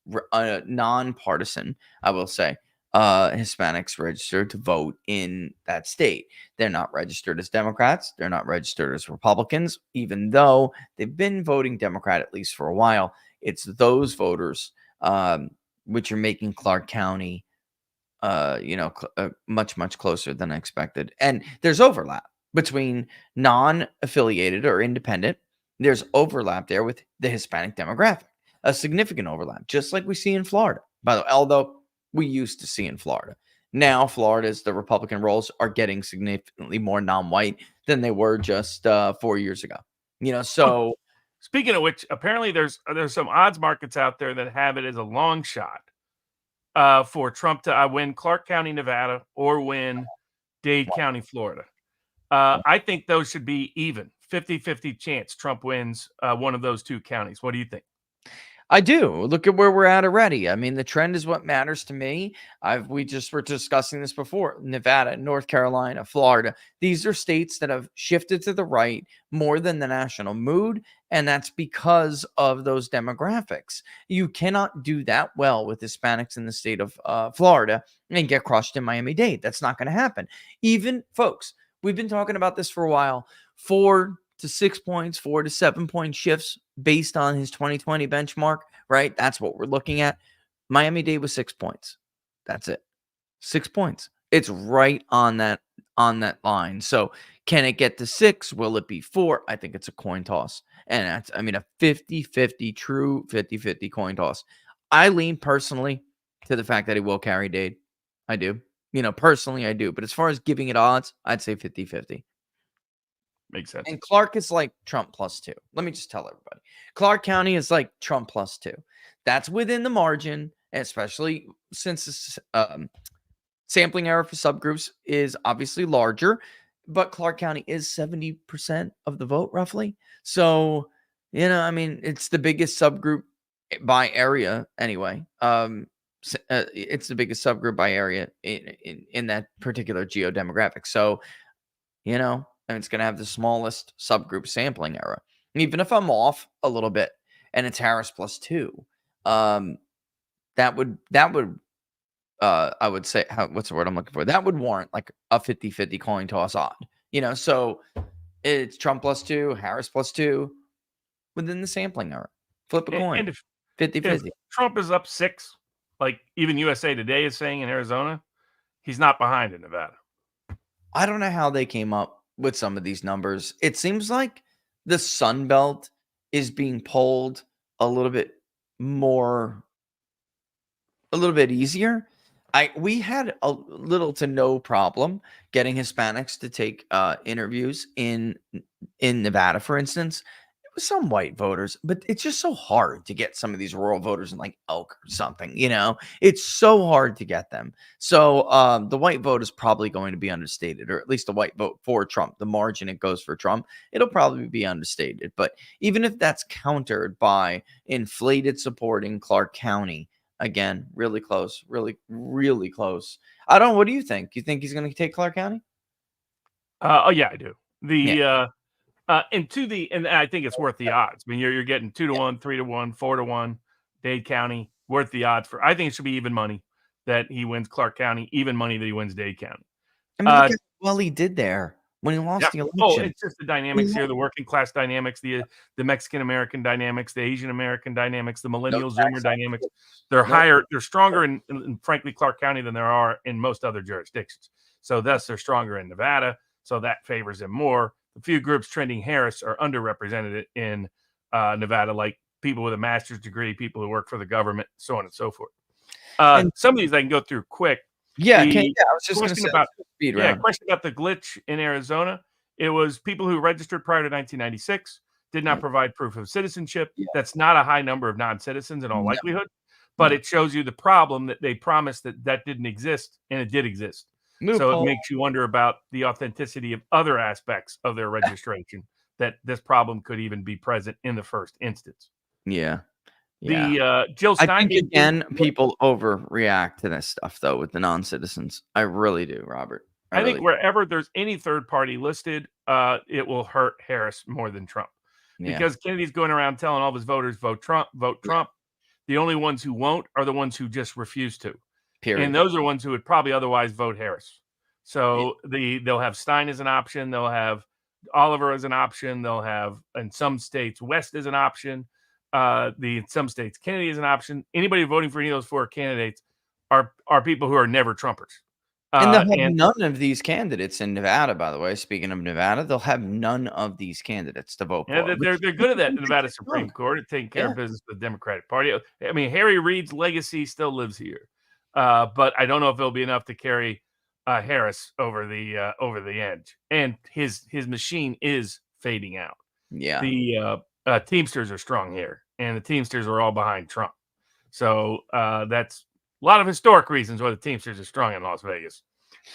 Speaker 1: nonpartisan, I will say. Hispanics registered to vote in that state. They're not registered as Democrats. They're not registered as Republicans, even though they've been voting Democrat at least for a while. It's those voters which are making Clark County much, much closer than expected. And there's overlap between non-affiliated or independent. There's overlap there with the Hispanic demographic, a significant overlap, just like we see in Florida, by the way, although we used to see in Florida. Now, Florida's the Republican rolls are getting significantly more non-white than they were just 4 years ago. So
Speaker 2: speaking of which, apparently there's some odds markets out there that have it as a long shot for Trump to win Clark County, Nevada, or win Dade County, Florida. I think those should be even 50-50 chance Trump wins one of those two counties. What do you think?
Speaker 1: I do. Look at where we're at already. I mean, the trend is what matters to me. We just were discussing this before. Nevada, North Carolina, Florida. These are states that have shifted to the right more than the national mood, and that's because of those demographics. You cannot do that well with Hispanics in the state of Florida and get crushed in Miami-Dade. That's not going to happen. Even, folks, we've been talking about this for a while. 4 to 6 points, 4 to 7 point shifts based on his 2020 benchmark, right? That's what we're looking at. Miami-Dade was 6 points. That's it. 6 points. It's right on that line. So can it get to 6? Will it be 4? I think it's a coin toss. And that's, a 50-50, true 50-50 coin toss. I lean personally to the fact that he will carry Dade. I do. Personally, I do. But as far as giving it odds, I'd say 50-50.
Speaker 2: Makes sense.
Speaker 1: And Clark is like Trump +2. Let me just tell everybody. Clark County is like Trump +2. That's within the margin, especially since this sampling error for subgroups is obviously larger. But Clark County is 70% of the vote, roughly. So, it's the biggest subgroup by area anyway. It's the biggest subgroup by area in that particular geodemographic. So, and it's going to have the smallest subgroup sampling error. Even if I'm off a little bit and it's Harris +2, that would I would say, what's the word I'm looking for? That would warrant like a 50-50 coin toss odd. So it's Trump +2, Harris +2 within the sampling error. Flip a coin.
Speaker 2: And if
Speaker 1: 50-50.
Speaker 2: Trump is up 6, like even USA Today is saying in Arizona, he's not behind in Nevada.
Speaker 1: I don't know how they came up with some of these numbers. It seems like the Sun Belt is being polled a little bit easier. We had a little to no problem getting Hispanics to take interviews in Nevada, for instance. It was some white voters, but it's just so hard to get some of these rural voters in like Elk or something. It's so hard to get them. So the white vote is probably going to be understated, or at least the white vote for Trump. The margin it goes for Trump, it'll probably be understated. But even if that's countered by inflated support in Clark County, again. Really close. Really, really close. I don't know. What do you think? You think he's going to take Clark County?
Speaker 2: Oh yeah, I do.
Speaker 1: Yeah.
Speaker 2: And I think it's worth the odds. I mean, you're getting 2-1, 3-1, 4-1, Dade County, worth the odds for. I think it should be even money that he wins Clark County, even money that he wins Dade County.
Speaker 1: I mean, look how well he did there when he lost the election.
Speaker 2: Oh, it's just the dynamics here, the working class dynamics, the Mexican American dynamics, the Asian American dynamics, the millennial Zoomer dynamics. They're higher, they're stronger in frankly Clark County than there are in most other jurisdictions. So thus they're stronger in Nevada. So that favors him more. The few groups trending Harris are underrepresented in Nevada, like people with a master's degree, people who work for the government, so on and so forth. Some of these I can go through quick.
Speaker 1: I was just going to say
Speaker 2: about question about the glitch in Arizona. It was people who registered prior to 1996 did not provide proof of citizenship. That's not a high number of non-citizens in all likelihood, but it shows you the problem that they promised that didn't exist, and it did exist. So it makes you wonder about the authenticity of other aspects of their registration, that this problem could even be present in the first instance.
Speaker 1: Yeah.
Speaker 2: The Jill Stein.
Speaker 1: I think again, people overreact to this stuff though with the non-citizens. I really do, Robert.
Speaker 2: I think wherever there's any third party listed, it will hurt Harris more than Trump, because Kennedy's going around telling all of his voters, vote Trump, vote Trump. The only ones who won't are the ones who just refuse to. Period. And those are ones who would probably otherwise vote Harris. So they'll have Stein as an option. They'll have Oliver as an option. They'll have, in some states, West as an option. In some states, Kennedy is an option. Anybody voting for any of those four candidates are people who are never Trumpers.
Speaker 1: And they'll have none of these candidates in Nevada, by the way. Speaking of Nevada, they'll have none of these candidates to vote for.
Speaker 2: They're good at that. The Nevada Supreme Court at taking care of business with the Democratic Party. I mean, Harry Reid's legacy still lives here, but I don't know if it'll be enough to carry Harris over the edge. And his machine is fading out.
Speaker 1: Yeah.
Speaker 2: The Teamsters are strong here, and the Teamsters are all behind Trump. So that's a lot of historic reasons why the Teamsters are strong in Las Vegas.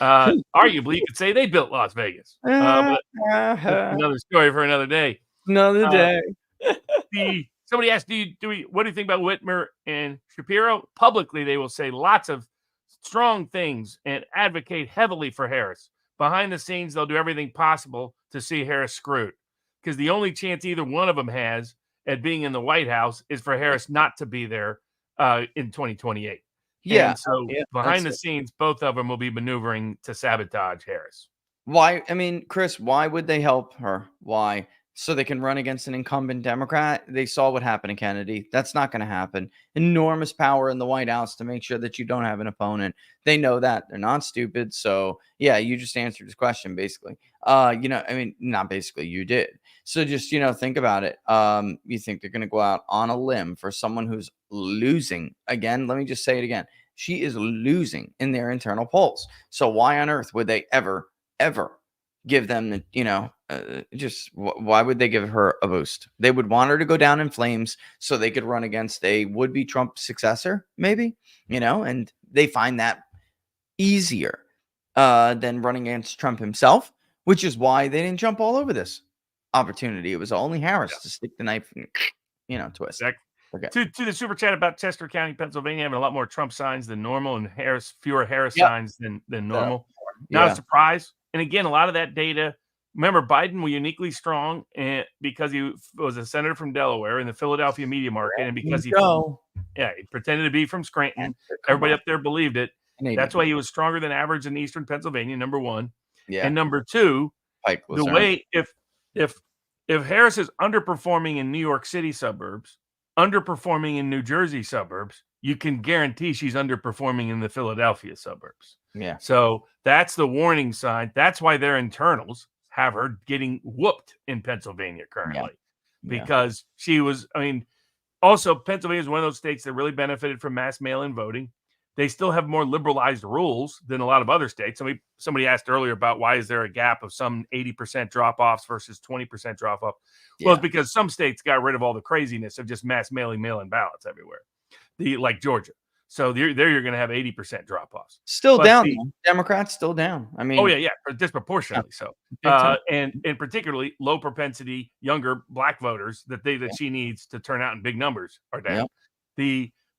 Speaker 2: Arguably, you could say they built Las Vegas. But another story for another day.
Speaker 1: Another day.
Speaker 2: Somebody asked, what do you think about Whitmer and Shapiro? Publicly, they will say lots of strong things and advocate heavily for Harris. Behind the scenes, they'll do everything possible to see Harris screwed, because the only chance either one of them has at being in the White House is for Harris not to be there in 2028.
Speaker 1: Yeah.
Speaker 2: And so behind the scenes, both of them will be maneuvering to sabotage Harris.
Speaker 1: Why? I mean, Chris, why would they help her? Why? So they can run against an incumbent Democrat? They saw what happened to Kennedy. That's not going to happen. Enormous power in the White House to make sure that you don't have an opponent. They know that. They're not stupid. So, yeah, you just answered his question, basically. I mean, not basically, you did. So just, think about it. You think they're going to go out on a limb for someone who's losing? Again, let me just say it again. She is losing in their internal polls. So why on earth would they ever give them the, why would they give her a boost? They would want her to go down in flames so they could run against a would-be Trump successor, maybe, and they find that easier than running against Trump himself, which is why they didn't jump all over this opportunity. It was only Harris to stick the knife and, twist.
Speaker 2: Exactly. Okay. To the super chat about Chester County, Pennsylvania, having a lot more Trump signs than normal, and fewer Harris signs than normal. Not a surprise. And again, a lot of that data. Remember, Biden was uniquely strong because he was a senator from Delaware in the Philadelphia media market, and because he pretended to be from Scranton. Everybody up there believed it. That's why he was stronger than average in Eastern Pennsylvania. Number one, and number two, the way if Harris is underperforming in New York City suburbs, underperforming in New Jersey suburbs, you can guarantee she's underperforming in the Philadelphia suburbs.
Speaker 1: Yeah.
Speaker 2: So that's the warning sign. That's why their internals have her getting whooped in Pennsylvania currently, because she was, also Pennsylvania is one of those states that really benefited from mass mail-in voting. They still have more liberalized rules than a lot of other states. Somebody asked earlier about why is there a gap of some 80% drop-offs versus 20% drop-off. Well, it's because some states got rid of all the craziness of just mass mailing mail-in ballots everywhere, like Georgia. So there you're going to have 80% drop-offs.
Speaker 1: Still down. Democrats still down.
Speaker 2: Disproportionately so. And particularly low propensity younger black voters that she needs to turn out in big numbers are down.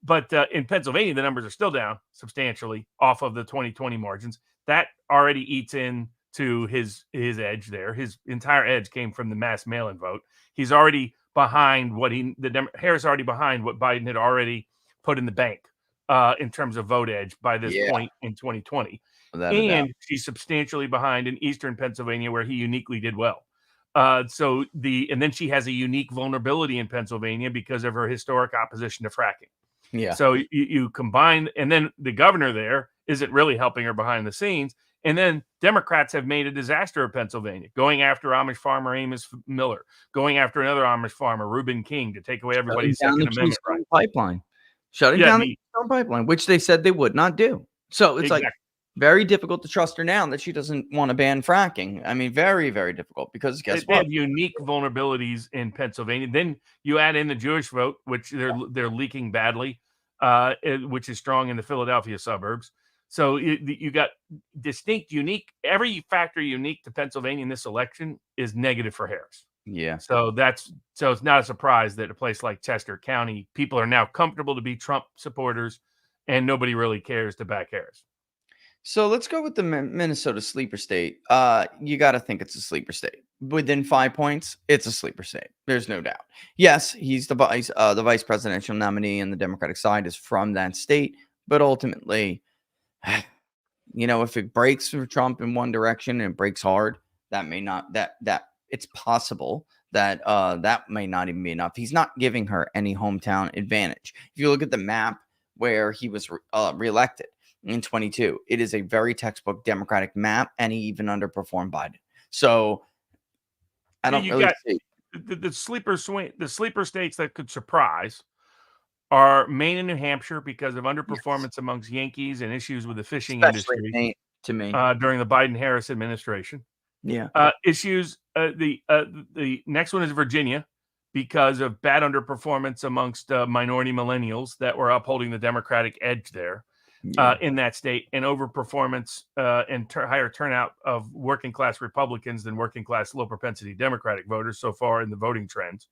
Speaker 2: But in Pennsylvania, the numbers are still down substantially off of the 2020 margins. That already eats into his edge there. His entire edge came from the mass mail-in vote. He's already behind Harris already behind what Biden had already put in the bank in terms of vote edge by this point in 2020. And she's substantially behind in Eastern Pennsylvania, where he uniquely did well. And then she has a unique vulnerability in Pennsylvania because of her historic opposition to fracking.
Speaker 1: Yeah.
Speaker 2: So you combine, and then the governor there isn't really helping her behind the scenes. And then Democrats have made a disaster of Pennsylvania, going after Amish farmer Amos Miller, going after another Amish farmer, Reuben King, to take away everybody's Second Amendment rights.
Speaker 1: Pipeline. Shutting down the Keystone Pipeline, which they said they would not do. So it's like very difficult to trust her now that she doesn't want to ban fracking. I mean, very, very difficult, because guess what?
Speaker 2: They have unique vulnerabilities in Pennsylvania. Then you add in the Jewish vote, which they're leaking badly, which is strong in the Philadelphia suburbs. So you got distinct, unique, every factor unique to Pennsylvania in this election is negative for Harris.
Speaker 1: Yeah.
Speaker 2: So it's not a surprise that a place like Chester County, people are now comfortable to be Trump supporters, and nobody really cares to back Harris.
Speaker 1: So let's go with the Minnesota sleeper state. You got to think it's a sleeper state. Within 5 points, it's a sleeper state. There's no doubt. Yes, he's the vice presidential nominee, and the Democratic side is from that state. But ultimately, if it breaks for Trump in one direction and it breaks hard, that may not that it's possible that that may not even be enough. He's not giving her any hometown advantage. If you look at the map where he was reelected in 22, it is a very textbook Democratic map, and he even underperformed Biden. So I don't really see
Speaker 2: the sleeper states that could surprise are Maine and New Hampshire because of underperformance amongst Yankees and issues with the fishing industry.
Speaker 1: Maine, to me,
Speaker 2: during the Biden-Harris administration.
Speaker 1: Yeah.
Speaker 2: Issues. The next one is Virginia because of bad underperformance amongst minority millennials that were upholding the Democratic edge there in that state, and overperformance and higher turnout of working class Republicans than working class low propensity Democratic voters so far in the voting trends.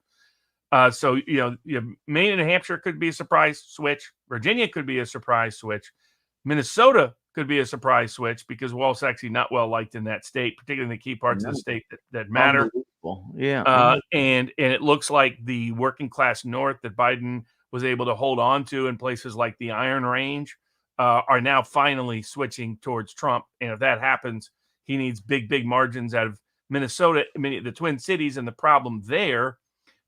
Speaker 2: So Maine and New Hampshire could be a surprise switch. Virginia could be a surprise switch. Minnesota could be a surprise switch because Walt's actually not well liked in that state, particularly in the key parts of the state that matter.
Speaker 1: Yeah.
Speaker 2: And it looks like the working class North that Biden was able to hold on to in places like the Iron Range are now finally switching towards Trump. And if that happens, he needs big margins out of Minnesota. I mean, the Twin Cities, and the problem there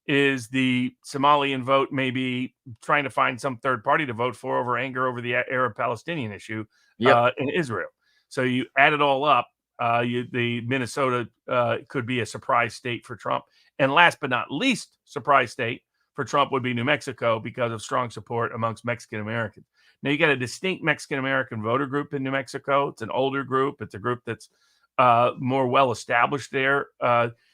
Speaker 2: is the Somalian vote maybe trying to find some third party to vote for over anger over the Arab-Palestinian issue in Israel. So you add it all up, the Minnesota could be a surprise state for Trump. And last but not least, surprise state for Trump would be New Mexico because of strong support amongst Mexican Americans. Now, you got a distinct Mexican American voter group in New Mexico. It's an older group. It's a group that's more well established there.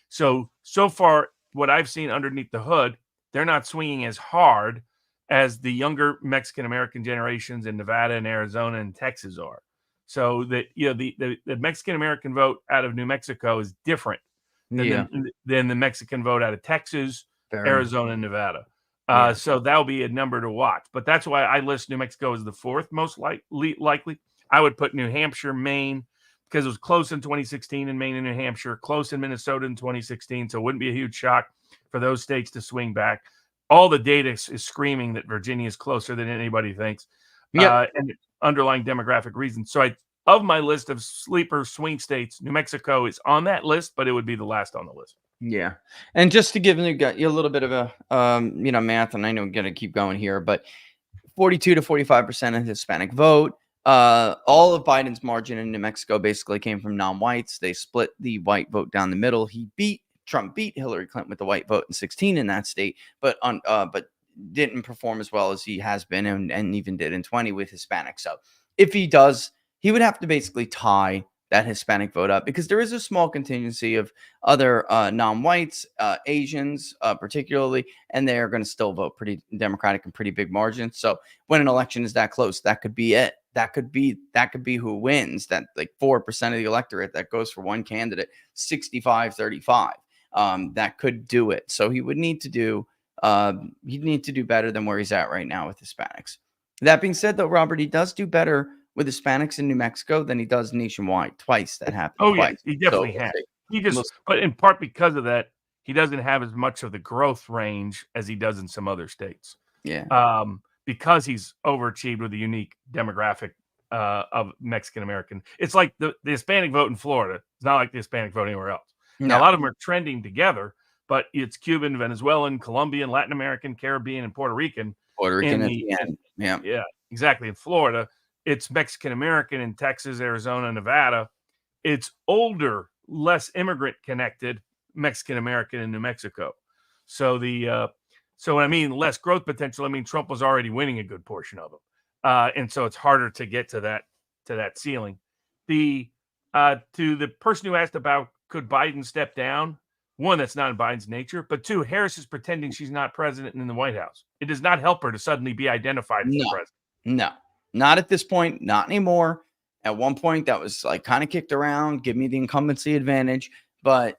Speaker 2: So far, what I've seen underneath the hood, they're not swinging as hard as the younger Mexican American generations in Nevada and Arizona and Texas are. So that the Mexican American vote out of New Mexico is different than the Mexican vote out of Texas, Arizona, and Nevada. So that'll be a number to watch. But that's why I list New Mexico as the fourth most likely. I would put New Hampshire, Maine, because it was close in 2016 in Maine and New Hampshire, close in Minnesota in 2016. So it wouldn't be a huge shock for those states to swing back. All the data is screaming that Virginia is closer than anybody thinks. And underlying demographic reasons. So of my list of sleeper swing states, New Mexico is on that list, but it would be the last on the list.
Speaker 1: Yeah. And just to give you a little bit of a, math, and I know I'm going to keep going here, but 42 to 45% of Hispanic vote. All of Biden's margin in New Mexico basically came from non-whites. They split the white vote down the middle. Trump beat Hillary Clinton with the white vote in 2016 in that state, but didn't perform as well as he has been and even did in 20 with Hispanics. So if he does, he would have to basically tie that Hispanic vote up, because there is a small contingency of other non-whites, Asians particularly, and they are going to still vote pretty Democratic and pretty big margins. So when an election is that close, that could be it. That could be who wins. That like 4% of the electorate that goes for one candidate, 65-35. That could do it. So he would need to do He'd need to do better than where he's at right now with Hispanics. That being said, though, Robert, he does do better with Hispanics in New Mexico than he does nationwide. Twice that happened.
Speaker 2: Oh, yeah,
Speaker 1: Twice.
Speaker 2: he definitely
Speaker 1: we'll
Speaker 2: has.
Speaker 1: see.
Speaker 2: He just, but in part because of that, he doesn't have as much of the growth range as he does in some other states.
Speaker 1: Yeah.
Speaker 2: Because he's overachieved with the unique demographic of Mexican American. It's like the Hispanic vote in Florida. It's not like the Hispanic vote anywhere else. Now, a lot of them are trending together, but it's Cuban, Venezuelan, Colombian, Latin American, Caribbean, and Puerto Rican.
Speaker 1: Puerto Rican at the end.
Speaker 2: Yeah, exactly. In Florida, it's Mexican American in Texas, Arizona, Nevada. It's older, less immigrant connected Mexican American in New Mexico. So so when I mean less growth potential, I mean Trump was already winning a good portion of them, and so it's harder to get to that ceiling. To the person who asked about could Biden step down, one, that's not in Biden's nature, but two, Harris is pretending she's not president in the White House. It does not help her to suddenly be identified as the president.
Speaker 1: No, not at this point, not anymore. At one point, that was like kind of kicked around, give me the incumbency advantage, but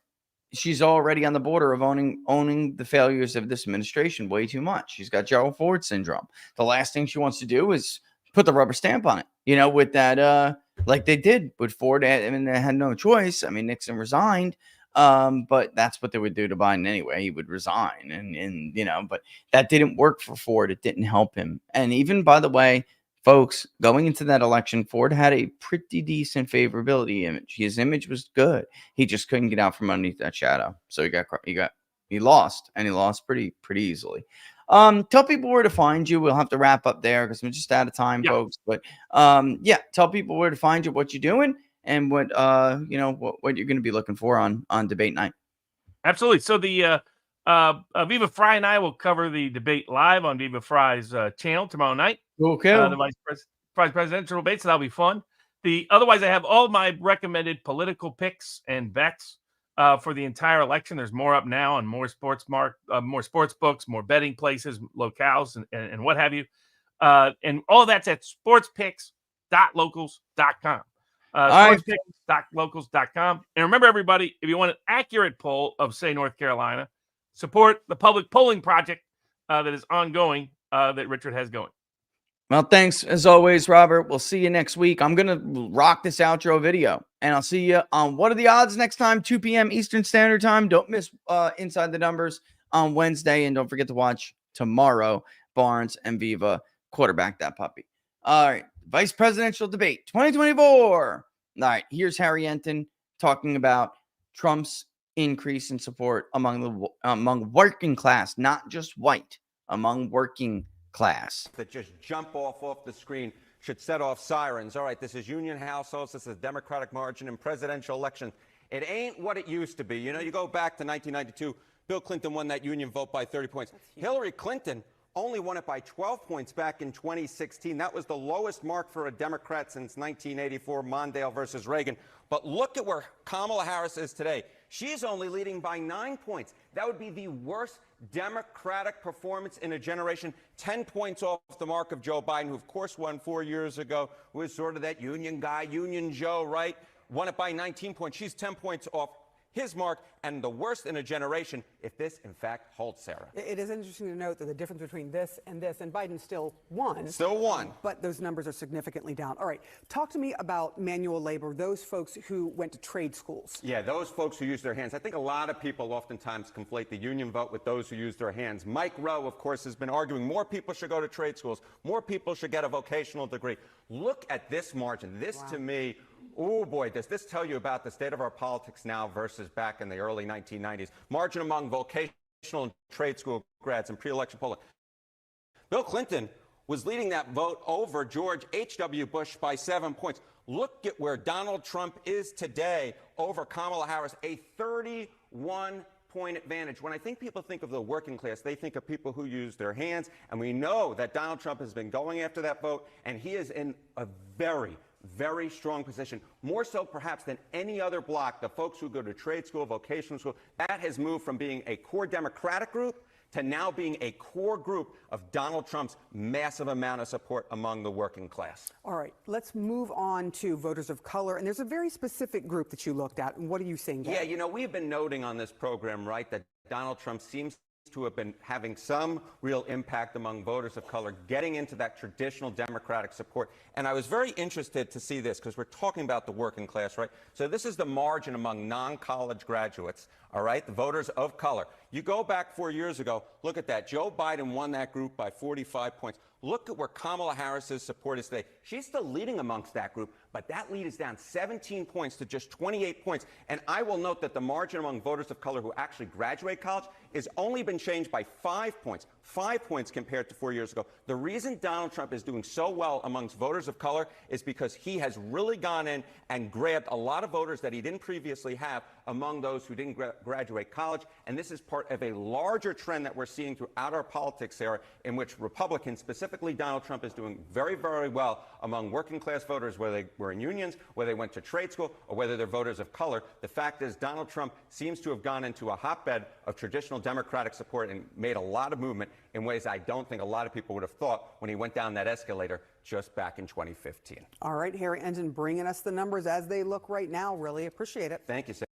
Speaker 1: she's already on the border of owning the failures of this administration way too much. She's got Gerald Ford syndrome. The last thing she wants to do is put the rubber stamp on it, with that, like they did with Ford. I mean, they had no choice. I mean, Nixon resigned. But that's what they would do to Biden anyway. He would resign and but that didn't work for Ford. It didn't help him. And even, by the way, folks, going into that election, Ford had a pretty decent favorability image. His image was good. He just couldn't get out from underneath that shadow. So he lost, and he lost pretty easily. Tell people where to find you. We'll have to wrap up there because we're just out of time, folks. But tell people where to find you, what you're doing, and what what you're going to be looking for on debate night.
Speaker 2: Absolutely. So the Viva Fry and I will cover the debate live on Viva Fry's channel tomorrow night.
Speaker 1: Okay.
Speaker 2: The vice presidential debate, so that'll be fun. Otherwise, I have all my recommended political picks and bets for the entire election. There's more up now on more sports books, more betting places, locales, and what have you. And all that's at sportspicks.locals.com. Sportspicks.locals.com. And remember, everybody, if you want an accurate poll of, say, North Carolina, support the public polling project that is ongoing that Richard has going.
Speaker 1: Well, thanks as always, Robert. We'll see you next week. I'm going to rock this outro video, and I'll see you on What Are the Odds next time, 2 p.m. Eastern Standard Time. Don't miss Inside the Numbers on Wednesday, and don't forget to watch tomorrow, Barnes and Viva quarterback that puppy. All right, Vice Presidential Debate 2024. All right, here's Harry Enton talking about Trump's increase in support among working class, not just white, among working class.
Speaker 4: That just jump off the screen should set off sirens. All right, this is union households. This is Democratic margin in presidential election. It ain't what it used to be. You go back to 1992, Bill Clinton won that union vote by 30 points. Hillary Clinton only won it by 12 points back in 2016. That was the lowest mark for a Democrat since 1984, Mondale versus Reagan. But look at where Kamala Harris is today. She's only leading by 9 points. That would be the worst Democratic performance in a generation, 10 points off the mark of Joe Biden, who, of course, won 4 years ago, who was sort of that union guy, Union Joe, right? Won it by 19 points. She's 10 points off his mark, and the worst in a generation, if this, in fact, holds, Sarah.
Speaker 5: It is interesting to note that the difference between this, and Biden still won.
Speaker 4: Still won.
Speaker 5: But those numbers are significantly down. All right, talk to me about manual labor, those folks who went to trade schools.
Speaker 4: Yeah, those folks who use their hands. I think a lot of people oftentimes conflate the union vote with those who use their hands. Mike Rowe, of course, has been arguing more people should go to trade schools, more people should get a vocational degree. Look at this margin. This, to me, oh boy, does this tell you about the state of our politics now versus back in the early 1990s. Margin among vocational and trade school grads in pre-election polling. Bill Clinton was leading that vote over George H.W. Bush by 7 points. Look at where Donald Trump is today over Kamala Harris, a 31-point advantage. When I think people think of the working class, they think of people who use their hands, and we know that Donald Trump has been going after that vote, and he is in a very strong position, more so perhaps than any other bloc. The folks who go to trade school, vocational school, that has moved from being a core Democratic group to now being a core group of Donald Trump's massive amount of support among the working class.
Speaker 5: All right, let's move on to voters of color. And there's a very specific group that you looked at. And what are you seeing there?
Speaker 4: Yeah, we've been noting on this program, right, that Donald Trump seems to have been having some real impact among voters of color, getting into that traditional Democratic support. And I was very interested to see this because we're talking about the working class, right? So this is the margin among non-college graduates, all right, the voters of color. You go back 4 years ago, look at that. Joe Biden won that group by 45 points. Look at where Kamala Harris's support is today. She's still leading amongst that group, but that lead is down 17 points to just 28 points. And I will note that the margin among voters of color who actually graduate college has only been changed by 5 points. 5 points compared to 4 years ago. The reason Donald Trump is doing so well amongst voters of color is because he has really gone in and grabbed a lot of voters that he didn't previously have among those who didn't graduate college. And this is part of a larger trend that we're seeing throughout our politics era, in which Republicans, specifically Donald Trump, is doing very, very well among working class voters, whether they were in unions, whether they went to trade school, or whether they're voters of color. The fact is Donald Trump seems to have gone into a hotbed of traditional Democratic support and made a lot of movement in ways I don't think a lot of people would have thought when he went down that escalator just back in 2015.
Speaker 5: All right, Harry Ensign, bringing us the numbers as they look right now. Really appreciate it.
Speaker 4: Thank you, Sam.